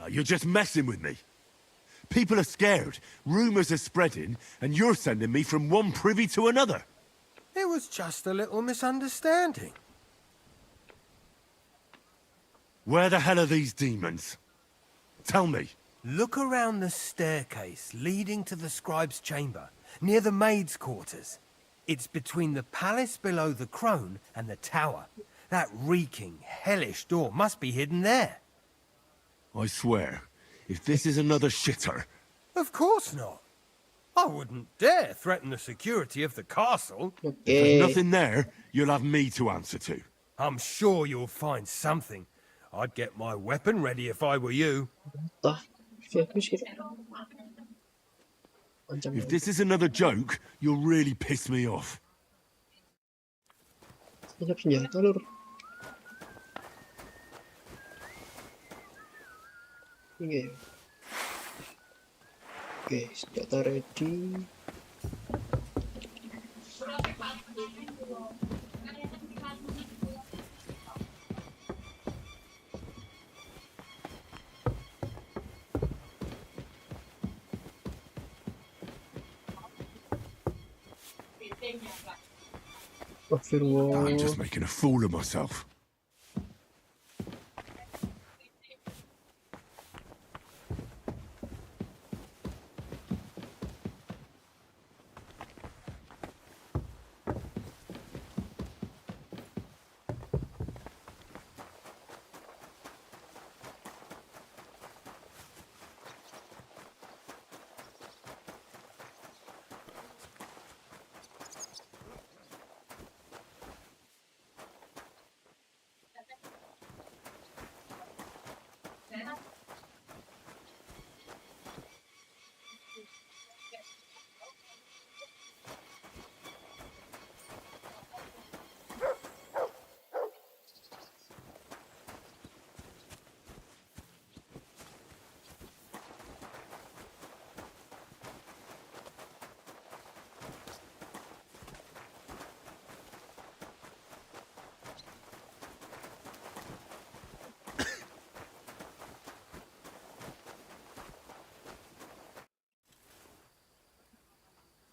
You're just messing with me. People are scared, rumours are spreading, and you're sending me from one privy to another. It was just a little misunderstanding. Where the hell are these demons? Tell me. Look around the staircase leading to the scribe's chamber, near the maid's quarters. It's between the palace below the crone and the tower. That reeking, hellish door must be hidden there. I swear, if this is another shitter... Of course not. I wouldn't dare threaten the security of the castle. If there's nothing there, you'll have me to answer to. I'm sure you'll find something. I'd get my weapon ready if I were you. If this is another joke, you'll really piss me off. Oke, senjata ready. I'm just making a fool of myself.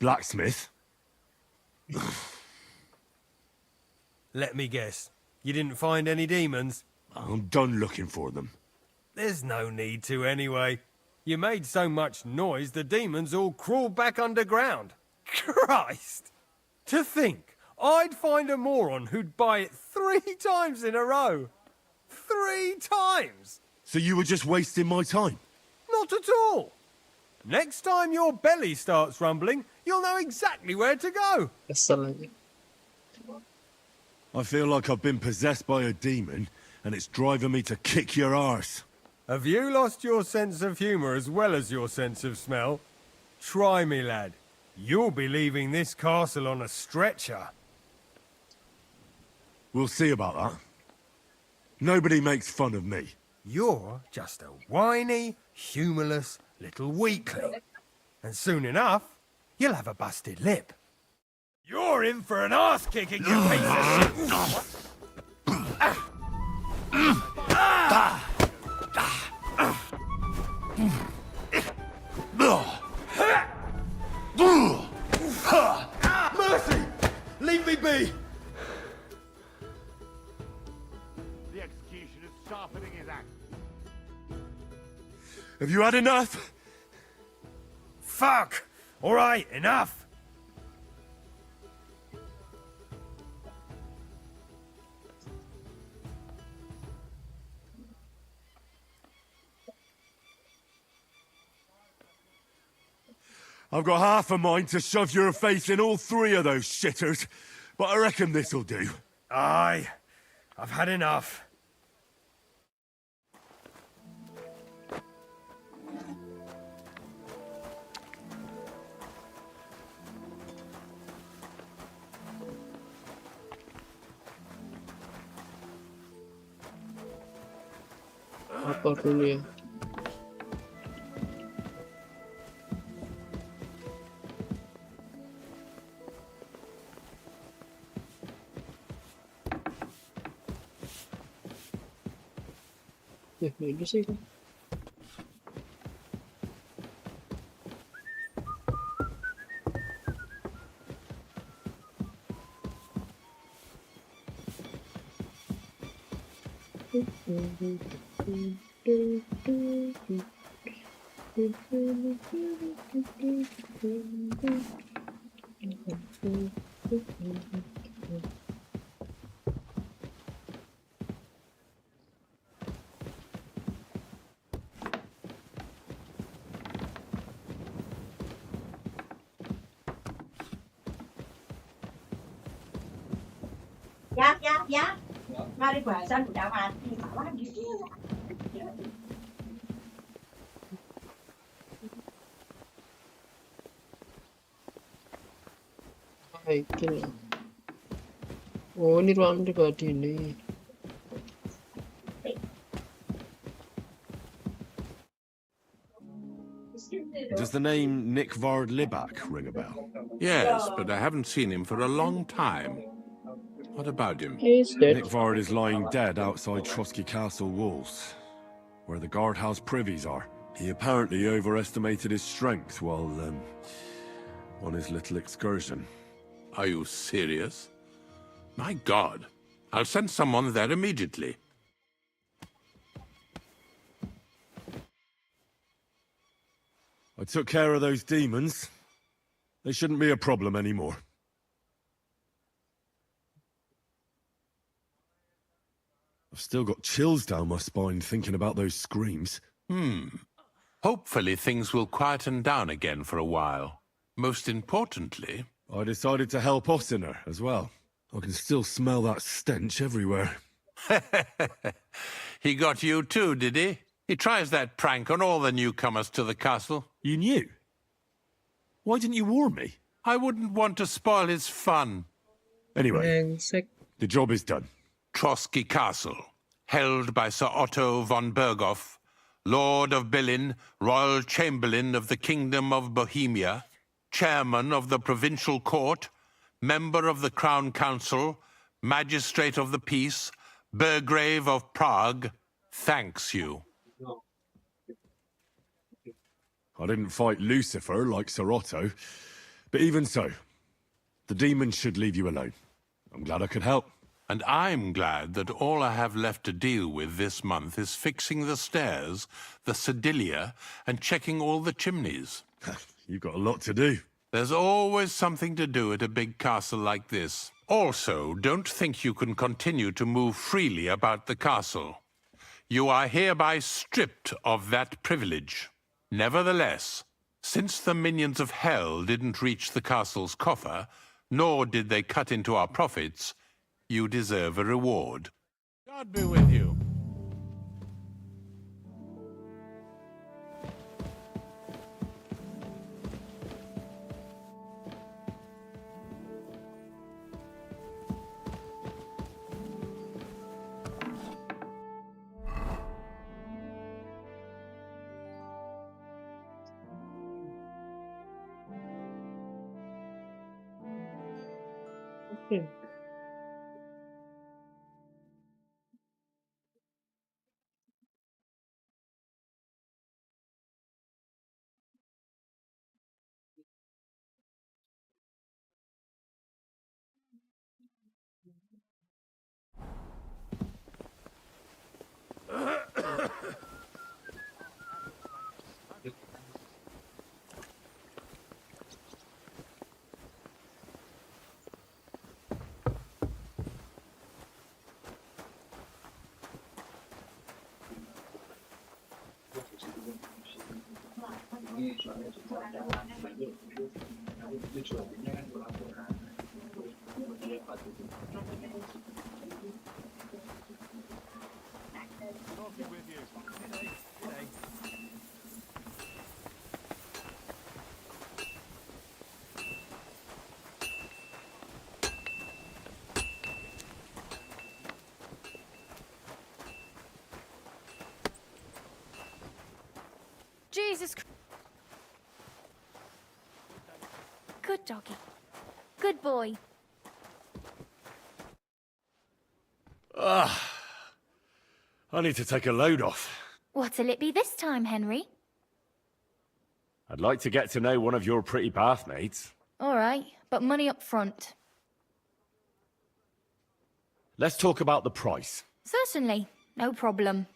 Blacksmith? Let me guess. You didn't find any demons? I'm done looking for them. There's no need to anyway. You made so much noise the demons all crawled back underground. Christ! To think, I'd find a moron who'd buy it 3 times in a row. 3 times! So you were just wasting my time? Not at all. Next time your belly starts rumbling, you'll know exactly where to go. I feel like I've been possessed by a demon, and it's driving me to kick your arse. Have you lost your sense of humour as well as your sense of smell? Try me, lad. You'll be leaving this castle on a stretcher. We'll see about that. Nobody makes fun of me. You're just a whiny, humourless little weakling. And soon enough, you'll have a busted lip. You're in for an arse-kicking, you piece of shit! Mercy! Leave me be! The executioner's sharpening his axe. Have you had enough? Fuck! All right, enough! I've got half a mind to shove your face in all 3 of those shitters, but I reckon this'll do. Aye, I've had enough. Apa dulu ya? Ini sih kan. Ya. Mari bahasan udah mati. Malah gitu. Iki. Oh, ini ruang pribadi ini. Does the name Nick Vard Libak ring a bell? Yes, but I haven't seen him for a long time. What about him? He's dead. Nick Vard is lying dead outside Trotsky Castle walls, where the guardhouse privies are. He apparently overestimated his strength while, on his little excursion. Are you serious? My God. I'll send someone there immediately. I took care of those demons. They shouldn't be a problem anymore. I've still got chills down my spine thinking about those screams. Hopefully things will quieten down again for a while. Most importantly... I decided to help Ossiner as well. I can still smell that stench everywhere. He got you too, did he? He tries that prank on all the newcomers to the castle. You knew? Why didn't you warn me? I wouldn't want to spoil his fun. Anyway, the job is done. Trotsky Castle, held by Sir Otto von Berghoff, Lord of Billin, Royal Chamberlain of the Kingdom of Bohemia, Chairman of the Provincial Court, Member of the Crown Council, Magistrate of the Peace, Burgrave of Prague, thanks you. I didn't fight Lucifer like Sir Otto, but even so, the demons should leave you alone. I'm glad I could help. And I'm glad that all I have left to deal with this month is fixing the stairs, the sedilia, and checking all the chimneys. You've got a lot to do. There's always something to do at a big castle like this. Also, don't think you can continue to move freely about the castle. You are hereby stripped of that privilege. Nevertheless, since the minions of hell didn't reach the castle's coffer, nor did they cut into our profits, you deserve a reward. God be with you. Okay. Jesus Christ. Good doggy. Good boy. I need to take a load off. What'll it be this time, Henry? I'd like to get to know one of your pretty bathmates. All right, but money up front. Let's talk about the price. Certainly, no problem.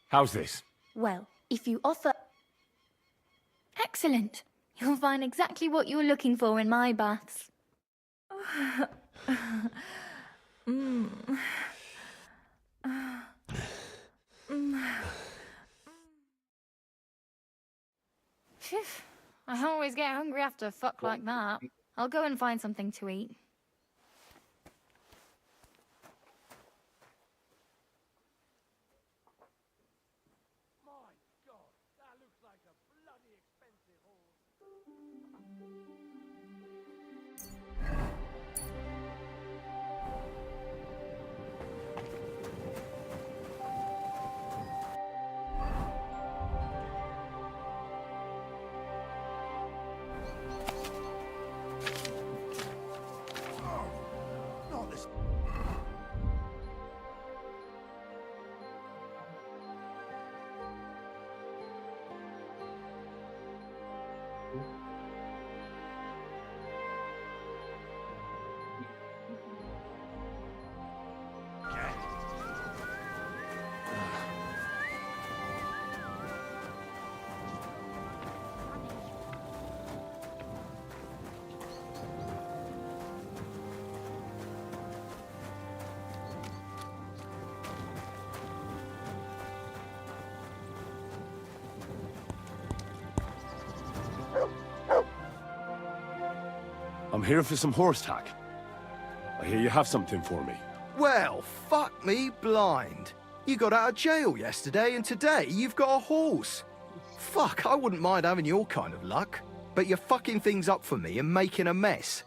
How's this? Well, if you offer... Excellent. You'll find exactly what you're looking for in my baths. Phew. I always get hungry after a fuck like that. I'll go and find something to eat. I'm here for some horse tack. I hear you have something for me. Well, fuck me blind. You got out of jail yesterday, and today you've got a horse. Fuck, I wouldn't mind having your kind of luck. But you're fucking things up for me and making a mess.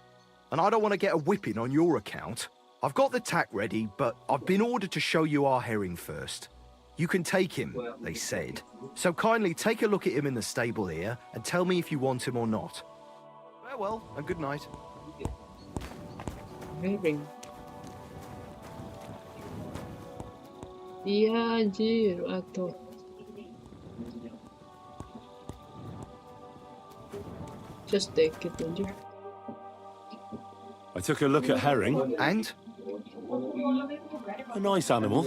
And I don't want to get a whipping on your account. I've got the tack ready, but I've been ordered to show you our herring first. You can take him, they said. So kindly take a look at him in the stable here and tell me if you want him or not. Farewell, and good night. Herring. Iya anjir, atau just take it anjir. I took a look at herring. And? A nice animal,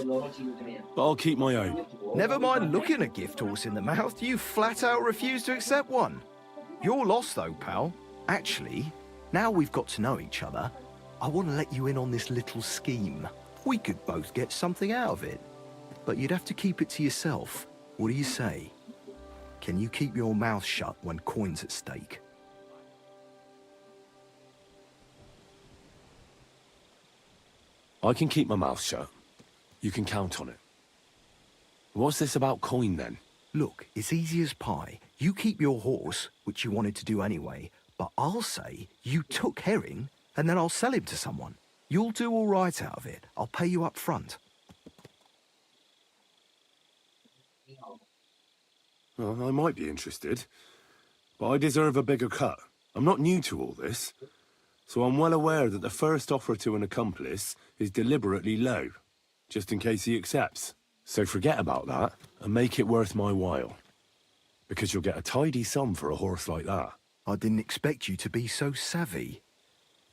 but I'll keep my own. Never mind looking a gift horse in the mouth, you flat out refuse to accept one. You're lost though, pal. Actually, now we've got to know each other, I want to let you in on this little scheme. We could both get something out of it. But you'd have to keep it to yourself. What do you say? Can you keep your mouth shut when coin's at stake? I can keep my mouth shut. You can count on it. What's this about coin, then? Look, it's easy as pie. You keep your horse, which you wanted to do anyway, but I'll say you took Herring, and then I'll sell him to someone. You'll do all right out of it. I'll pay you up front. Well, I might be interested, but I deserve a bigger cut. I'm not new to all this, so I'm well aware that the first offer to an accomplice is deliberately low, just in case he accepts. So forget about that, and make it worth my while. Because you'll get a tidy sum for a horse like that. I didn't expect you to be so savvy.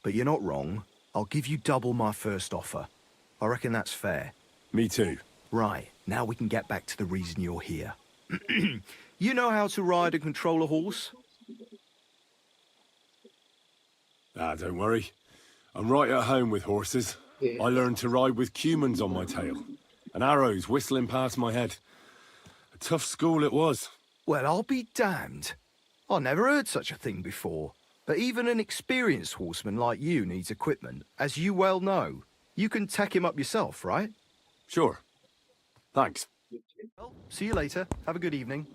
But you're not wrong. I'll give you double my first offer. I reckon that's fair. Me too. Right, now we can get back to the reason you're here. You know how to ride and control a horse? Don't worry. I'm right at home with horses. I learned to ride with cumans on my tail, and arrows whistling past my head. A tough school it was. Well, I'll be damned. I never heard such a thing before. But even an experienced horseman like you needs equipment, as you well know. You can tack him up yourself, right? Sure. Thanks. Well, see you later. Have a good evening.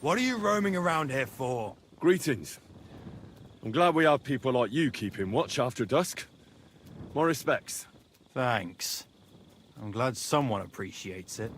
What are you roaming around here for? Greetings. I'm glad we have people like you keeping watch after dusk. My respects. Thanks. I'm glad someone appreciates it.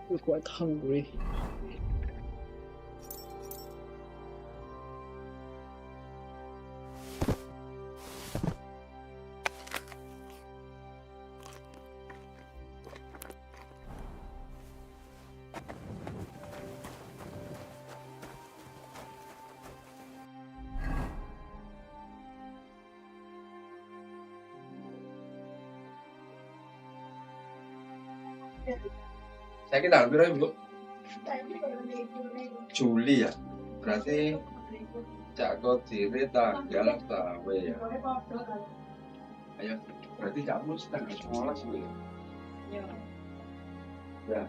We're quite hungry. Saya tanggal berapa Ibu? Juli ya. Berarti Cak Kodire tanggal tawe ya. Ayo, berarti Cak Mus tanggal 19 Bu ya. Ya.